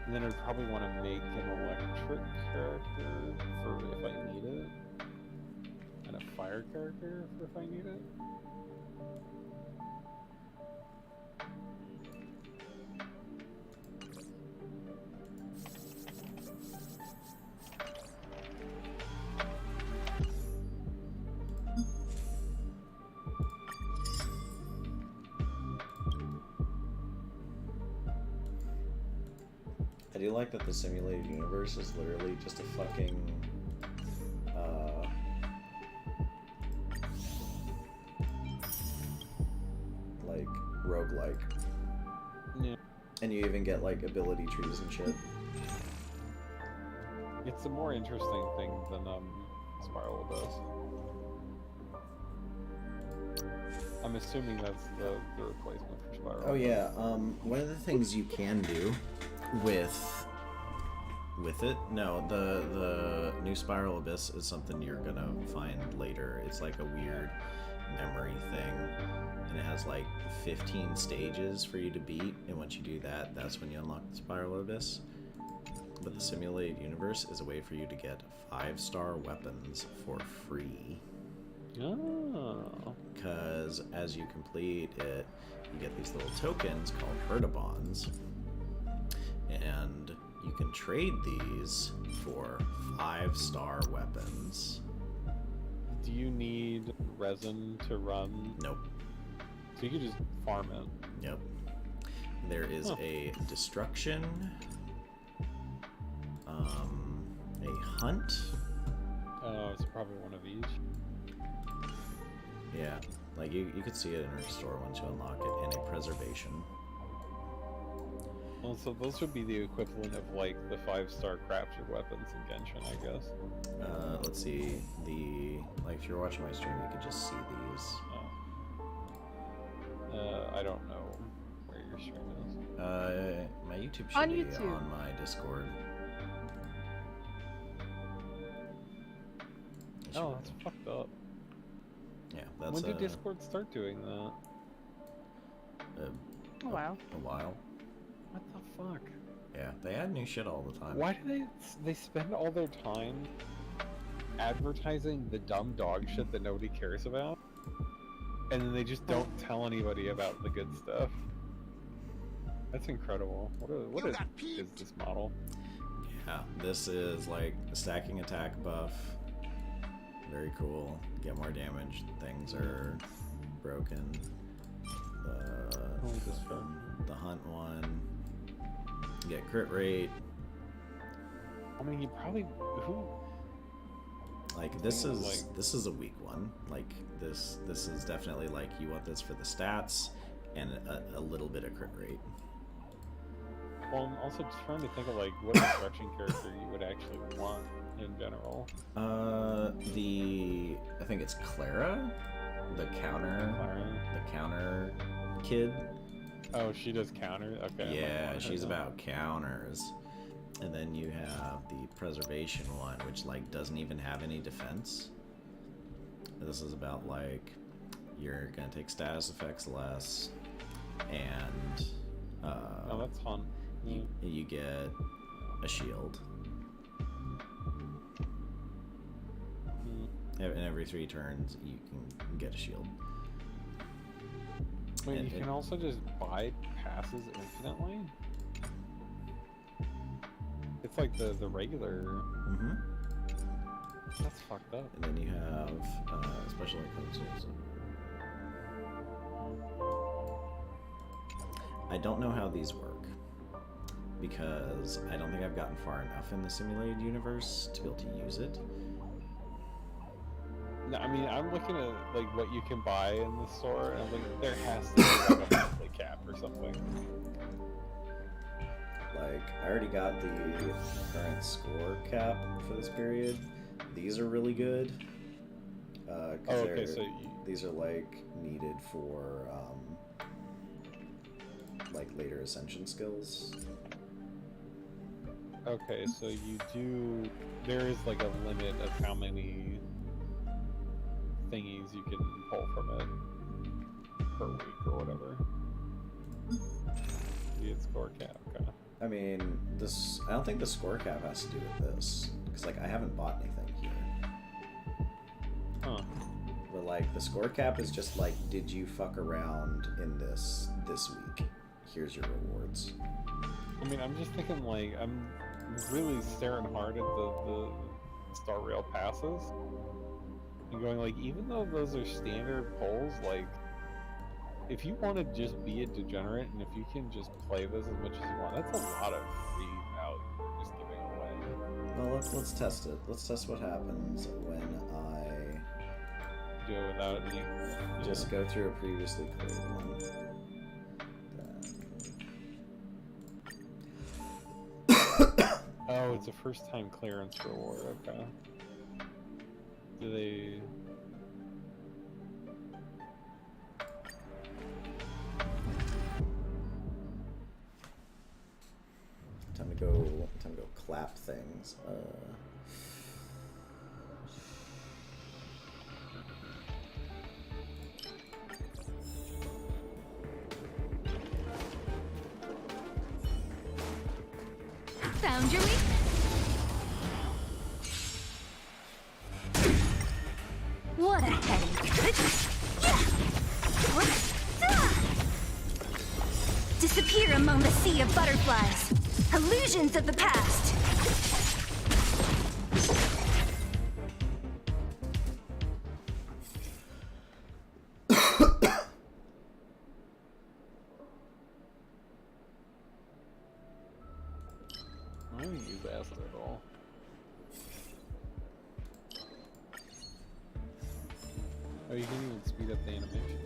And then I'd probably want to make an electric character for if I need it, and a fire character for if I need it.
I do like that the simulated universe is literally just a fucking like roguelike.
Yeah.
And you even get like ability trees and shit.
It's a more interesting thing than Spiral does. I'm assuming that's the replacement for Spiral.
Oh yeah, one of the things you can do with it, no, the new Spiral Abyss is something you're gonna find later. It's like a weird memory thing, and it has like 15 stages for you to beat, and once you do that, that's when you unlock the Spiral Abyss. But the simulated universe is a way for you to get 5-star weapons for free.
Oh.
Because as you complete it, you get these little tokens called Herdabons, and you can trade these for 5-star weapons.
Do you need resin to run?
Nope.
So you can just farm it.
Yep. There is a destruction, a hunt.
Oh, it's probably one of each.
Yeah, like you could see it in her store once you unlock it, and a preservation.
Well, so those would be the equivalent of like the 5-star crafted weapons in Genshin, I guess.
Let's see. Like if you're watching my stream, you could just see these.
I don't know where your stream is.
My YouTube should
On
be
YouTube.
on my Discord. It should
Oh,
be.
that's fucked up.
Yeah, that's
When did Discord start doing that?
Oh, wow.
A while.
What the fuck?
Yeah, they add new shit all the time.
Why do they spend all their time advertising the dumb dog shit that nobody cares about, and then they just don't tell anybody about the good stuff? That's incredible. What is this model?
Yeah, this is like a stacking attack buff. Very cool. Get more damage. Things are broken. The hunt one. You get crit rate.
I mean, you probably
Like this is a weak one. Like this is definitely like you want this for the stats and a little bit of crit rate.
Well, I'm also trying to think of like what destruction character you would actually want in general.
I think it's Clara, the counter kid.
Oh, she does counter? Okay.
Yeah, she's about counters. And then you have the preservation one, which like doesn't even have any defense. This is about like you're gonna take status effects less, and
Oh, that's fun.
you get a shield. And every 3 turns, you can get a shield.
Wait,
And
you can also just buy passes infinitely? It's like the regular...
Mm-hmm.
That's fucked up.
And then you have special items. I don't know how these work. because I don't think I've gotten far enough in the simulated universe to be able to use it.
No, I mean, I'm looking at like what you can buy in the store, and I'm like, there has to be like a monthly cap or something.
Like, I already got the current score cap for this period. These are really good. These are like needed for like later ascension skills.
Okay, so there is like a limit of how many thingies you can pull from it per week or whatever. You get score cap, okay.
I mean, I don't think the score cap has to do with this, because like I haven't bought anything here.
Huh.
But like the score cap is just like, did you fuck around in this week? Here's your rewards.
I mean, I'm just thinking like I'm really staring hard at the Star Rail passes and going like, even though those are standard polls, like if you want to just be a degenerate and if you can just play this as much as you want, that's a lot of free out you're just giving away.
Well, let's test it. Let's test what happens when I
Do it without any.
just go through a previously cleared one.
Oh, it's a first time clearance reward, okay. Do they...
Time to go clap things.
Found your weakness.
What a headache. Disappear among the sea of butterflies. Illusions of the past.
I don't use acid at all. Oh, you can even speed up the animation.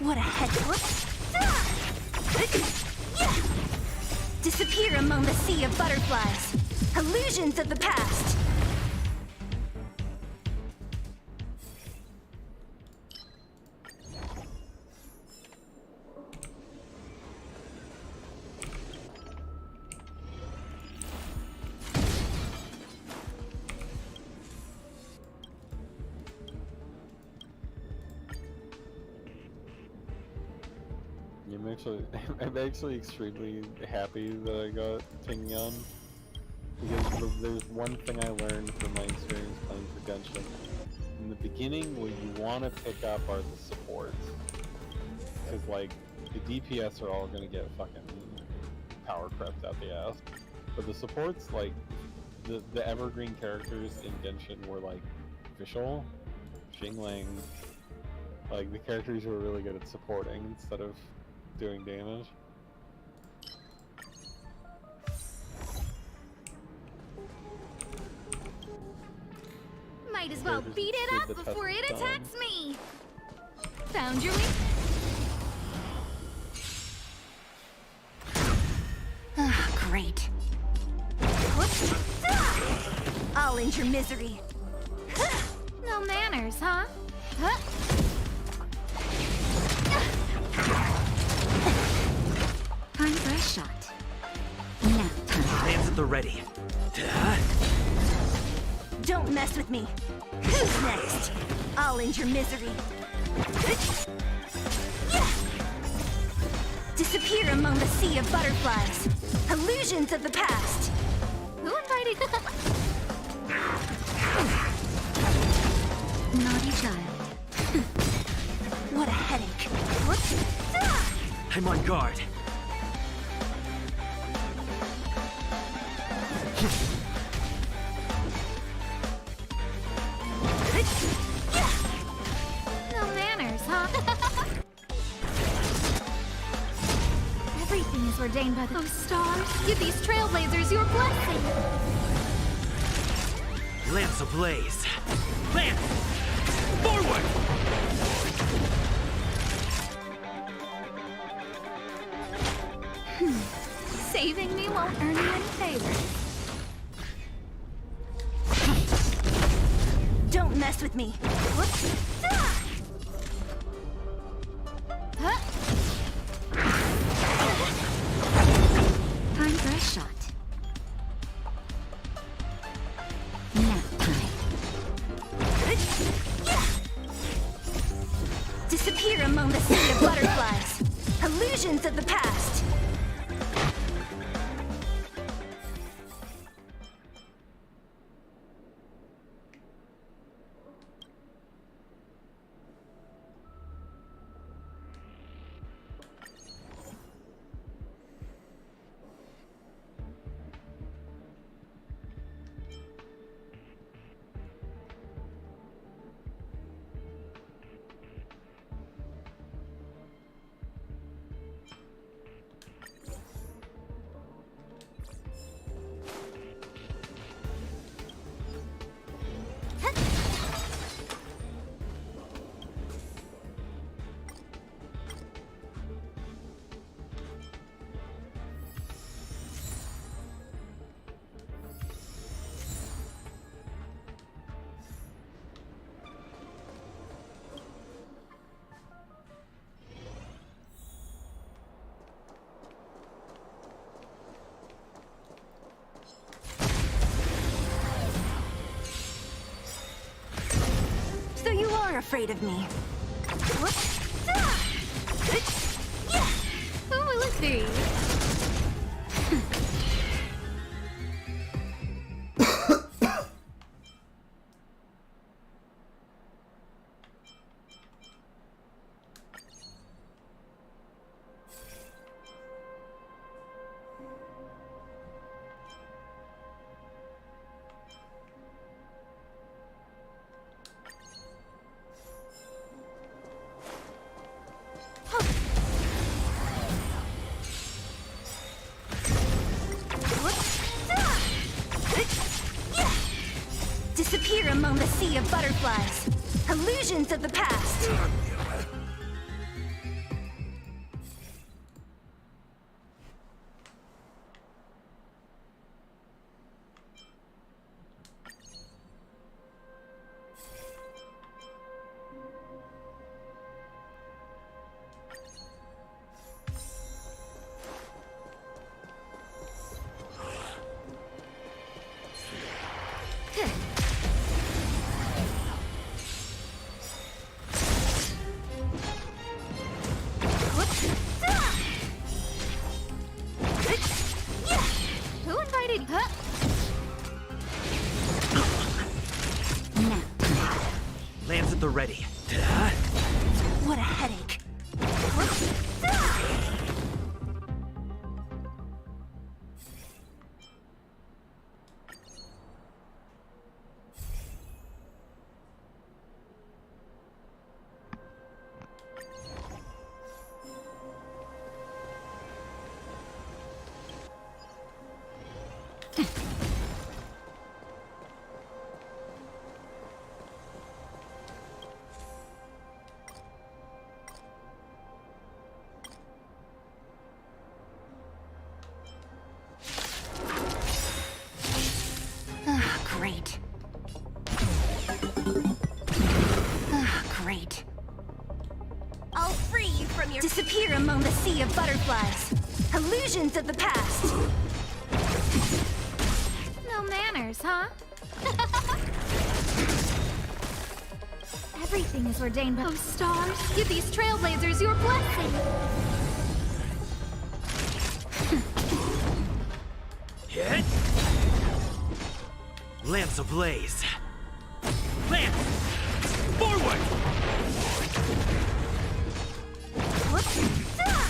What a head. Disappear among the sea of butterflies. Illusions of the past.
I'm actually extremely happy that I got Tingyan, because there's one thing I learned from my experience playing for Genshin. In the beginning, what you want to pick up are the supports, because like the DPS are all gonna get fucking power crept out the ass, but the supports, like the evergreen characters in Genshin were like Vishal, Xingling, like the characters who are really good at supporting instead of doing damage.
Might as well
just
beat it
stood
up
the test
before
of
it
time.
attacks me. Found your weakness.
Ah, great. I'll end your misery.
No manners, huh?
Time for a shot. Now,
Plans at the ready.
don't mess with me. Who's next? I'll end your misery. Disappear among the sea of butterflies. Illusions of the past.
Who invited?
Naughty child. What a headache.
I'm on guard.
ordained by those stars. Give these trailblazers your blessing.
Lance ablaze. Lance! Forward!
Saving me won't earn you any favors.
Don't mess with me. Whoops. Ah!
Huh? Time for a shot. Nap time.
Disappear among the sea of butterflies. Illusions of the past. So you are afraid of me. Whoops. Ah! Yeah!
Who will it be?
Disappear among the sea of butterflies. Illusions of the past.
Who invited? Huh?
Lance at the ready.
What a headache. Great. Great. I'll free you from your... Disappear among the sea of butterflies. Illusions of the past.
No manners, huh? Everything is ordained by those stars. Give these trailblazers your blessing.
Hit! Lance ablaze. Lance! Forward!
Whoops. Ah!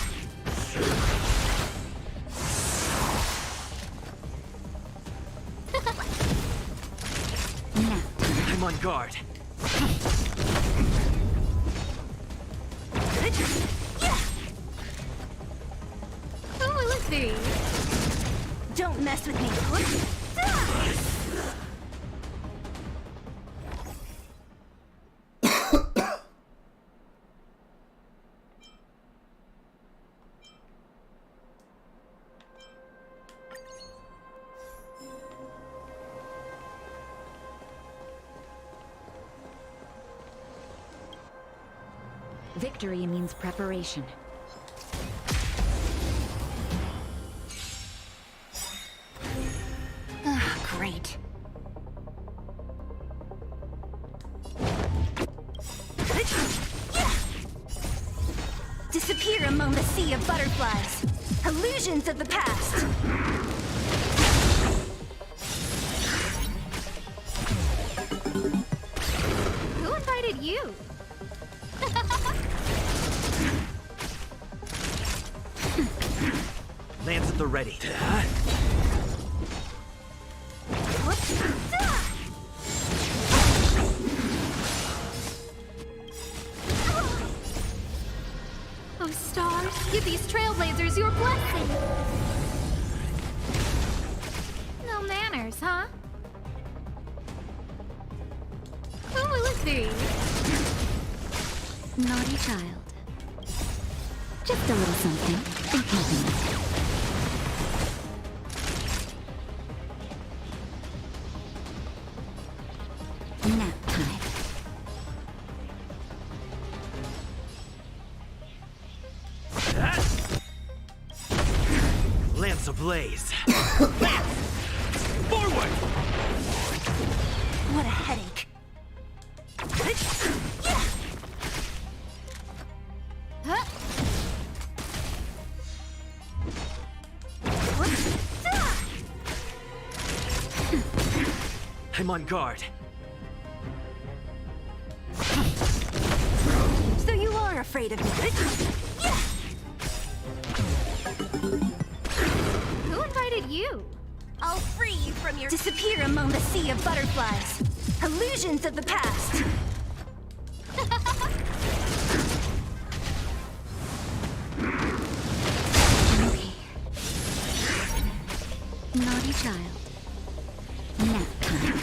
I'm on guard.
Who will it be?
Don't mess with me.
Victory means preparation. Ah, great.
Disappear among the sea of butterflies. Illusions of the past.
Who invited you?
Lands at the ready.
Oh, stars, give these trailblazers your blessing. No manners, huh? Who will it be?
Naughty child. Just a little something. Think nothing of it. Nap time.
Lance ablaze. Lance! Forward!
What a headache.
Huh?
I'm on guard.
So you are afraid of me.
Who invited you?
I'll free you from your... Disappear among the sea of butterflies. Illusions of the past.
Okay. Naughty child. Nap time.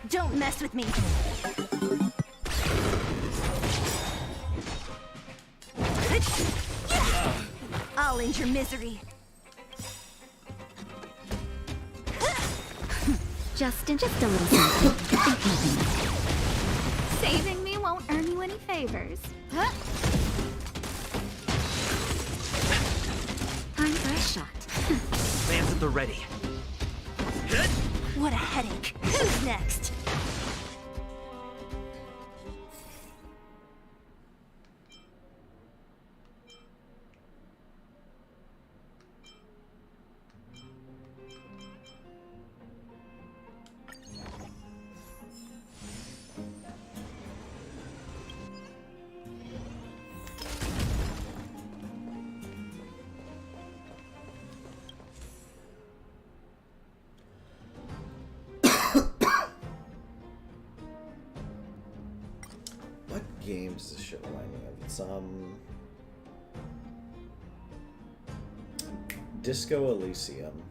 Don't mess with me. I'll end your misery.
Just a little something. Think nothing of it.
Saving me won't earn you any favors. Huh?
Time for a shot.
Lands at the ready.
What a headache. Who's next?
What games is this shit reminding me of? It's Disco Elysium.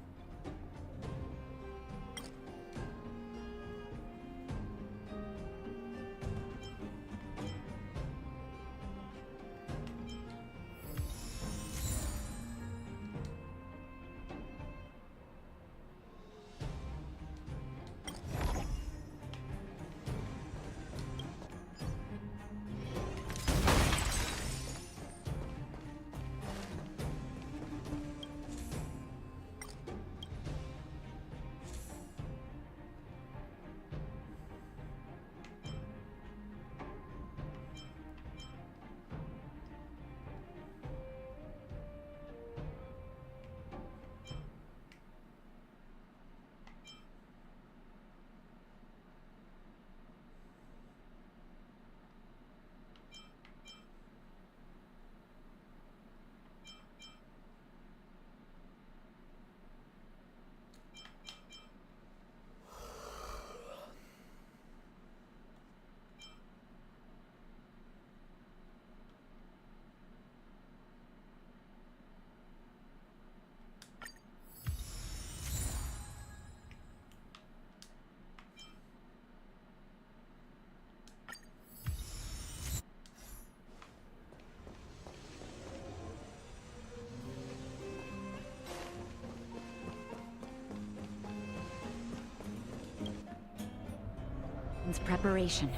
It's preparation.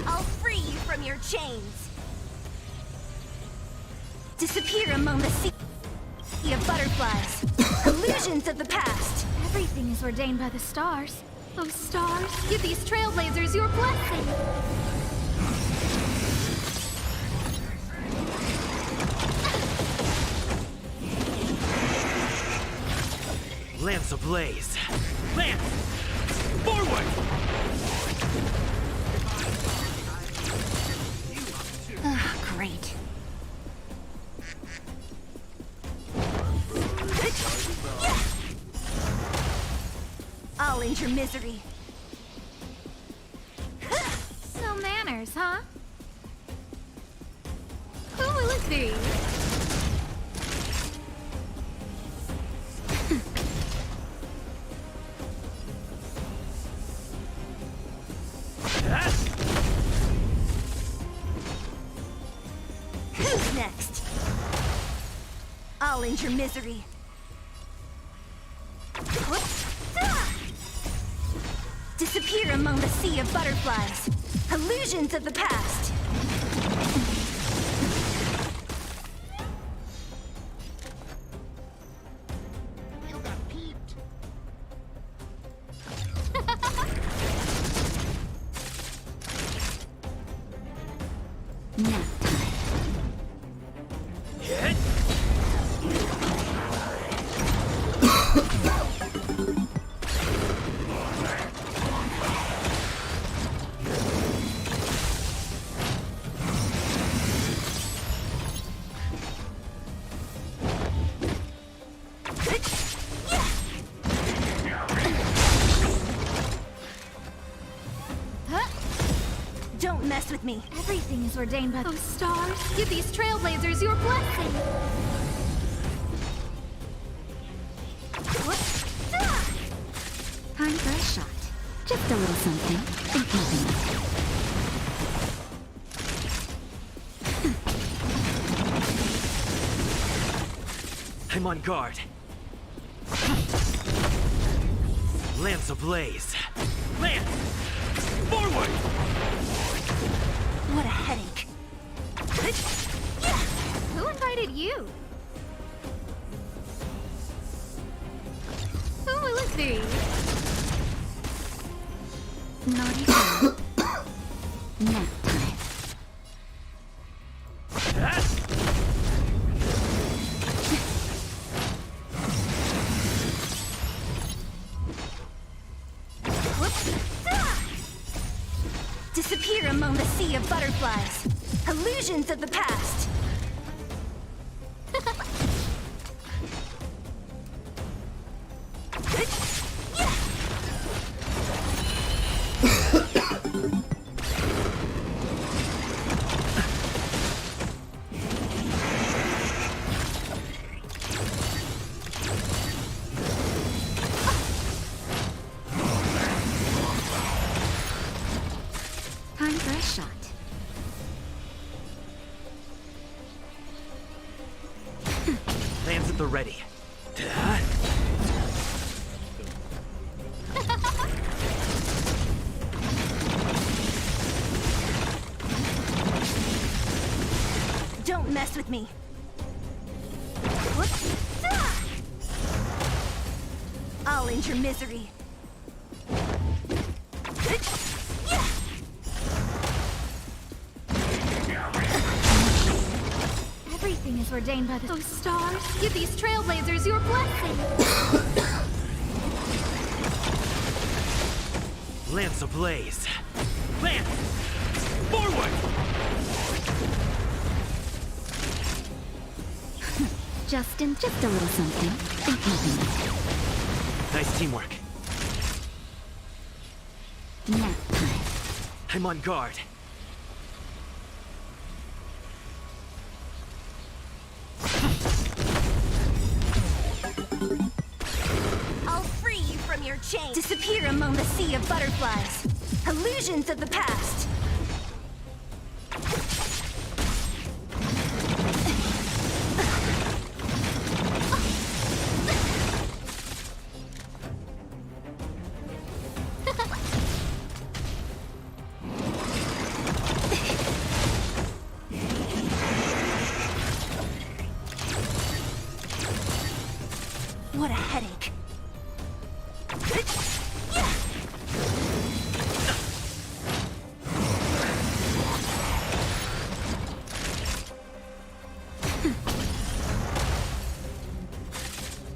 I'll free you from your chains. Disappear among the sea of butterflies. Illusions of the past.
Everything is ordained by the stars. Oh, stars, give these trailblazers your blessing.
Lance ablaze. Lance! Forward!
Ah, great.
I'll end your misery.
No manners, huh? Who will it be?
Who's next? I'll end your misery. Disappear among the sea of butterflies. Illusions of the past.
You got peeped.
Nap time.
Hit!
Don't mess with me.
Everything is ordained by those stars. Give these trailblazers your blessing.
Time for a shot. Just a little something. Think nothing of it.
I'm on guard. Lance ablaze. Lance! Forward!
What a headache.
Who invited you? Who will it be?
Naughty time. Nap time.
Disappear among the sea of butterflies. Illusions of the past.
Time for a shot.
Lance at the ready.
Don't mess with me. I'll end your misery.
Everything is ordained by those stars. Give these trailblazers your blessing.
Lance ablaze. Lance! Forward!
Just a little something. Think nothing of it.
Nice teamwork.
Nap time.
I'm on guard.
change. Disappear among the sea of butterflies. Illusions of the past. What a headache.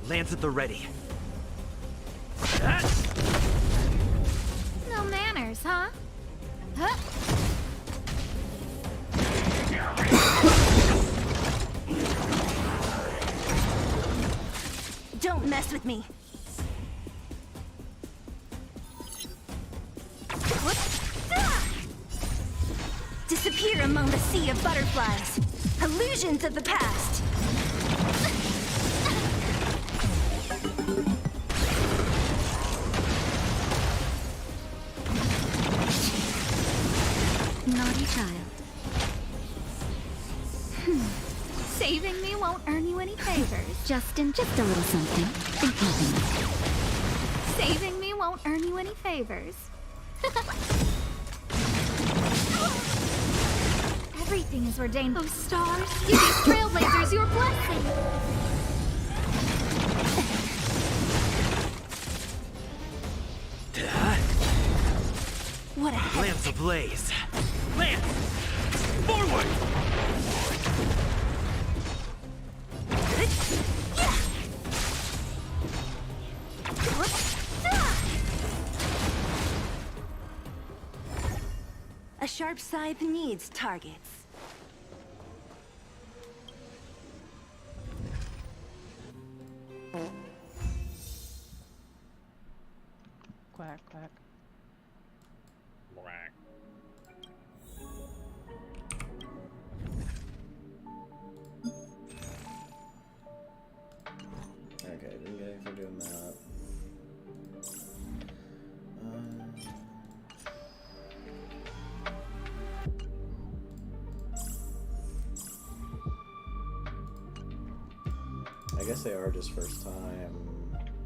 Lance at the ready.
No manners, huh? Huh?
Don't mess with me. Disappear among the sea of butterflies. Illusions of the past.
Naughty child.
Saving me won't earn you any favors.
Just a little something. In keeping.
Saving me won't earn you any favors. Everything is ordained. Oh, stars, give these trailblazers your blessing.
What a headache.
Lance ablaze. Lance! Forward!
A sharp scythe needs targets.
Quack, quack.
Okay, didn't get anything for doing that. I guess they are just first time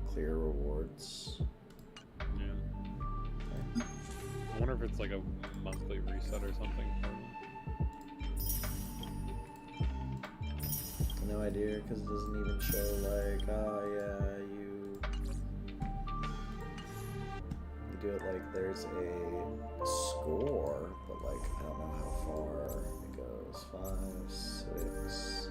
clear rewards.
Yeah.
Okay.
I wonder if it's like a monthly reset or something for them.
No idea, because it doesn't even show like, oh yeah, you do it like there's a score, but like I don't know how far it goes. 5, 6.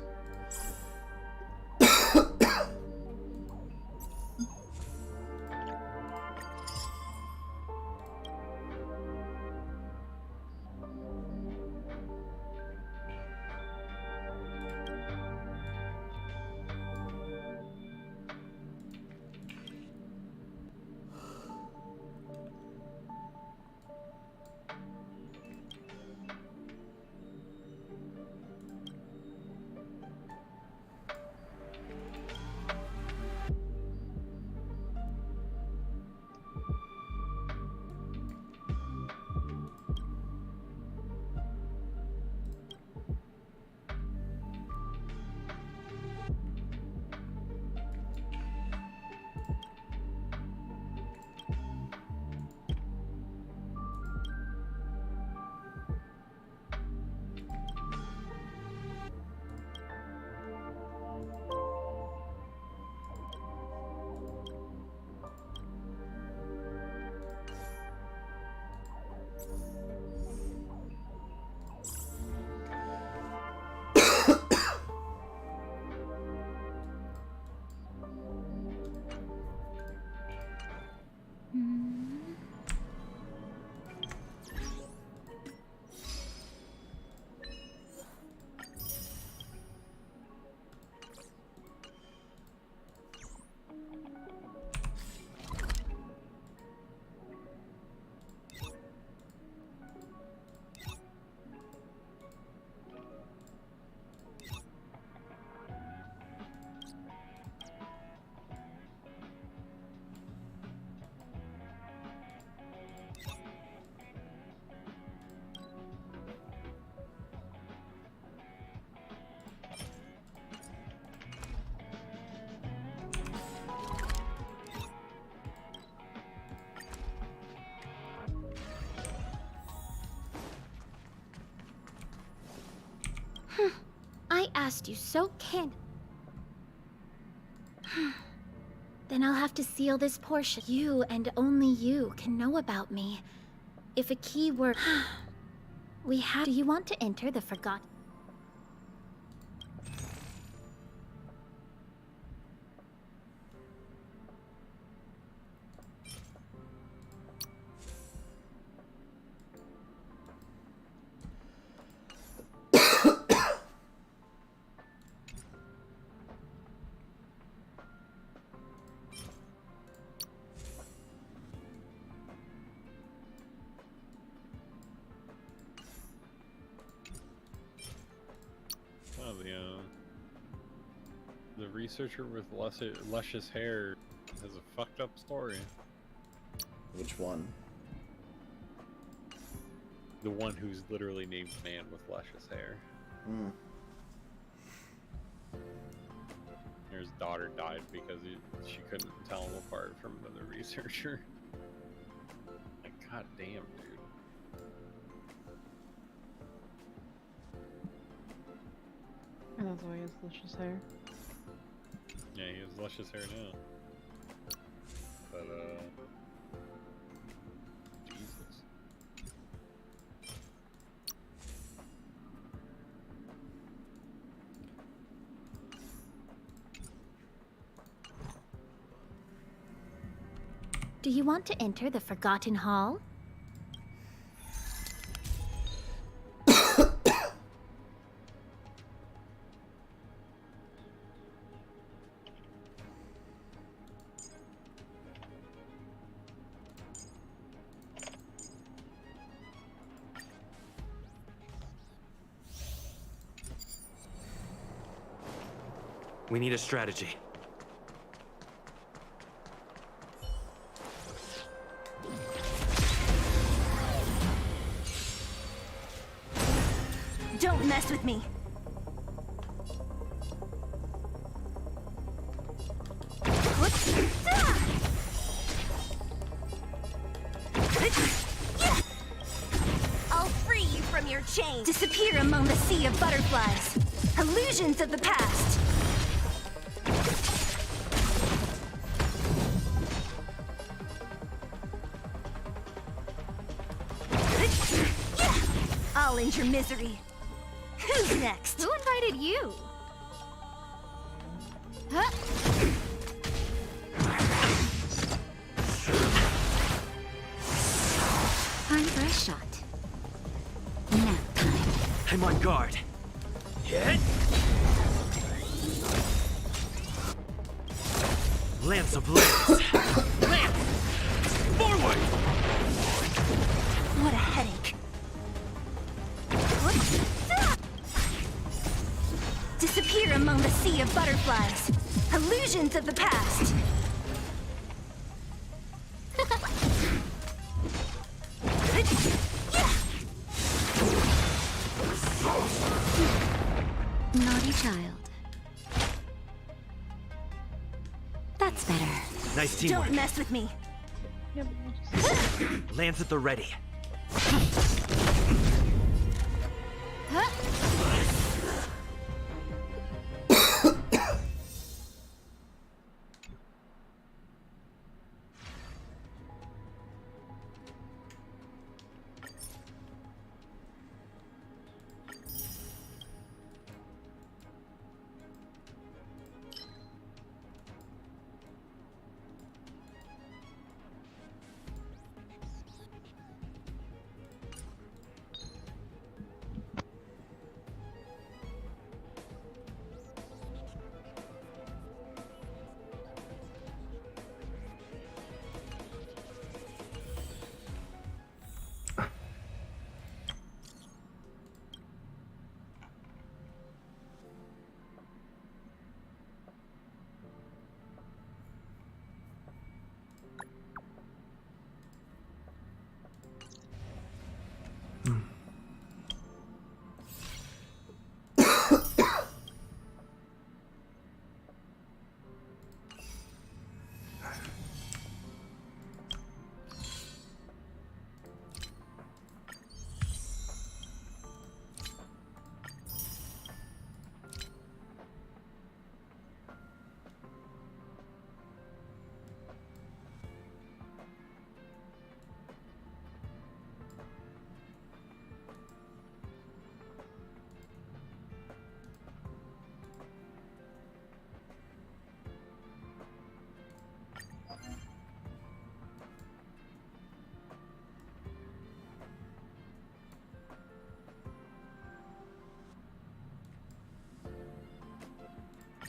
past you so can. Then I'll have to seal this portion. You and only you can know about me. If a key were... we have... Do you want to enter the forgotten?
Oh, the researcher with luscious hair has a fucked up story.
Which one?
The one who's literally named Man with Luscious Hair.
Hmm.
His daughter died because she couldn't tell him apart from another researcher. Like, god damn, dude.
And that's why he has luscious hair.
Yeah, he has luscious hair now. But, Jesus.
Do you want to enter the Forgotten Hall?
We need a strategy.
Don't mess with me. I'll free you from your chains. Disappear among the sea of butterflies. Illusions of the past. I'll end your misery. Who's next?
Who invited you? Huh?
Time for a shot. Nap time.
I'm on guard. Hit! Lance ablaze! Lance! Forward!
What a headache. Disappear among the sea of butterflies. Illusions of the past.
Naughty child. That's better.
Nice teamwork.
Don't mess with me.
Yeah, but we'll just...
Lance at the ready.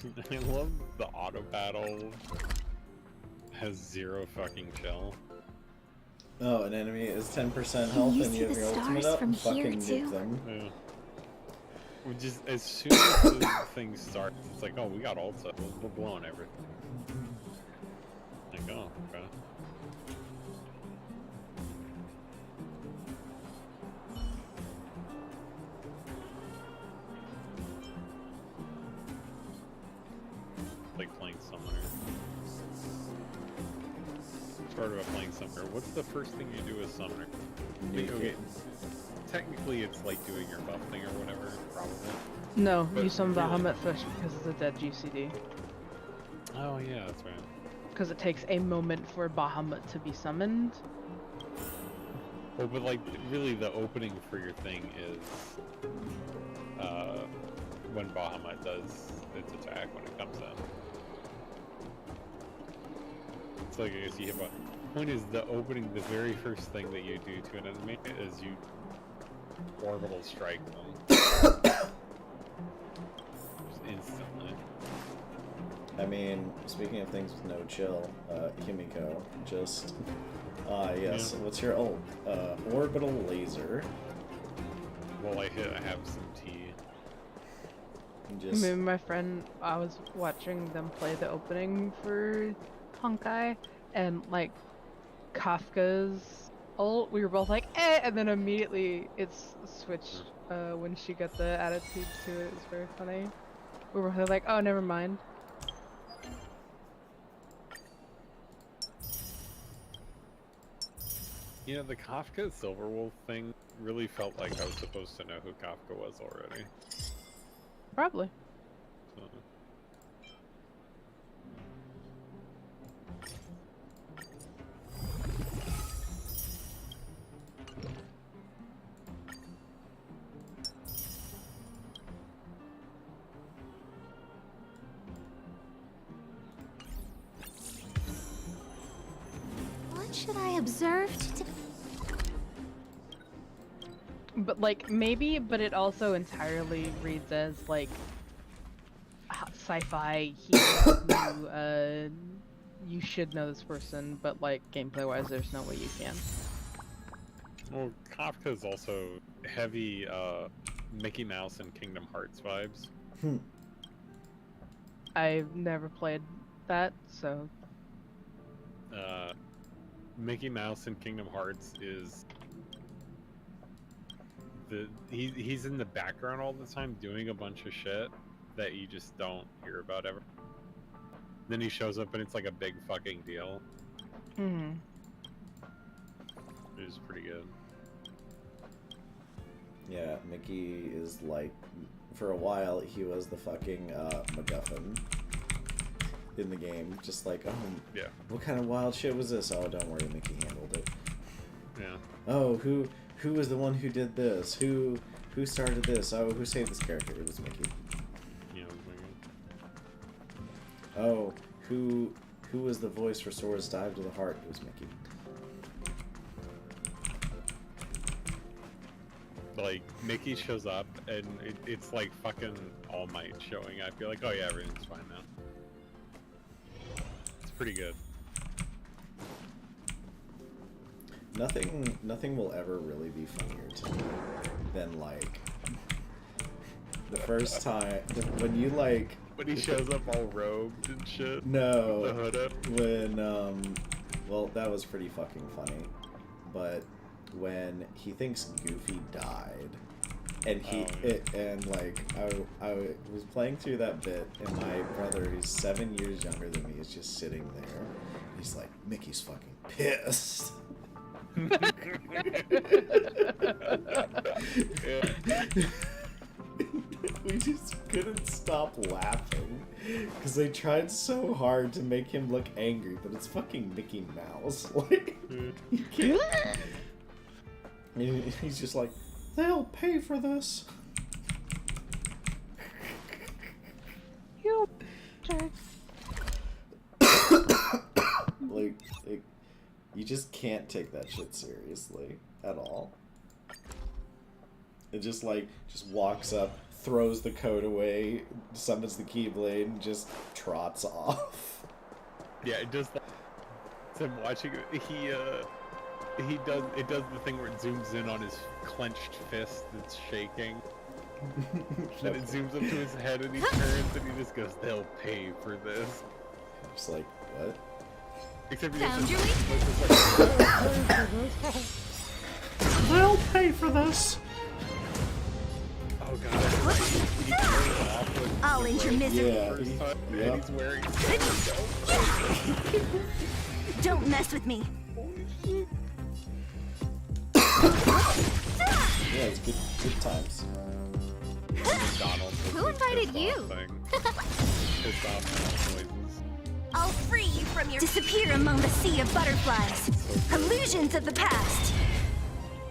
I love the auto battle has 0 fucking chill.
Oh, an enemy is 10% health
you
and
see
you have
the
your ultimate
stars
up
from
and fucking
here,
nuke
too?
them.
Yeah. We just, as soon as the thing starts, it's like, oh, we got ulta. We're blowing everything. Like, oh, okay. Like playing Summoner. Part about playing Summoner. What's the first thing you do as Summoner? Okay, technically it's like doing your buff thing or whatever, probably.
No,
But
you summon
really-
Bahamut first because it's a dead GCD.
Oh yeah, that's right.
Because it takes a moment for Bahamut to be summoned.
Well, but like, really the opening for your thing is when Bahamut does its attack when it comes in. It's like, I guess you hit one. The point is, the opening, the very first thing that you do to an enemy is you orbital strike them. Just instantly.
I mean, speaking of things with no chill, Himiko, just... yes,
Yeah.
what's your ult? Orbital laser.
Well, I have some tea.
Just...
Me and my friend, I was watching them play the opening for Honkai, and like Kafka's ult, we were both like, eh, and then immediately it's switched when she got the attitude to it. It was very funny. We were like, oh, never mind.
You know, the Kafka Silverwolf thing really felt like I was supposed to know who Kafka was already.
Probably.
So.
What should I observe to
But like maybe, but it also entirely reads as like sci-fi hero. You should know this person, but like gameplay-wise, there's no way you can.
Well, Kafka is also heavy Mickey Mouse and Kingdom Hearts vibes.
I've never played that, so
Mickey Mouse in Kingdom Hearts is he's in the background all the time doing a bunch of shit that you just don't hear about ever. Then he shows up and it's like a big fucking deal.
Mm-hmm.
It was pretty good.
Yeah, Mickey is like, for a while, he was the fucking MacGuffin in the game. Just like, oh,
Yeah.
what kind of wild shit was this? Oh, don't worry, Mickey handled it.
Yeah.
Oh, who was the one who did this? Who started this? Oh, who saved this character? It was Mickey.
Yeah.
Oh, who was the voice for Sora's Dive to the Heart? It was Mickey.
Like, Mickey shows up and it's like fucking All Might showing. I feel like, oh yeah, everything's fine now. It's pretty good.
Nothing will ever really be funnier to me than like the first time when you like
When he shows up all robed and shit.
no
The hood up.
when well, that was pretty fucking funny, but when he thinks Goofy died and I was playing through that bit and my brother, who's 7 years younger than me, is just sitting there. He's like, Mickey's fucking pissed. We just couldn't stop laughing because they tried so hard to make him look angry, but it's fucking Mickey Mouse. Like, he can't. He's just like, they'll pay for this.
You jerk.
like, you just can't take that shit seriously at all. It just walks up, throws the code away, summons the Keyblade, and just trots off.
Yeah, it does. So I'm watching it. It does the thing where it zooms in on his clenched fist that's shaking. Then it zooms up to his head and he turns and he just goes, "They'll pay for this."
I'm just like, what?
Except he
Found
gets
your
They'll pay for this.
oh god, he turns off with
I'll
the
end your
rope
misery.
Yeah,
first time,
yep.
and he's wearing
Don't mess with me.
Yeah, it's good times.
McDonald's.
Who invited you?
Pissed off noises.
I'll free you from your disappear among the sea of butterflies. Illusions of the past.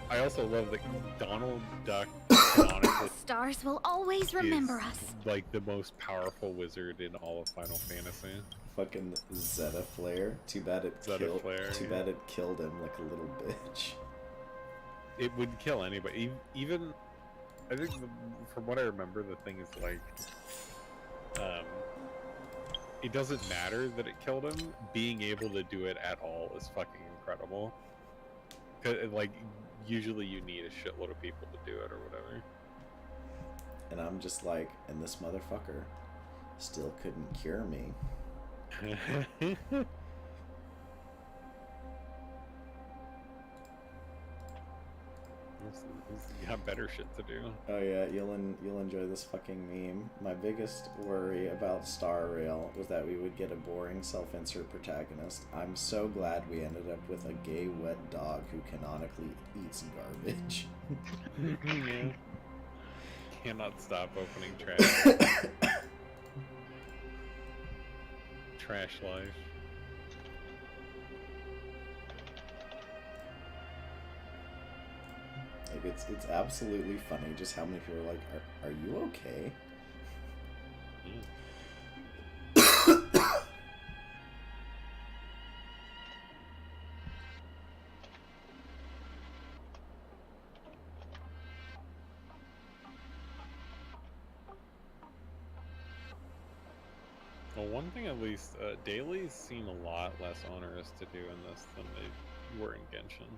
I also love that Donald Duck canonically
Stars will always remember
is
us.
like the most powerful wizard in all of Final Fantasy.
Fucking Zeta Flare. Too bad it
Zeta
killed.
Flare,
Too
yeah.
bad it killed him like a little bitch.
It would kill anybody. Even I think from what I remember, the thing is like, it doesn't matter that it killed him. Being able to do it at all is fucking incredible. 'Cause, like, usually you need a shitload of people to do it or whatever.
And I'm just like, and this motherfucker still couldn't cure me.
You have better shit to do.
Oh yeah, you'll enjoy this fucking meme. My biggest worry about Star Rail was that we would get a boring self-insert protagonist. I'm so glad we ended up with a gay wet dog who canonically eats garbage.
Yeah. Cannot stop opening trash. Trash life.
Like it's absolutely funny just how many people are like, are you okay?
Well, one thing at least, dailies seem a lot less onerous to do in this than they were in Genshin.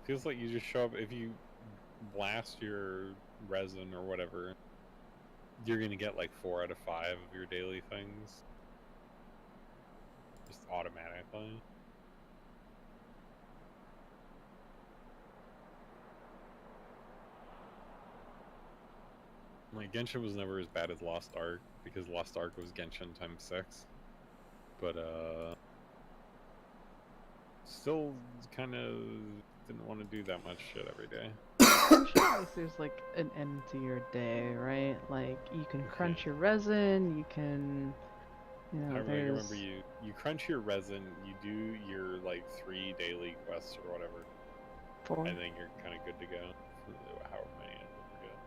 Feels like you just show up, if you blast your resin or whatever, you're gonna get like 4 out of 5 of your daily things. Just automatically. Like, Genshin was never as bad as Lost Ark, because Lost Ark was Genshin times 6. But, still kind of didn't want to do that much shit every day.
At least there's like an end to your day, right? Like you can crunch your resin, you can, you know,
I
there's.
remember you crunch your resin, you do your like 3 daily quests or whatever.
4.
I think you're kind of good to go. For however many of them are good.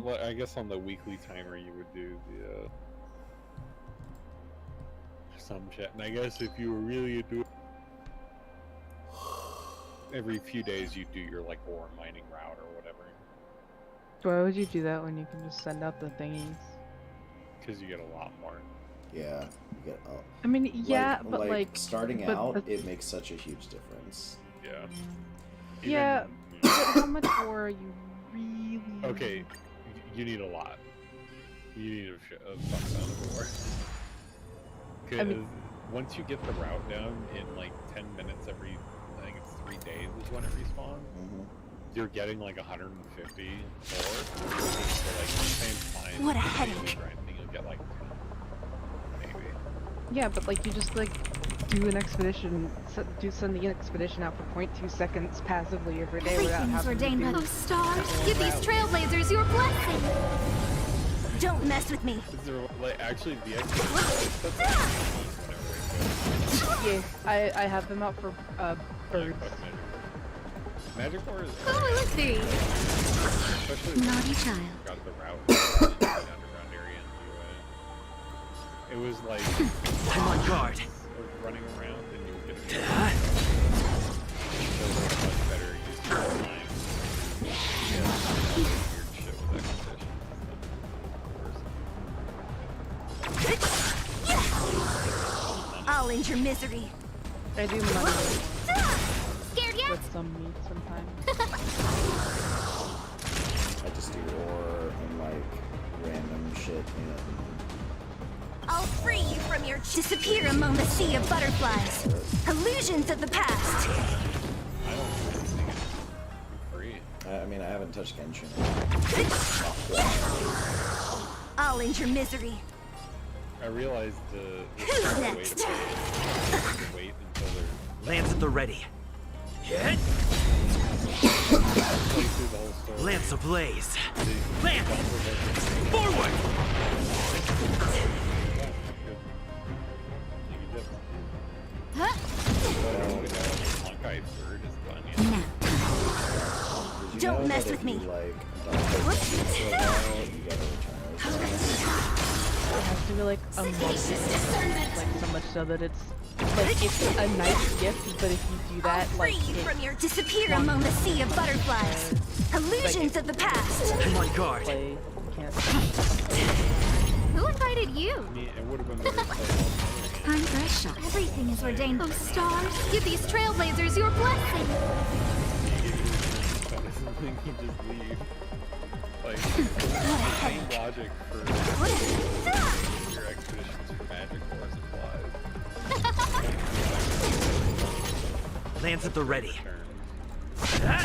Well, I guess on the weekly timer you would do the some shit, and I guess if you were really into it, every few days you do your like ore mining route or whatever.
Why would you do that when you can just send out the thingies?
Because you get a lot more.
Yeah, you get
I mean, yeah, but like
starting
but
out,
that's-
it makes such a huge difference.
Yeah.
Yeah, but how much ore are you really?
Okay, you need a lot. You need a fuck ton of ore. Because once you get the route down in like 10 minutes every, I think it's 3 days is when it respawns, you're getting like 150 ore. So like the same time.
What a headache.
Grinding, you'll get like 10, maybe.
Yeah, but like you just like do an expedition, send the expedition out for 0.2 seconds passively every day without
Everything's
having to
ordained by
do.
those stars. Give these trailblazers your blessing.
Don't mess with me.
Is there, like, actually the expedition?
Yeah, I have them out for birds.
Magic ore is
Oh, let's see.
especially
Naughty child.
got the route to the underground area in the UA. It was like
I'm on guard.
running around and you would get so much better use of your time. Yeah, weird shit with expeditions and stuff.
I'll end your misery.
I do money
Scared yet?
with some meat sometimes.
I just do ore and like random shit in.
I'll free you from your disappear among the sea of butterflies. Illusions of the past.
I don't do anything for free.
I mean, I haven't touched Genshin.
I'll end your misery.
I realized the
Who's
smart way to
next?
play it is to wait until they're
Lance at the ready. Hit!
play through the whole story.
Lance ablaze.
They
Lance!
don't prevent them from
Forward!
Honkai Bird is done yet.
Did you
Don't
know
mess
that
with
if you,
me.
like, don't play Genshin for a while, you gotta return those.
It has to be like a month, like so much so that it's like it's a nice gift, but if you do
I'll
that,
free
like
you
it
from your disappear among the sea of butterflies. Illusions of the past.
I'm on guard.
play can't.
Who invited you?
I mean, it would have been better to play all
Time for a shot.
Everything is ordained. Oh, stars, give these trailblazers your blessing.
That doesn't mean you just leave. Like, it's the same logic for your expeditions for magic or supplies.
Lance at the ready.
Turn.
Ah!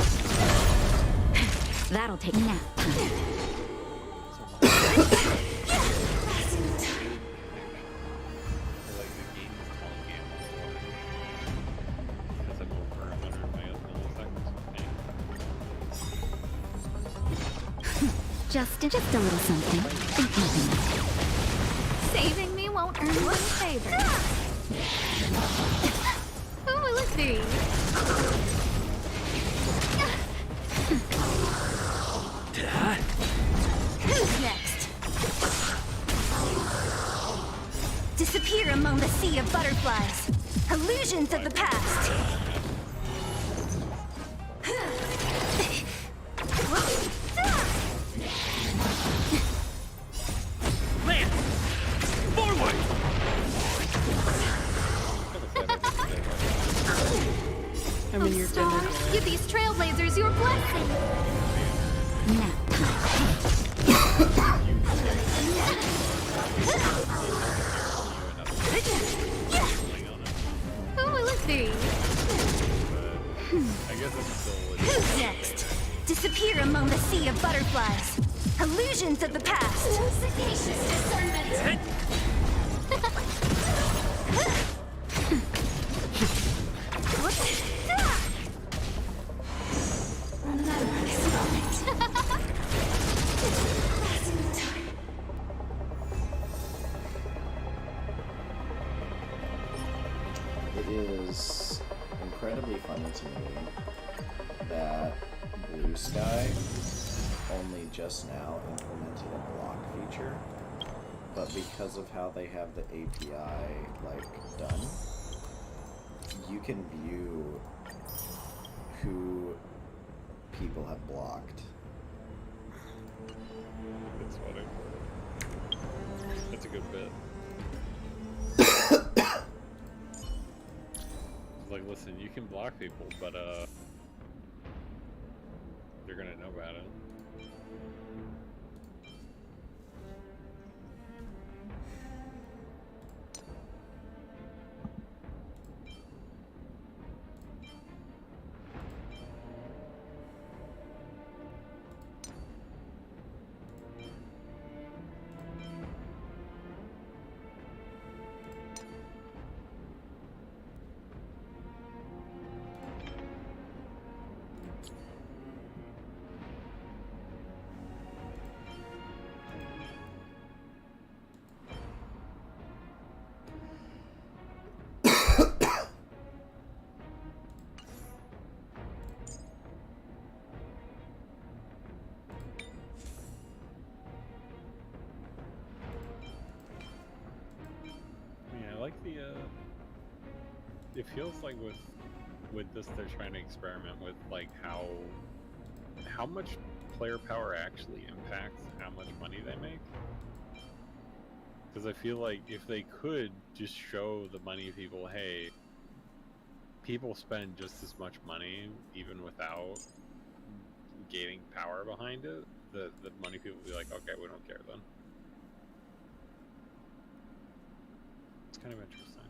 That'll take nap time.
Like the game is telling me I'm because I'm over 100 milliseconds of pain.
Just a little something. Think nothing of it.
Saving me won't earn you any favor. Who will it be?
Ah!
Who's next? Disappear among the sea of butterflies. Illusions of the past.
Lance! Forward!
I mean, you're
Stars,
gonna
give these trailblazers your blessing.
Nap time.
Who will it be?
I guess it's still
Who's next? Disappear among the sea of butterflies. Illusions of the past.
Hit!
It is incredibly funny to me that Blue Sky only just now implemented a block feature, but because of how they have the API like done, you can view who people have blocked.
It's funny. That's a good bit. Like, listen, you can block people, but they're gonna know about it. it feels like with this they're trying to experiment with like how much player power actually impacts how much money they make. Because I feel like if they could just show the money people, hey, people spend just as much money even without gaining power behind it, the money people will be like, okay, we don't care then. It's kind of interesting.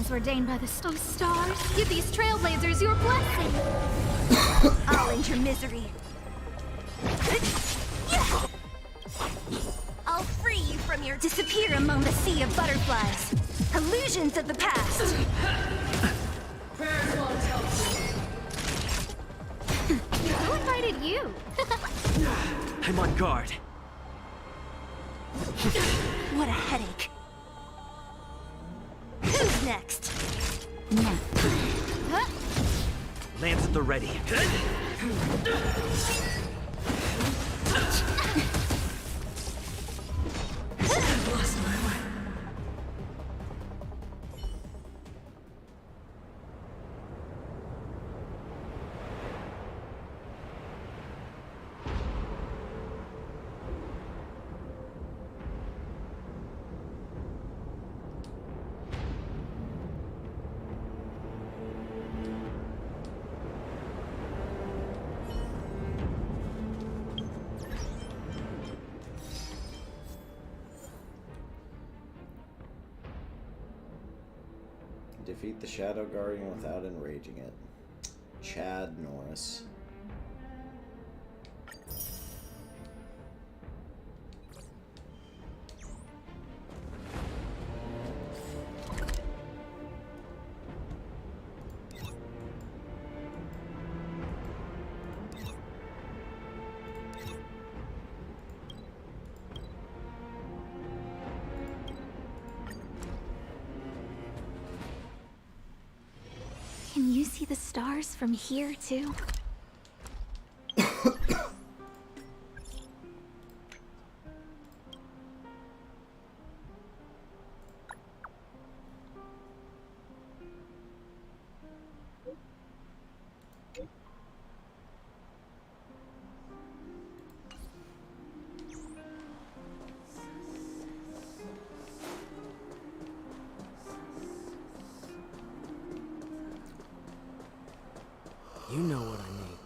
is ordained by the stars. Give these trailblazers your blessing.
I'll end your misery. I'll free you from your disappear among the sea of butterflies. Illusions of the past.
Who invited you?
I'm on guard.
What a headache. Who's next?
Now,
Lance at the ready.
Defeat the Shadow Guardian without enraging it. Chad Norris.
Can you see the stars from here, too?
You know what I mean.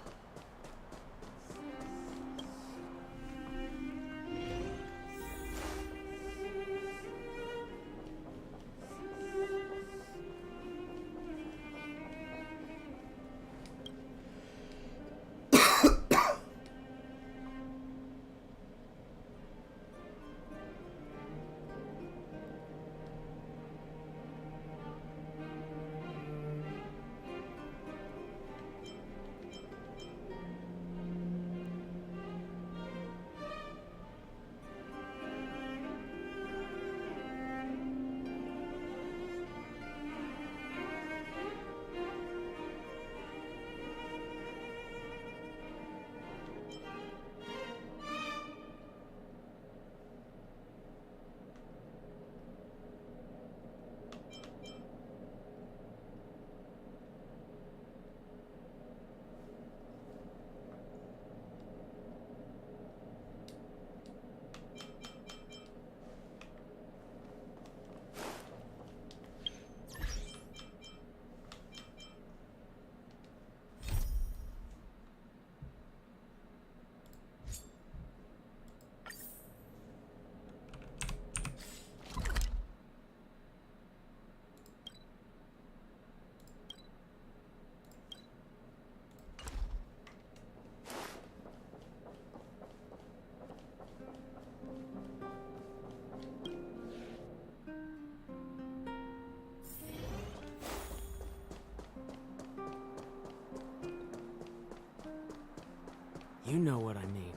You know what I mean.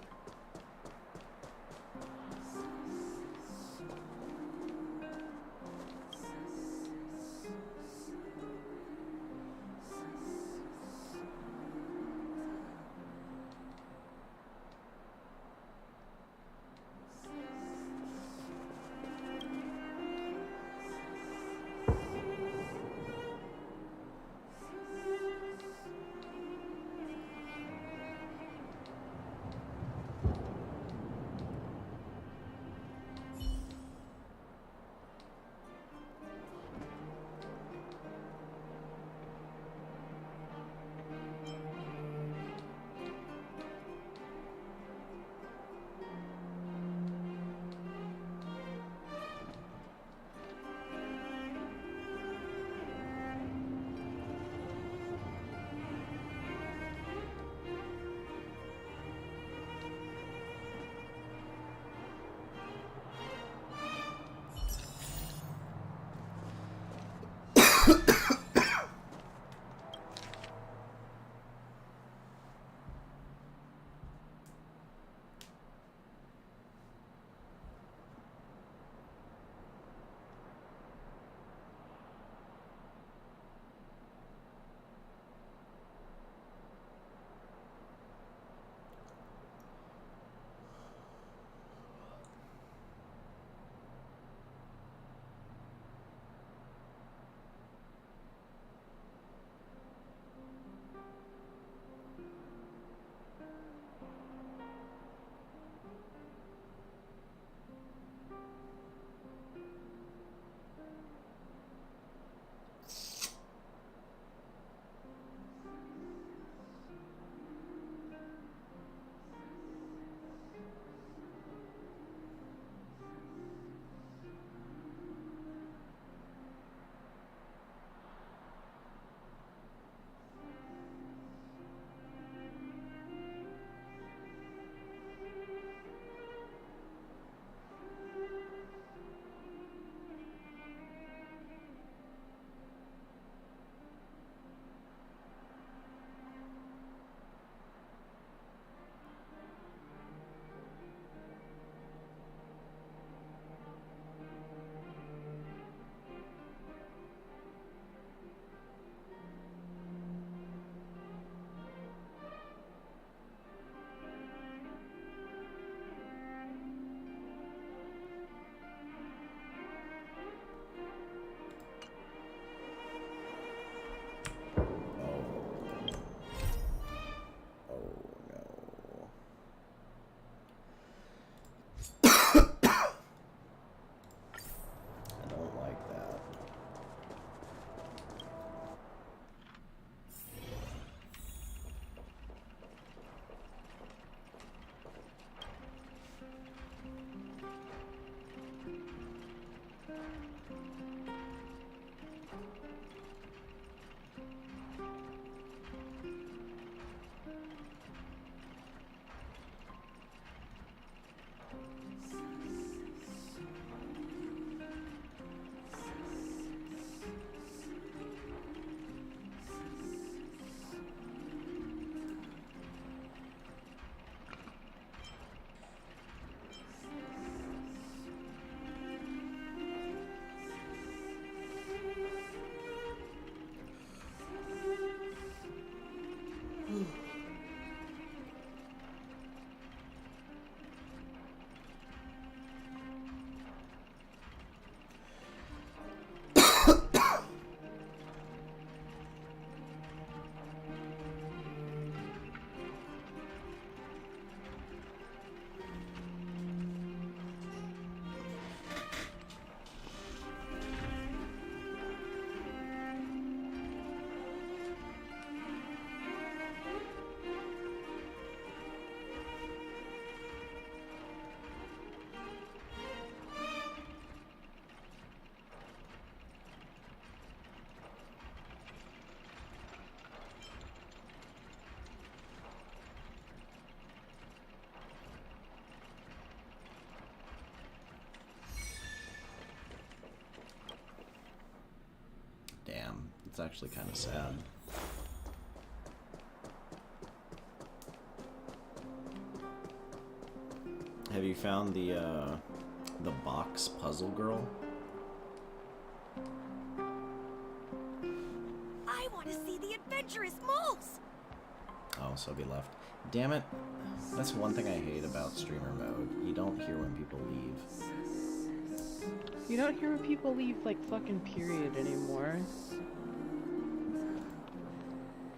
actually kind of sad. Have you found the box puzzle girl?
I want to see the adventurous moles!
Oh, Sophie left. Damn it. That's one thing I hate about streamer mode. You don't hear when people leave.
You don't hear when people leave, like, fucking period anymore.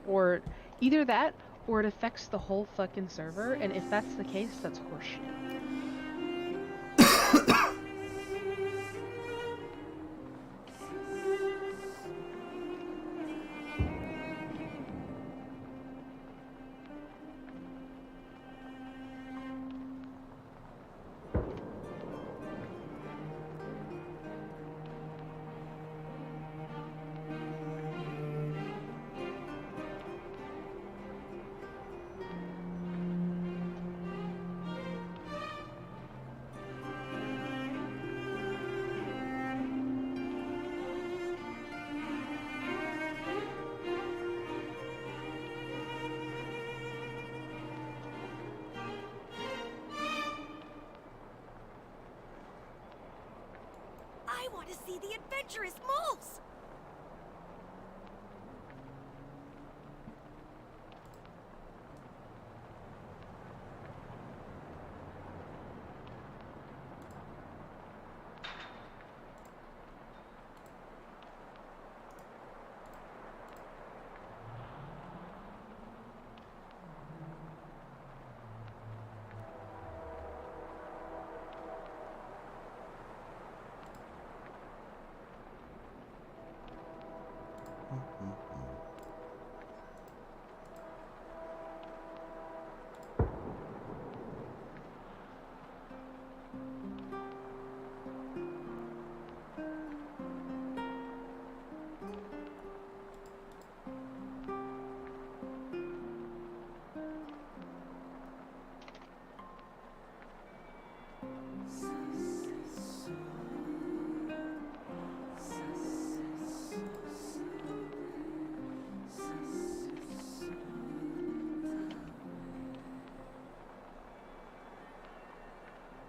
Or either that, or it affects the whole fucking server, and if that's the case, that's horseshit.
I want to see the adventurous moles!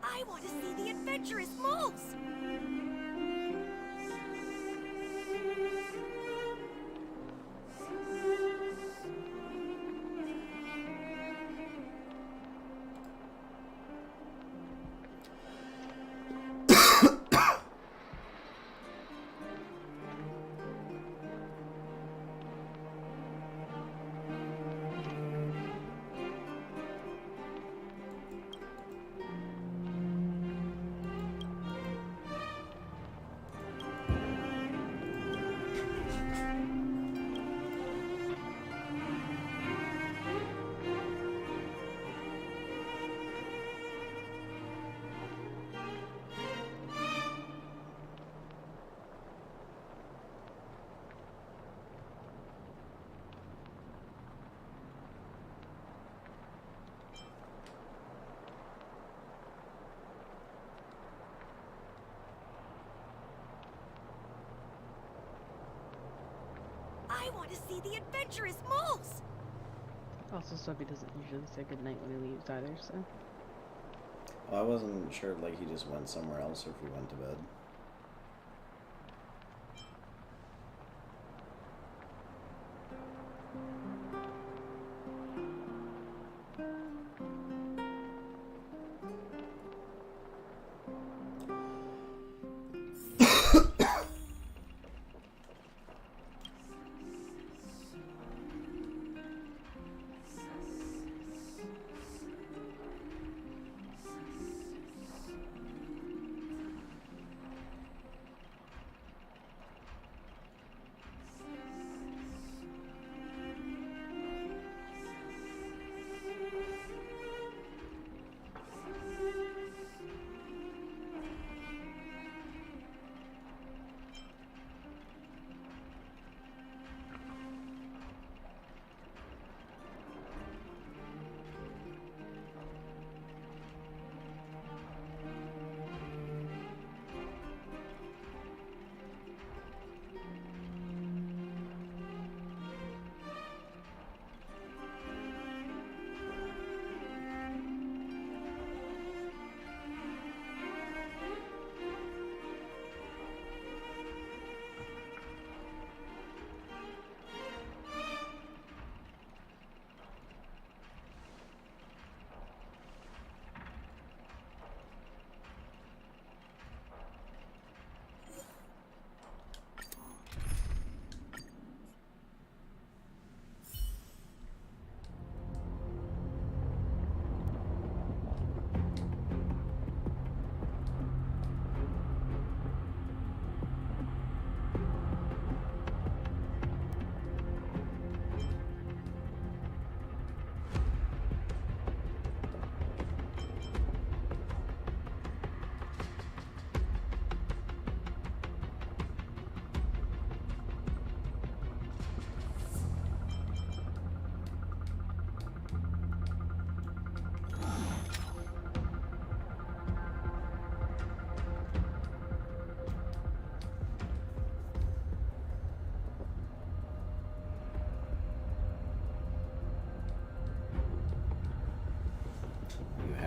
I want to see the adventurous moles! I want to see the adventurous moles!
Also, Sophie doesn't usually say goodnight when he leaves either, so...
Well, I wasn't sure if like he just went somewhere else or if he went to bed.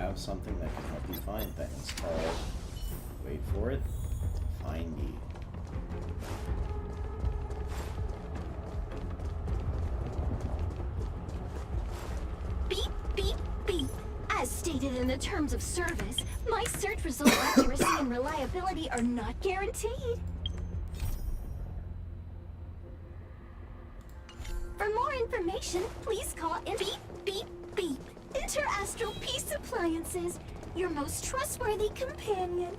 have something that can help you find things called, wait for it, Find Ye.
Beep, beep, beep. As stated in the terms of service, my search result accuracy and reliability are not guaranteed. For more information, please call in beep, beep, beep. Interastral Peace Appliances, your most trustworthy companion.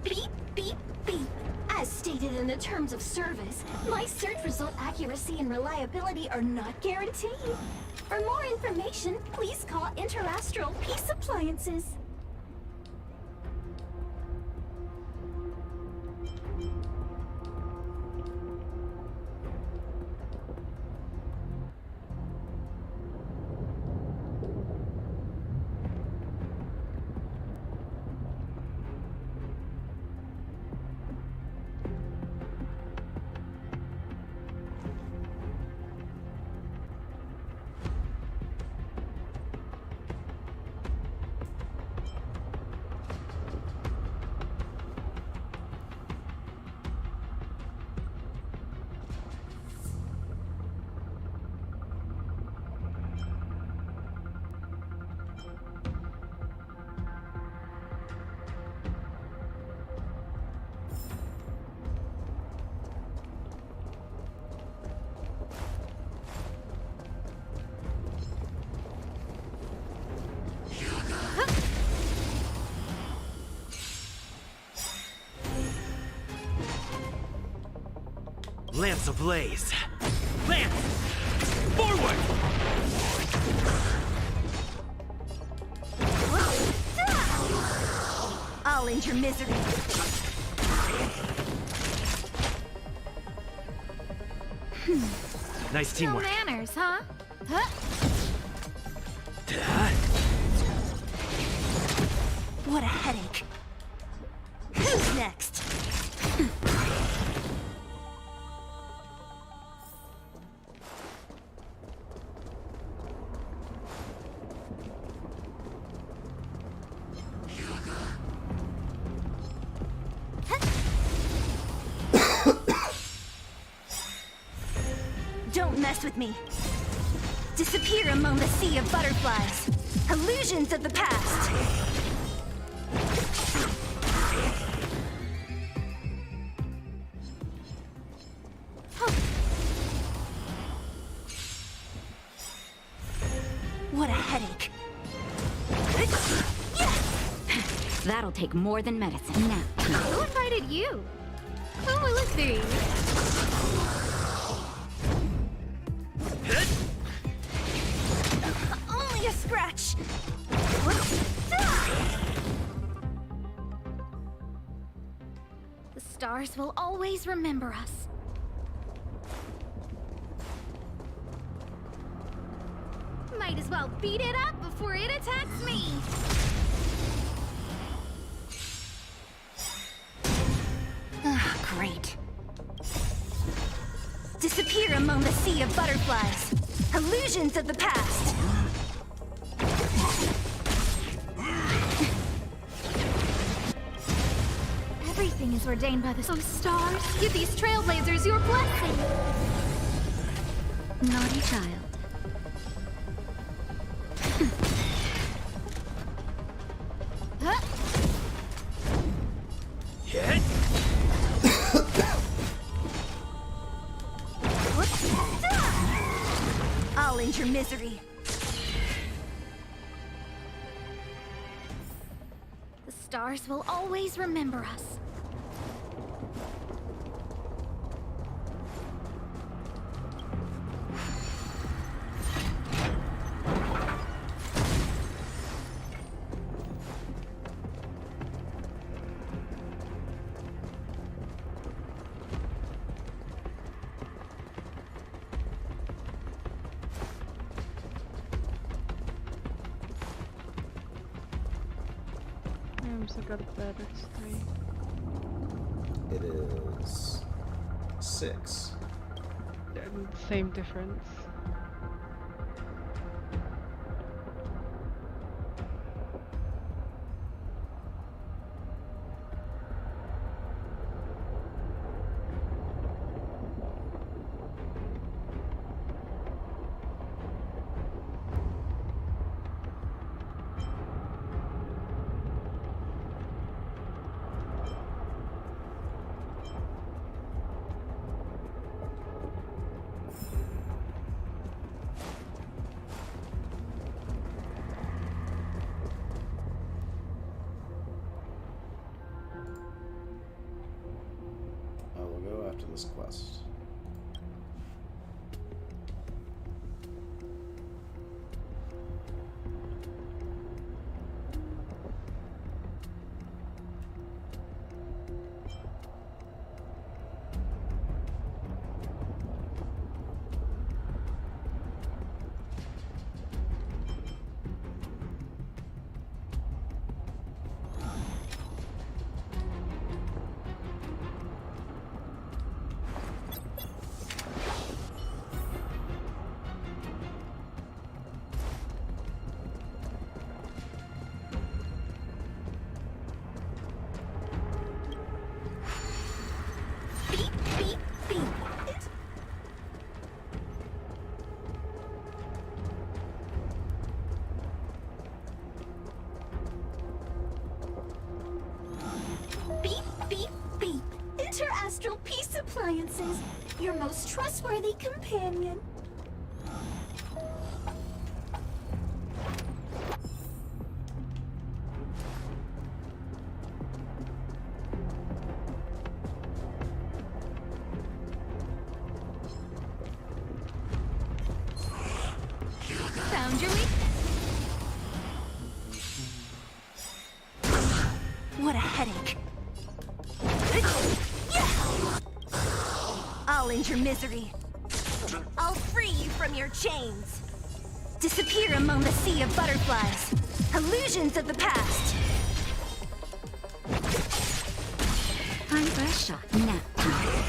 Beep, beep, beep. As stated in the terms of service, my search result accuracy and reliability are not guaranteed. For more information, please call Interastral Peace Appliances.
Lance ablaze! Lance! Forward!
I'll end your misery.
Nice
No
teamwork.
manners, huh? Huh?
What a headache. Who's next? Don't mess with me. Disappear among the sea of butterflies. Illusions of the past. What a headache.
That'll take more than medicine. Now,
Who invited you? Who will it be?
Only a scratch.
The stars will always remember us. Might as well beat it up before it attacks me.
Ah, great. Disappear among the sea of butterflies. Illusions of the past.
Everything is ordained by the stars. Give these trailblazers your blessing.
naughty child.
Huh?
Hit!
I'll end your misery.
The stars will always remember us.
also go to bed. It's 3.
It is 6.
Same difference.
I will go after this quest.
Beep, beep, beep. Beep, beep, beep. Interastral peace appliances. Your most trustworthy companion.
Found your weakness. What a headache. I'll end your misery. I'll free you from your chains. Disappear among the sea of butterflies. Illusions of the past. Time for a shot. Nap time.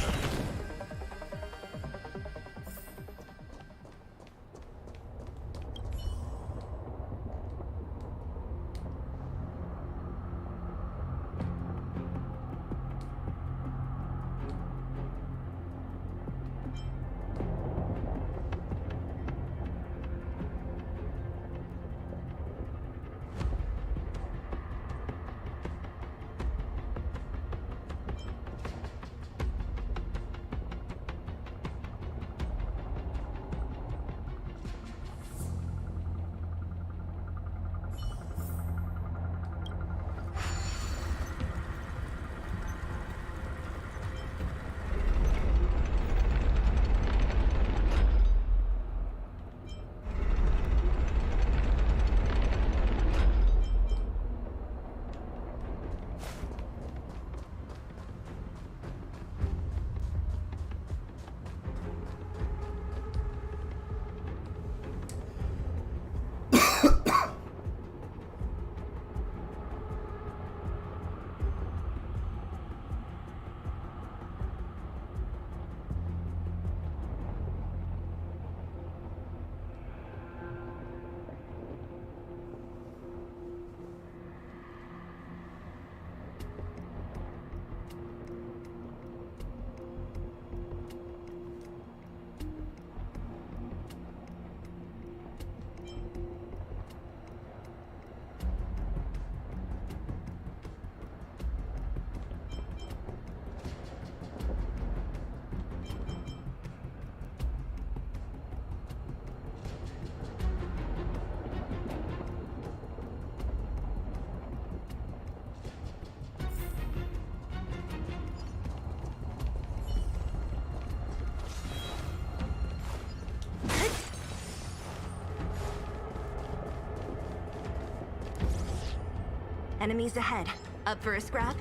Enemies ahead. Up for a scrap?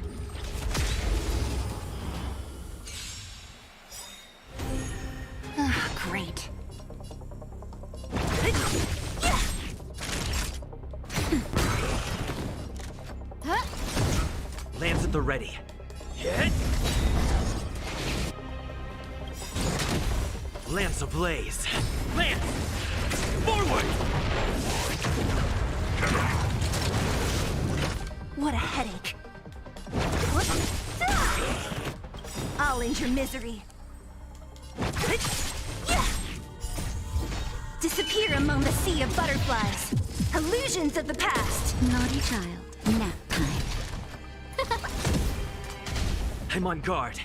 Ah, great. Huh?
the ready. Hit! Lance ablaze. Lance! Forward!
What a headache. I'll end your misery. Disappear among the sea of butterflies. Illusions of the past.
Naughty child. Nap time.
I'm on guard.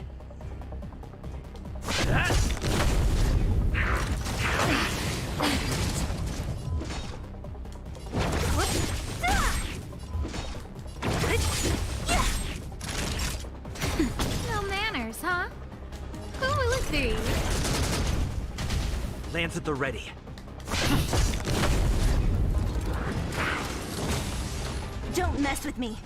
No manners, huh? Who will it be?
Lance at the ready.
Don't mess with me.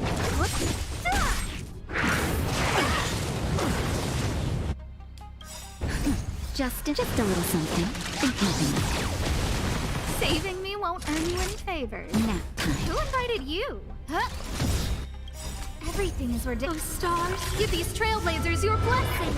Just a little something. Saving me won't earn you any favors. Nap time. Who invited you? Huh? Everything is ridiculous. Oh, stars, give these trailblazers your blessing.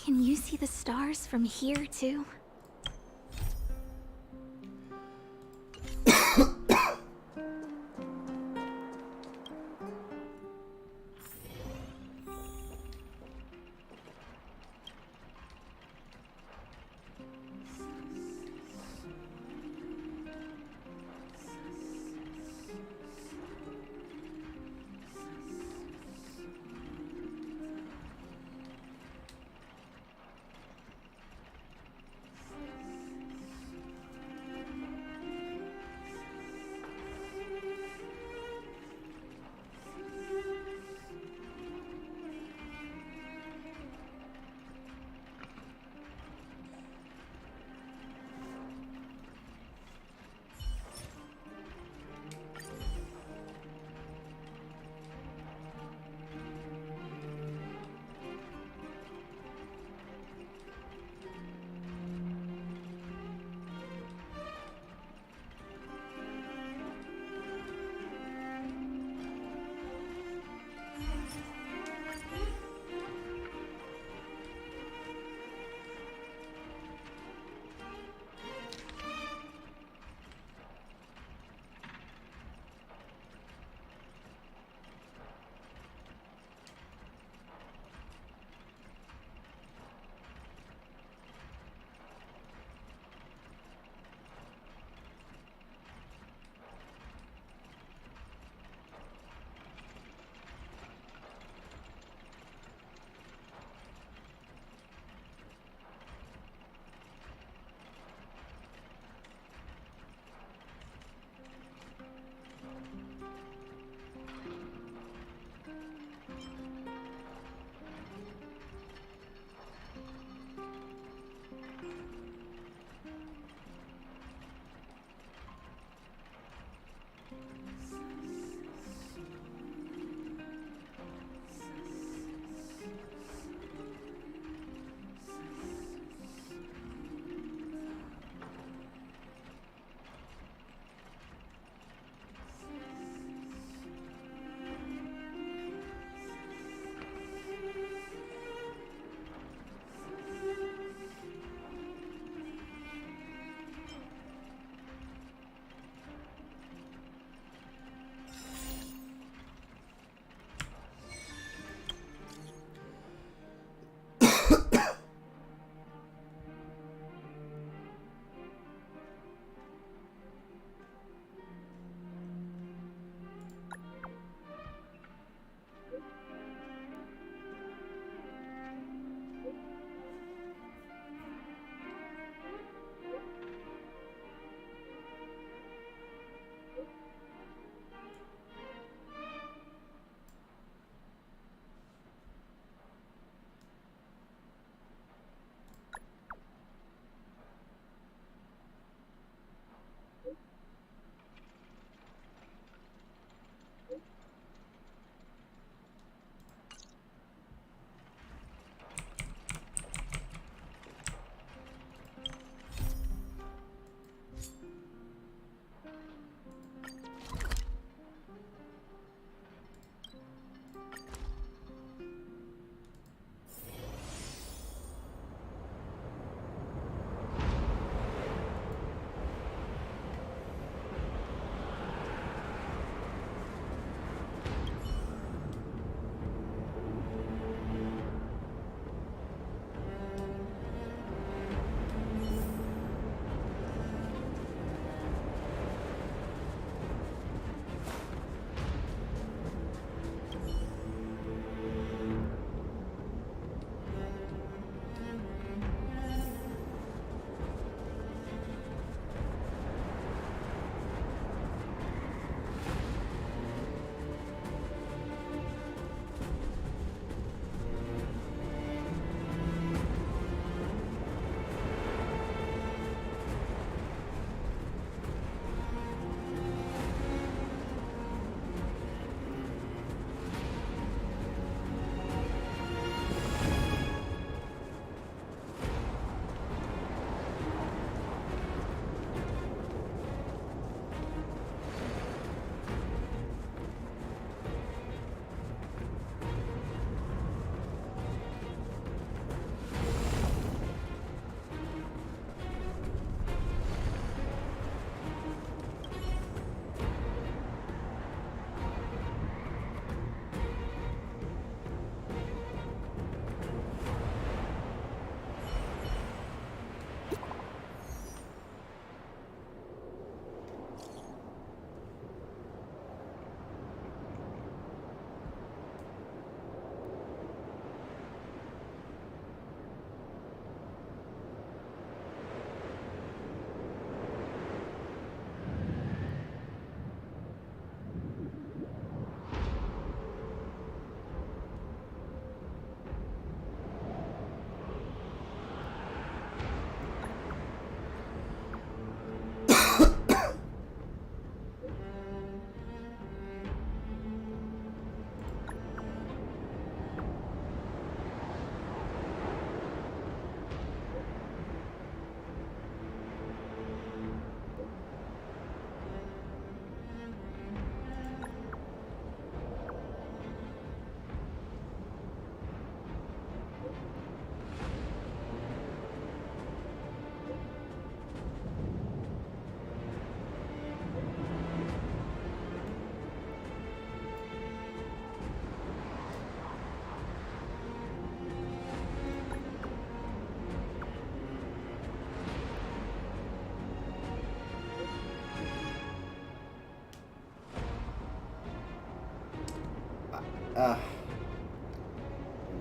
Can you see the stars from here, too?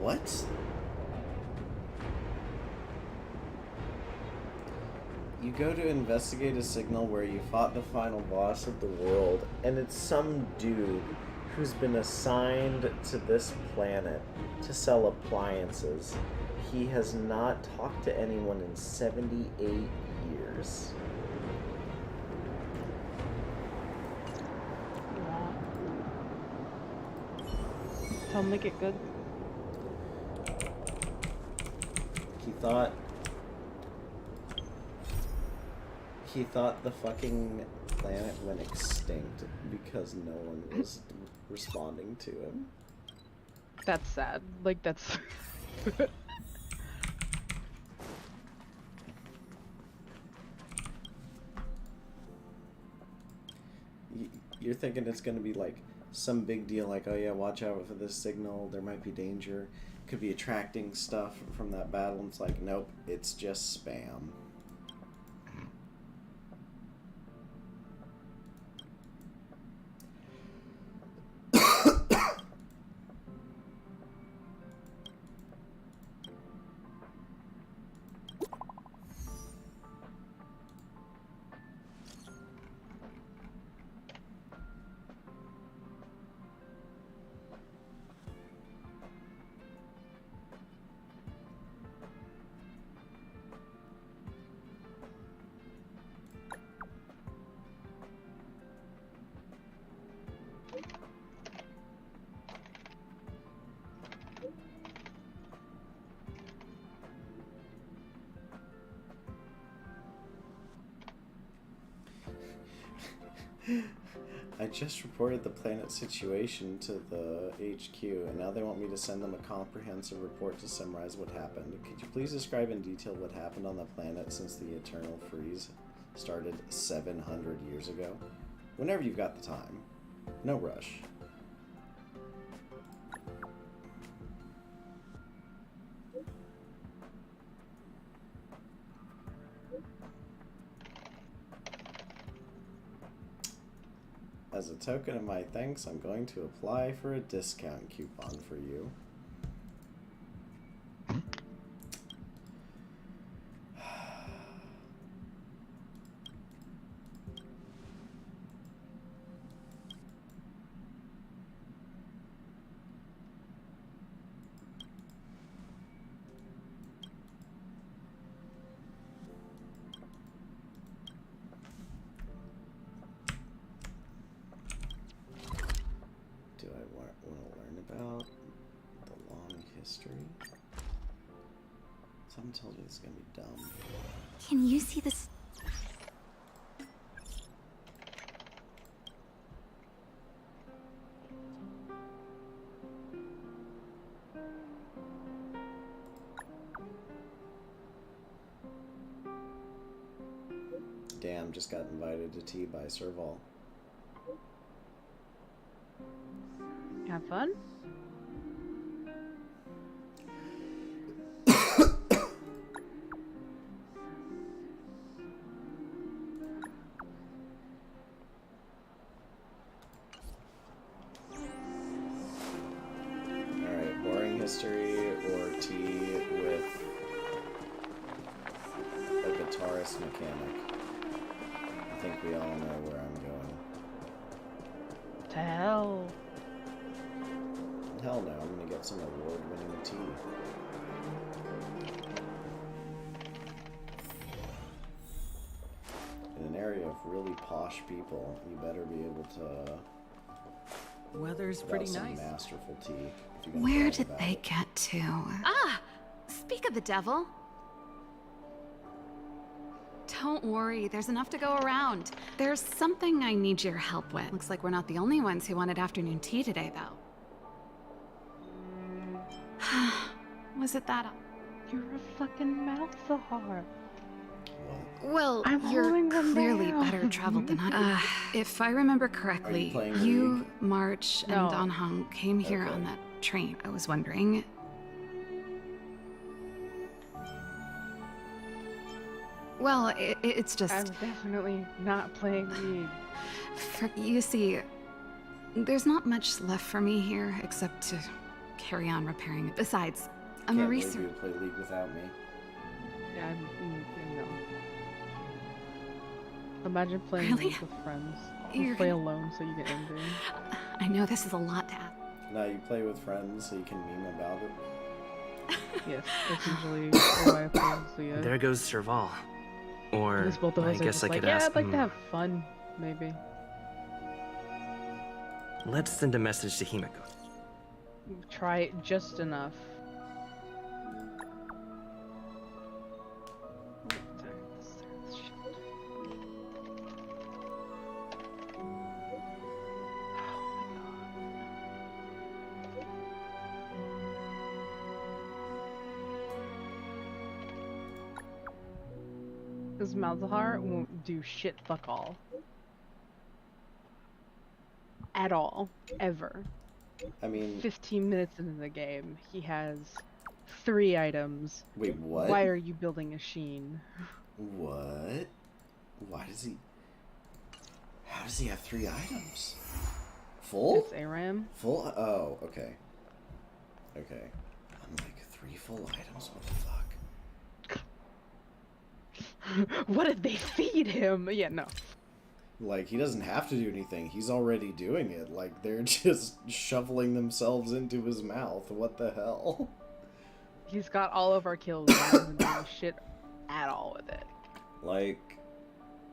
What? You go to investigate a signal where you fought the final boss of the world, and it's some dude who's been assigned to this planet to sell appliances. He has not talked to anyone in 78 years.
Tell him to get good.
He thought the fucking planet went extinct because no one was responding to him.
That's sad. Like, that's...
You're thinking it's gonna be like some big deal, like, oh yeah, watch out for this signal, there might be danger, could be attracting stuff from that battle, and it's like, nope, it's just spam. I just reported the planet situation to the HQ, and now they want me to send them a comprehensive report to summarize what happened. Could you please describe in detail what happened on the planet since the Eternal Freeze started 700 years ago? Whenever you've got the time. No rush. As a token of my thanks, I'm going to apply for a discount coupon for you. Someone tells me it's gonna be dumb.
Can you see this?
Damn, just got invited to tea by Serval.
Have fun?
History or tea with a guitarist mechanic. I think we all know where I'm going.
To hell.
Hell no, I'm gonna get some award-winning tea. In an area of really posh people, you better be able to...
Weather's pretty nice.
Masterful tea.
Where did they get to? Ah! Speak of the devil. Don't worry, there's enough to go around. There's something I need your help with. Looks like we're not the only ones who wanted afternoon tea today, though. Was it that?
You're a fucking Malzahar.
Well,
I'm
you're
holding them
clearly
down.
better traveled than I. If I remember correctly, you, March, and
No.
Don Hung came here on that train. I was wondering. Well, it's just.
I'm definitely not playing League.
You see,
There's not much left for me here except to carry on repairing it. Besides, I'm a
Can't believe
researcher.
you would play League without me.
Yeah, no. Imagine playing
Really?
League with friends. You
You're
play
gonna-
alone so you get angry.
I know this is a lot to ask.
Now you play with friends so you can meme about it.
Yes, that's usually why I play Zia.
There goes Serval. Or
Because both of
I
us are
guess
just
I
like,
could
yeah,
ask.
I'd like to have fun, maybe.
Let's send a message to Himeko.
Try it just enough. Because Malzahar won't do shit fuck all. At all. Ever.
I mean,
15 minutes into the game, he has 3 items.
wait, what?
Why are you building a sheen?
What? Why does he... How does he have 3 items? Full?
It's Aram.
Full? Oh, okay. Okay. I'm like, 3 full items? What the fuck?
What did they feed him? Yeah, no.
Like, he doesn't have to do anything. He's already doing it. Like, they're just shoveling themselves into his mouth. What the hell?
He's got all of our kills and doesn't do shit at all with it.
Like,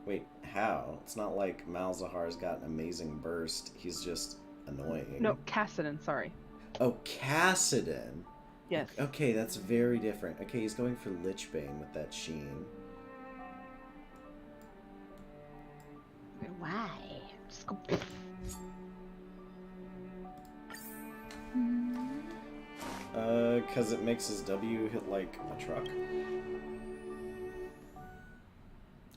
wait, how? It's not like Malzahar's got an amazing burst. He's just annoying.
No, Cassidon, sorry.
Oh, Cassidon.
Yes.
Okay, that's very different. Okay, he's going for Lichbane with that sheen.
Why? Just go.
Cause it makes his W hit like a truck.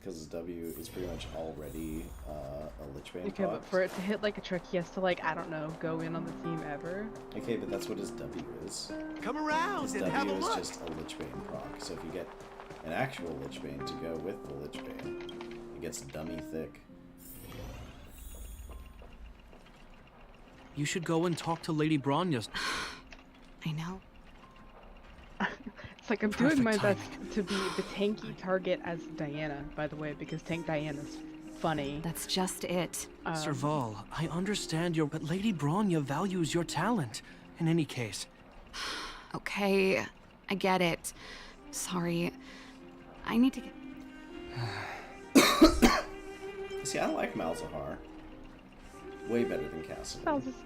Cause his W is pretty much already a Lichbane
Okay,
proc.
but for it to hit like a trick, he has to like, I don't know, go in on the team ever.
Okay, but that's what his W is.
Come
His
around and have a
W is
look.
just a Lichbane proc. So if you get an actual Lichbane to go with the Lichbane, it gets dummy thick.
You should go and talk to Lady Bronya.
I know.
It's like I'm
Perfect
doing my
timing.
best to be the tanky target as Diana, by the way, because Tank Diana's funny.
That's just it.
Serval, I understand but Lady Bronya values your talent. In any case,
Okay, I get it. Sorry. I need to get...
See, I like Malzahar. Way better than Cassidon.
Sounds just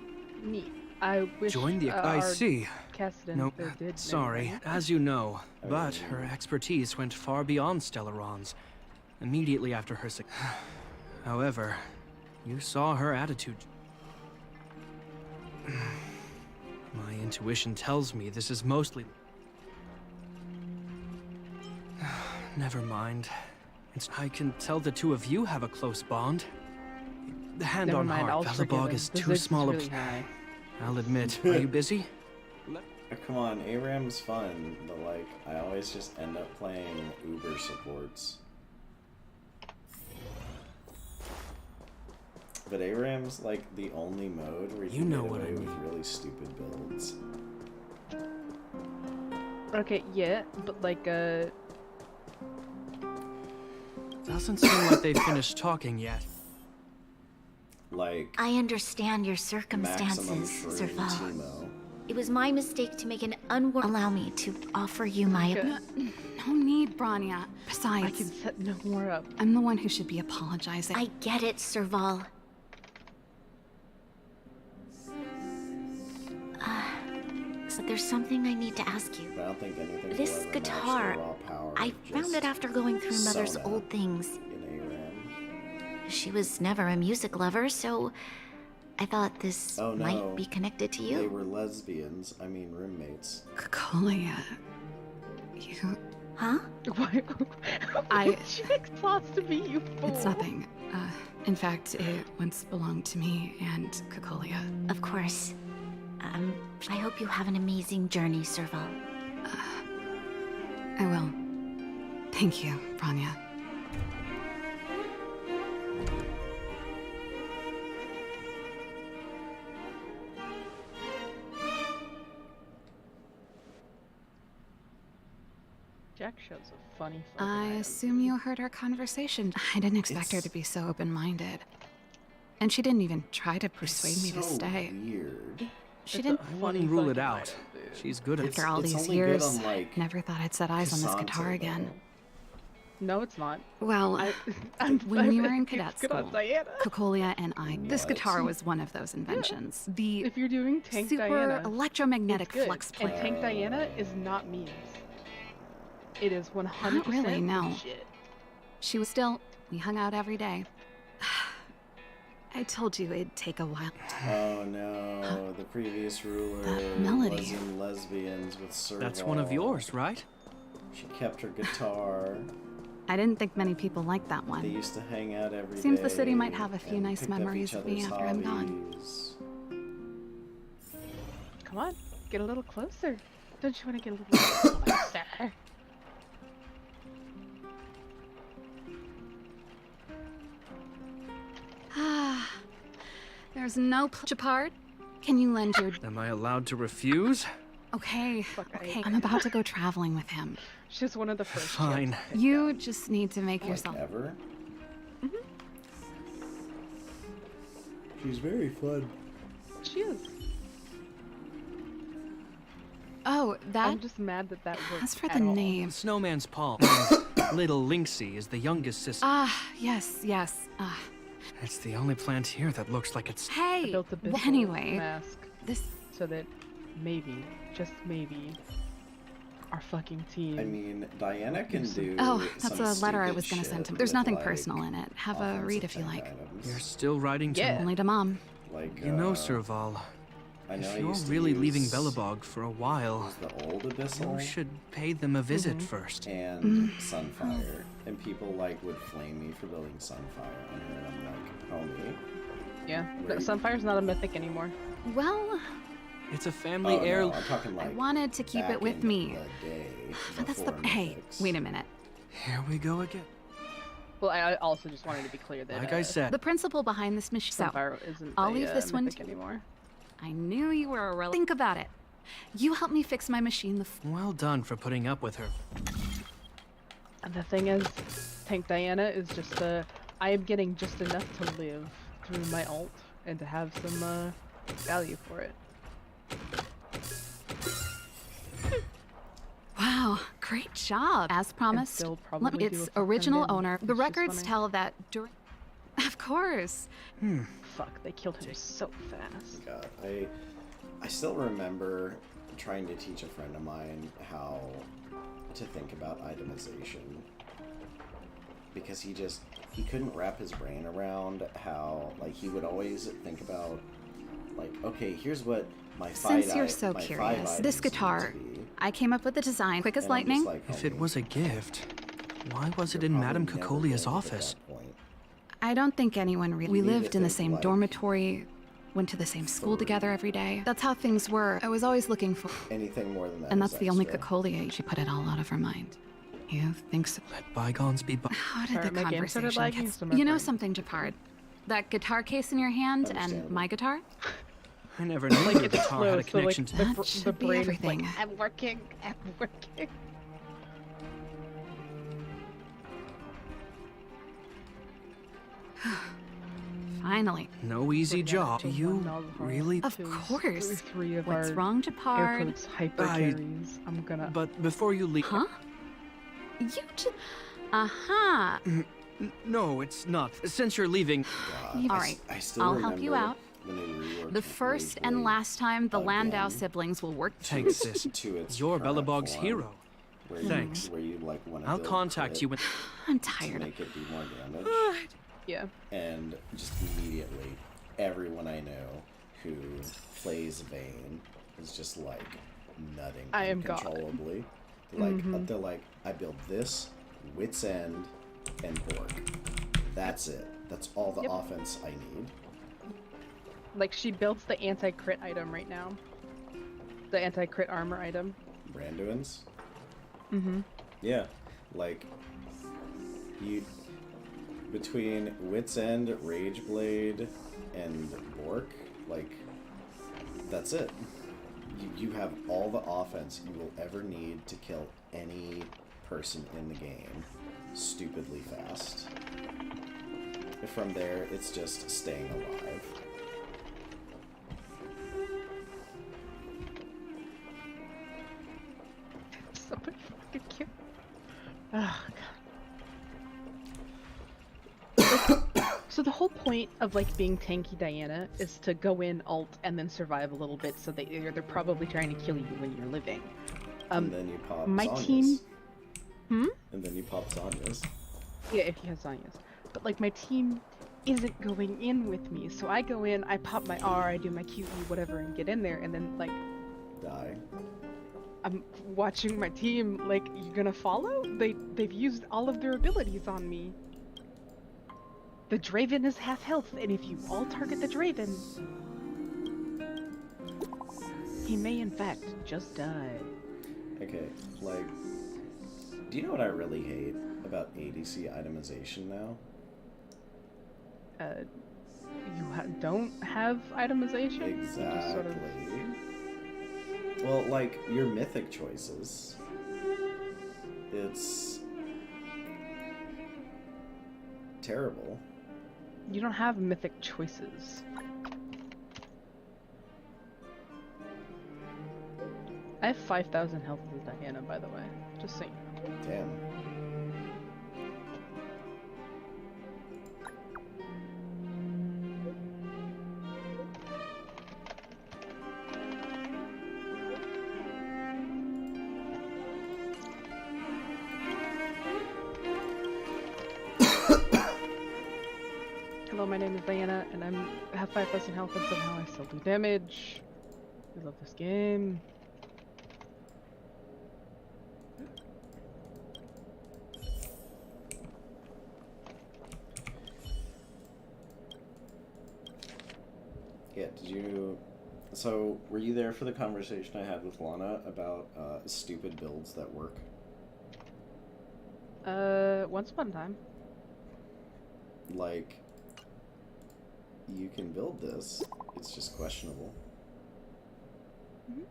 neat. I wish
join the. I
our
see.
Cassidon
Nope.
did
Sorry,
anything.
as you know, but her expertise went far beyond Stellaron's. Immediately after her However, you saw her attitude. My intuition tells me this is mostly... Never mind. I can tell the two of you have a close bond. Hand
Never
on
mind,
heart,
I'll forgive
Belobog
him.
is
The
too
Ziggs is
small
really
a...
high.
I'll admit, are you busy?
Oh, come on, ARAM's fun, but like, I always just end up playing Uber supports. But ARAM's like the only mode where you,
You know
can get
what I
away with
mean.
really stupid builds.
Okay, yeah, but like,
Doesn't seem like they've finished talking yet.
Like,
I understand your
maximum
circumstances,
shroom
Serval.
Teemo.
It was my mistake to make an unwor- Allow me to offer you my...
okay,
No need, Bronya.
I
Besides,
can set no more up.
I'm the one who should be apologizing.
I get it, Serval. So there's something I need to ask you.
But I don't think anything
This
will ever match
guitar,
the raw power
I
of
found
just
it after going through Mother's
Sona
old things.
in ARAM.
She was never a music lover, so I thought this
Oh, no.
might be connected to
They
you.
were lesbians, I mean roommates.
Kakolia, you...
Huh?
Why?
I-
She makes thoughts to be you fool.
It's nothing. In fact, it once belonged to me and Kakolia.
Of course. I hope you have an amazing journey, Serval.
I will. Thank you, Bronya.
Jack shows a funny fucking
I
item.
assume you heard our conversation. I didn't expect her to be so open-minded. And she didn't even try to persuade me to stay.
Weird.
She didn't.
I wouldn't rule it out. She's good at
After all
it's
these
only good
years,
on, like,
never thought I'd set eyes on this
Cassandra,
guitar again.
though.
No, it's not.
Well, when we were in cadet
Good on
school,
Diana.
Kokolia and I, this
What?
guitar was one of those inventions. The
If you're doing Tank
super
Diana,
electromagnetic
it's good.
flux
And
plate.
Tank Diana is not memes. It is 100%
Not really, no.
shit.
She was still. We hung out every day. I told you it'd take a while.
Oh no, the previous ruler
That melody.
was in lesbians with Serval.
That's one of yours, right?
She kept her guitar.
I didn't think many people liked that
They
one.
used to hang out every day.
Seems the city might have a few
and
nice
picked up
memories
each
of me
other's
after I'm gone.
hobbies.
Come on, get a little closer. Don't you want to get a little closer?
Ah, there's no Japard. Can you lend your?
Am I allowed to refuse?
Okay,
Fuck,
okay. I'm about to go traveling with him.
She's one of the first.
Fine.
You just need to make
Like
yourself.
ever? She's very fun.
She is.
Oh, that.
I'm just mad that that worked.
As for
at
the
all.
name.
Snowman's Palm. Little Lynxie is the youngest sister.
Ah, yes, yes.
It's the only plant here that looks like it's...
I
Hey.
built a Bizzle
Anyway,
mask
this.
so that maybe, just maybe, our fucking team.
I mean, Diana can do.
Oh, that's
some
a letter I
stupid
was gonna
shit
send him. There's
with,
nothing
like,
personal in it. Have a
offensive
read if you
tank
like.
items.
You're still writing to...
Yeah.
Only to Mom.
Like,
You know, Serval,
I know I
if you're
used to
really leaving
use-
Bellabog for a while,
was the old Abyssal
you should pay them a visit first.
and Sunfire, and people like would flame me for building Sunfire on her, and I'm like, homie.
Yeah,
Right.
Sunfire's not a mythic anymore.
Well,
It's a family
Oh, no,
heirloom.
I'm talking
I
like
wanted to keep
back
it with
in
me.
the day
But that's the.
before
Hey,
mythics.
wait a minute.
Here we go again.
Well, I also just wanted to be clear that
Like I said,
The principal behind this mission. So,
Sunfire isn't
I'll
a,
leave this one
mythic
to-
anymore.
I knew you were a rel. Think about it. You helped me fix my machine.
well done for putting up with her.
And the thing is, Tank Diana is just I am getting just enough to live through my ult and to have some value for it.
Wow, great job. As promised,
still
let
probably
me,
do a
its
fuck ton
original
of
owner.
damage,
The
which is
records
funny.
tell that during. Of course.
Fuck, they killed him so fast.
God, I still remember trying to teach a friend of mine how to think about itemization, because he couldn't wrap his brain around how, like, he would always think about, like, okay, here's what my
Since you're so
my 5
curious,
items
this
need
guitar,
to be.
I came up with the design quick as
And I'm just
lightning.
like,
If it
homie,
was a gift, why was it
you're
in
probably
Madame
never
Cocolia's
gonna get
office?
that point.
I don't think anyone really. We
need to
lived in the
think,
same
like,
dormitory, went to the same school together every day. That's how things were. I was always looking for.
Anything more than that
And
is
that's the only
extra.
Cocolia. She put it all out of her mind. You think so?
Let bygones be by...
How did
Sorry,
the
my game started
conversation
lagging,
get...
so my
You know
brain-
something, Japard? That guitar case in your hand and
Understandable.
my guitar?
I never knew
Like
your
it's
guitar
slow,
had a
so like
connection to...
That
the
should be
brain is
everything.
like, I'm working.
Finally.
No easy
We're
job. Do
down to
you
one alcohol.
really...
Of course.
Three of
What's
our
wrong,
air
Japard?
quotes hyper
I-
carries. I'm gonna.
But before you leave...
Huh? You just... Uh-huh.
No, it's not. Since you're leaving...
God,
All
I
right,
s- I still
I'll help you
remember
out.
when they reworked
The first and
Blade
last time the Landau
again.
siblings will work
Take this.
to its
You're
current
Bellabog's
form,
hero.
where
Thanks.
You, where you like want to
I'll contact you when...
I'm
to
tired.
make it do more damage,
Yeah.
and just immediately everyone I know who plays Vayne is just like nutting
I am God.
uncontrollably. They're like, I build this, Wit's End, and Bork. That's it. That's all the
Yep.
offense I need.
Like she builds the anti-crit item right now. The anti-crit armor item.
Branduin's?
Mm-hmm.
Yeah. Like, you... Between Wit's End, Rageblade, and Bork, like, that's it. You have all the offense you will ever need to kill any person in the game stupidly fast. From there, it's just staying alive.
So much fucking cute. Oh god. So the whole point of like being tanky Diana is to go in, ult, and then survive a little bit. So they're probably trying to kill you when you're living.
And then you pop
my
Zhonya's.
team. Hmm.
And then you pop Zhonya's.
Yeah, if you have Zanya's. But like my team isn't going in with me, so I go in, I pop my R, I do my QE, whatever, and get in there, and then like
Die.
I'm watching my team. Like, you gonna follow? They've used all of their abilities on me. The Draven is half health, and if you all target the Draven, he may in fact just die.
Okay, like, do you know what I really hate about ADC itemization now?
You don't have itemization? You just
Exactly.
sort of...
Well, like, your mythic choices. It's terrible.
You don't have mythic choices. I have 5,000 health as Diana, by the way. Just so you know.
Damn.
Hello, my name is Diana, and I have 5,000 health, and somehow I still do damage. I love this game.
Yeah, did you... So, were you there for the conversation I had with Lana about stupid builds that work?
Once upon a time.
Like, you can build this, it's just questionable.
Mm-hmm.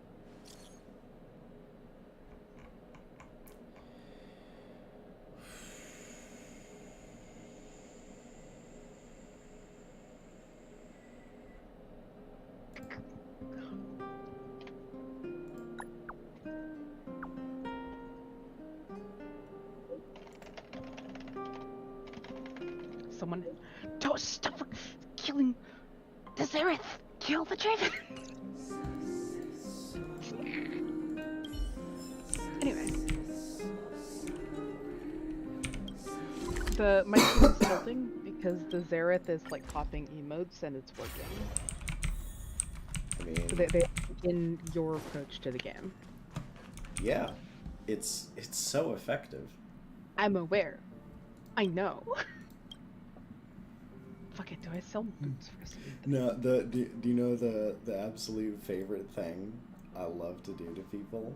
Someone, don't stop killing the Zereth! Kill the Draven! Anyway. My team is tilting because the Zereth is like popping emotes and it's working.
I mean...
They in your approach to the game.
Yeah. It's so effective.
I'm aware. I know. Fuck it, do I sell boots for some?
No, do you know the absolute favorite thing I love to do to people?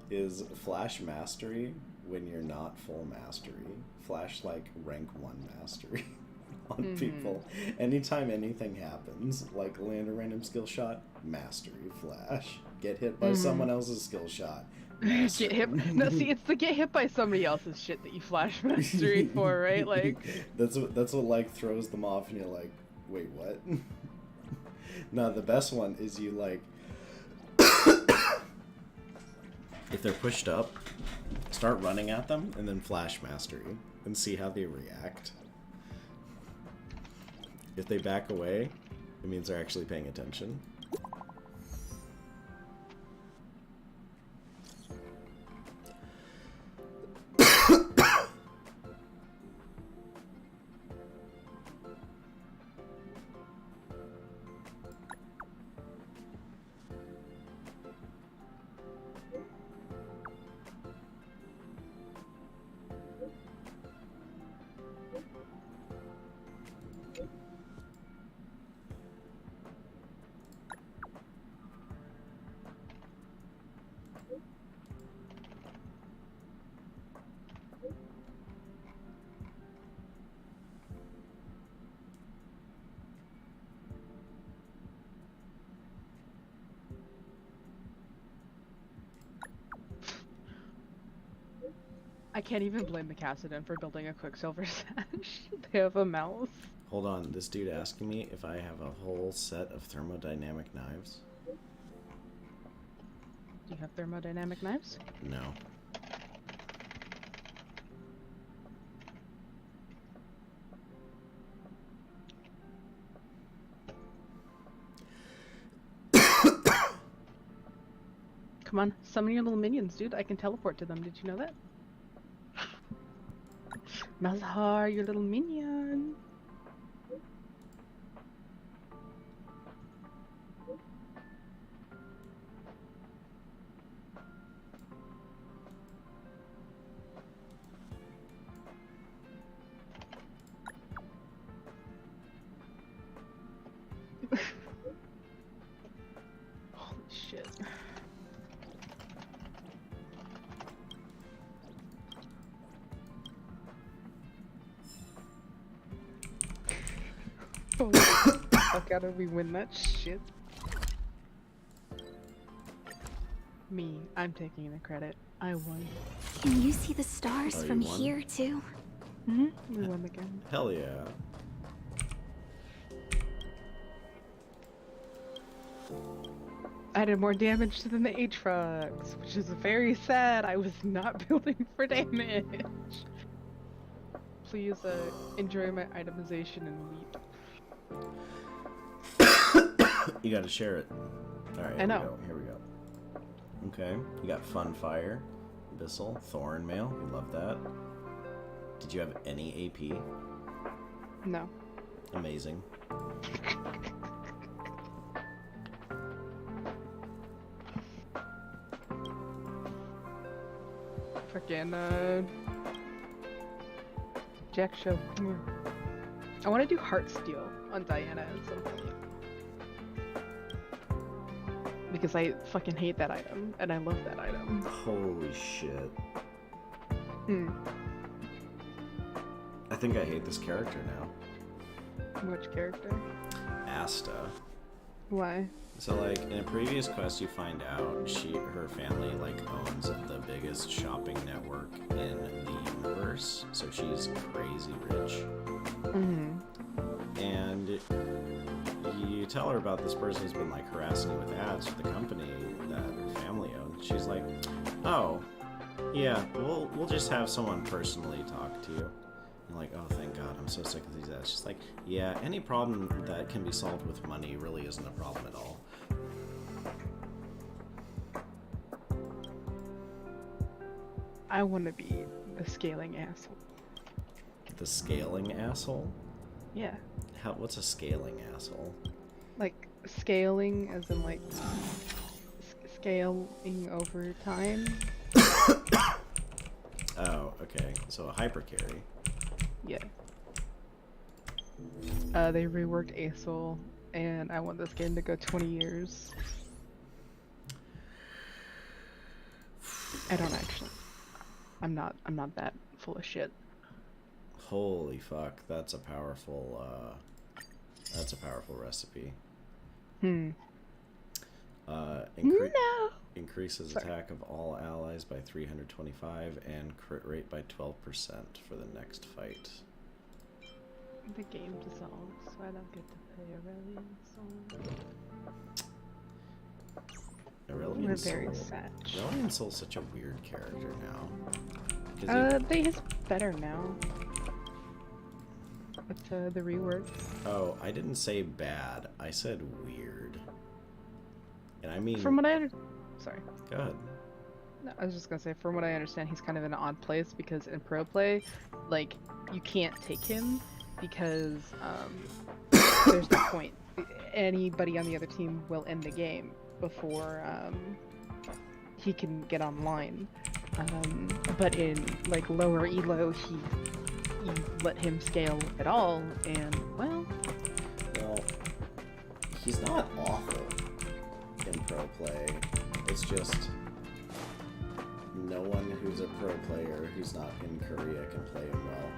Is flash mastery when you're not full mastery. Flash like rank 1 mastery on people. Anytime anything happens, like land a random skill shot, mastery flash. Get hit by someone else's skill shot.
Get hit. No, see, it's the get hit by somebody else's shit that you flash mastery for, right? Like
that's what like throws them off, and you're like, wait, what? No, the best one is you like, if they're pushed up, start running at them, and then flash mastery, and see how they react. If they back away, it means they're actually paying attention.
I can't even blame the Cassidon for building a Quicksilver sash. They have a mouse.
Hold on, this dude asking me if I have a whole set of thermodynamic knives?
Do you have thermodynamic knives?
No.
Come on, summon your little minions, dude. I can teleport to them. Did you know that? Malzahar, your little minion. Holy shit. Holy fuck, how did we win that shit? Me, I'm taking the credit. I won.
Can you see the stars
Oh, you
from
won?
here too?
We won the game.
Hell yeah.
I did more damage than the Aatrox, which is very sad. I was not building for damage. Please enjoy my itemization and weep.
You gotta share it. Alright,
I know.
Here we go. Okay, you got Funfire, Abyssal, Thorn Mail. We love that. Did you have any AP?
No.
Amazing.
Freaking Jack Show. Come here. I want to do Heartsteel on Diana at some point. Because I fucking hate that item, and I love that item.
Holy shit.
I
think I hate this character now.
Which character?
Asta.
Why?
So like in a previous quest you find out her family like owns the biggest shopping network in the universe. So she's crazy rich. And you tell her about this person who's been like harassing you with ads for the company that her family owns. She's like, "Oh, yeah, we'll just have someone personally talk to you." I'm like, "Oh, thank God, I'm so sick of these ads." She's like, "Yeah, any problem that can be solved with money really isn't a problem at all."
I want to be the scaling asshole.
The scaling asshole?
Yeah.
What's a scaling asshole?
Like, scaling as in, like, scaling over time.
Oh, okay. So a hyper carry.
Yeah. They reworked ASOL, and I want this game to go 20 years. I don't actually. I'm not that full of shit.
Holy fuck, that's a powerful recipe. Increases attack of all allies by 325 and crit rate by 12% for the next fight.
The game dissolves, so I don't get to play Aurelion Soul. We're very sad.
Aurelion Soul's such a weird character now.
He's better now. With the rework.
Oh, I didn't say bad. I said weird. And I mean...
From what I Sorry.
Go ahead.
No, I was just gonna say, from what I understand, he's kind of in an odd place because in pro play, like, you can't take him because there's no point. Anybody on the other team will end the game before he can get online. But in like lower elo, you let him scale at all, and well,
he's not awful in pro play. It's just no one who's a pro player who's not in Korea can play him well.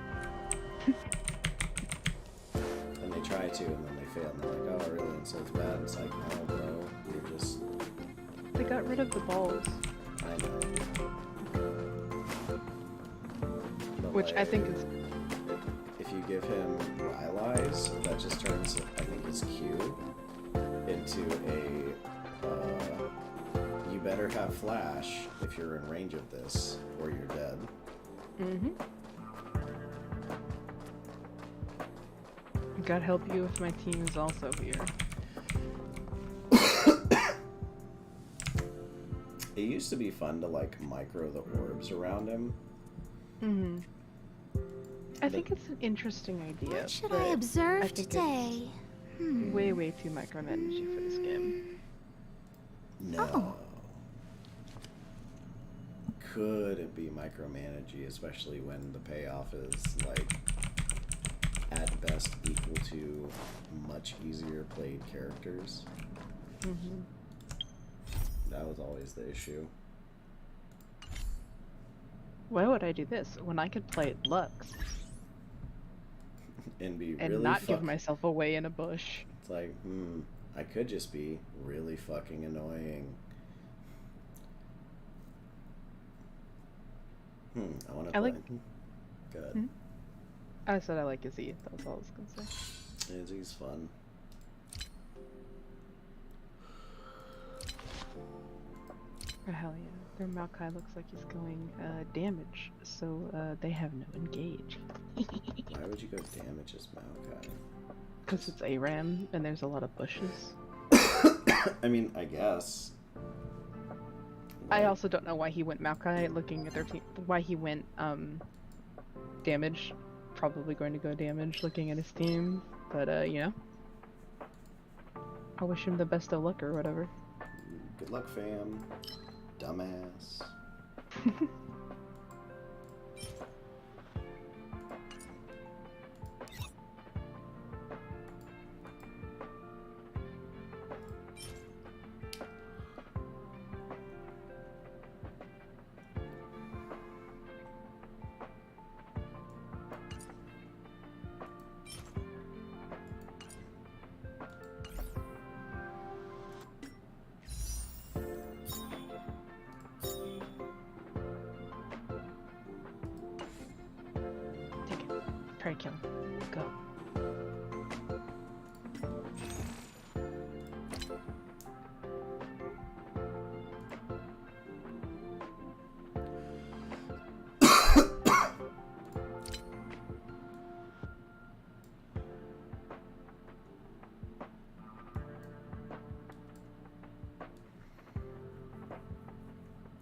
And they try to, and then they fail, and they're like, "Oh, really? And so it's bad." It's like, "No, bro, you're just."
They got rid of the balls.
I know. But
Which I think
like,
is
if you give him Lies, that just turns, I think, his Q into you better have flash if you're in range of this, or you're dead.
mm-hmm. God help you if my team is also here.
It used to be fun to like micro the orbs around him.
Mm-hmm. I think it's an interesting idea.
What should
but
I observe
I think
today?
It's way too micromanagey for this game.
No.
Oh.
Could it be micromanagey, especially when the payoff is like at best equal to much easier played characters?
Mm-hmm.
That was always the issue.
Why would I do this when I could play Lux
And be
and
really
not give myself away in a bush?
It's like, I could just be really fucking annoying. I want to play. Good.
Hmm? I said I like Izzy. That was all I was gonna say.
Izzy's fun.
Oh, hell yeah. Their Maokai looks like he's going damage, so they have no engage.
Why would you go damage as Maokai?
Because it's ARAM and there's a lot of bushes.
I mean, I guess.
I also don't know why he went Maokai looking at their team. Why he went damage. Probably going to go damage looking at his team. But you know. I wish him the best of luck or whatever.
Good luck, fam. Dumbass.
Take it. Try to kill him. Go.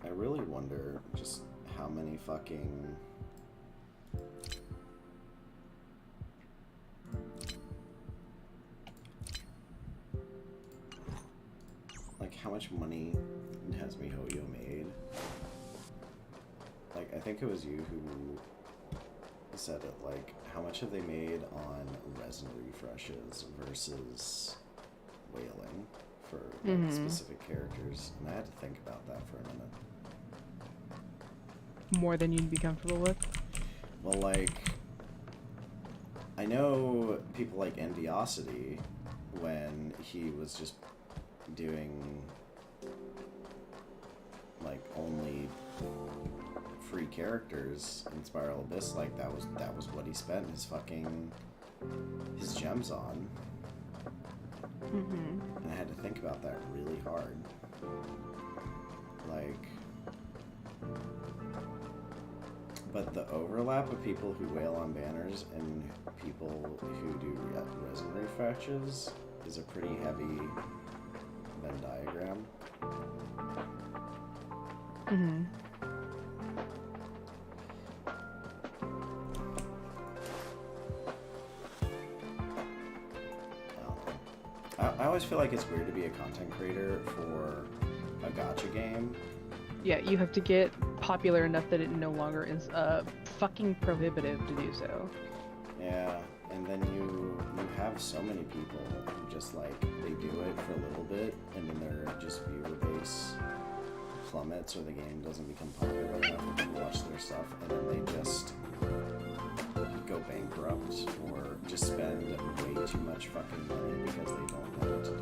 I really wonder just how many fucking like how much money has MiHoYo made? Like, I think it was you who said it, like, how much have they made on resin refreshes versus whaling for like, specific characters? And I had to think about that for a minute.
More than you'd be comfortable with?
Well, like, I know people like Endiosity, when he was just doing like only free characters in Spiral Abyss, like that was what he spent his gems on. And I had to think about that really hard. Like, but the overlap of people who wail on banners and people who do resin refreshes is a pretty heavy Venn diagram. I always feel like it's weird to be a content creator for a gacha game.
Yeah, you have to get popular enough that it no longer is fucking prohibitive to do so.
Yeah, and then you have so many people who just like they do it for a little bit and then their just viewer base plummets or the game doesn't become popular enough that people watch their stuff and then they just go bankrupt or just spend way too much fucking money because they don't know what to do.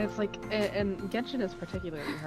it's like, and Genshin is particularly hard.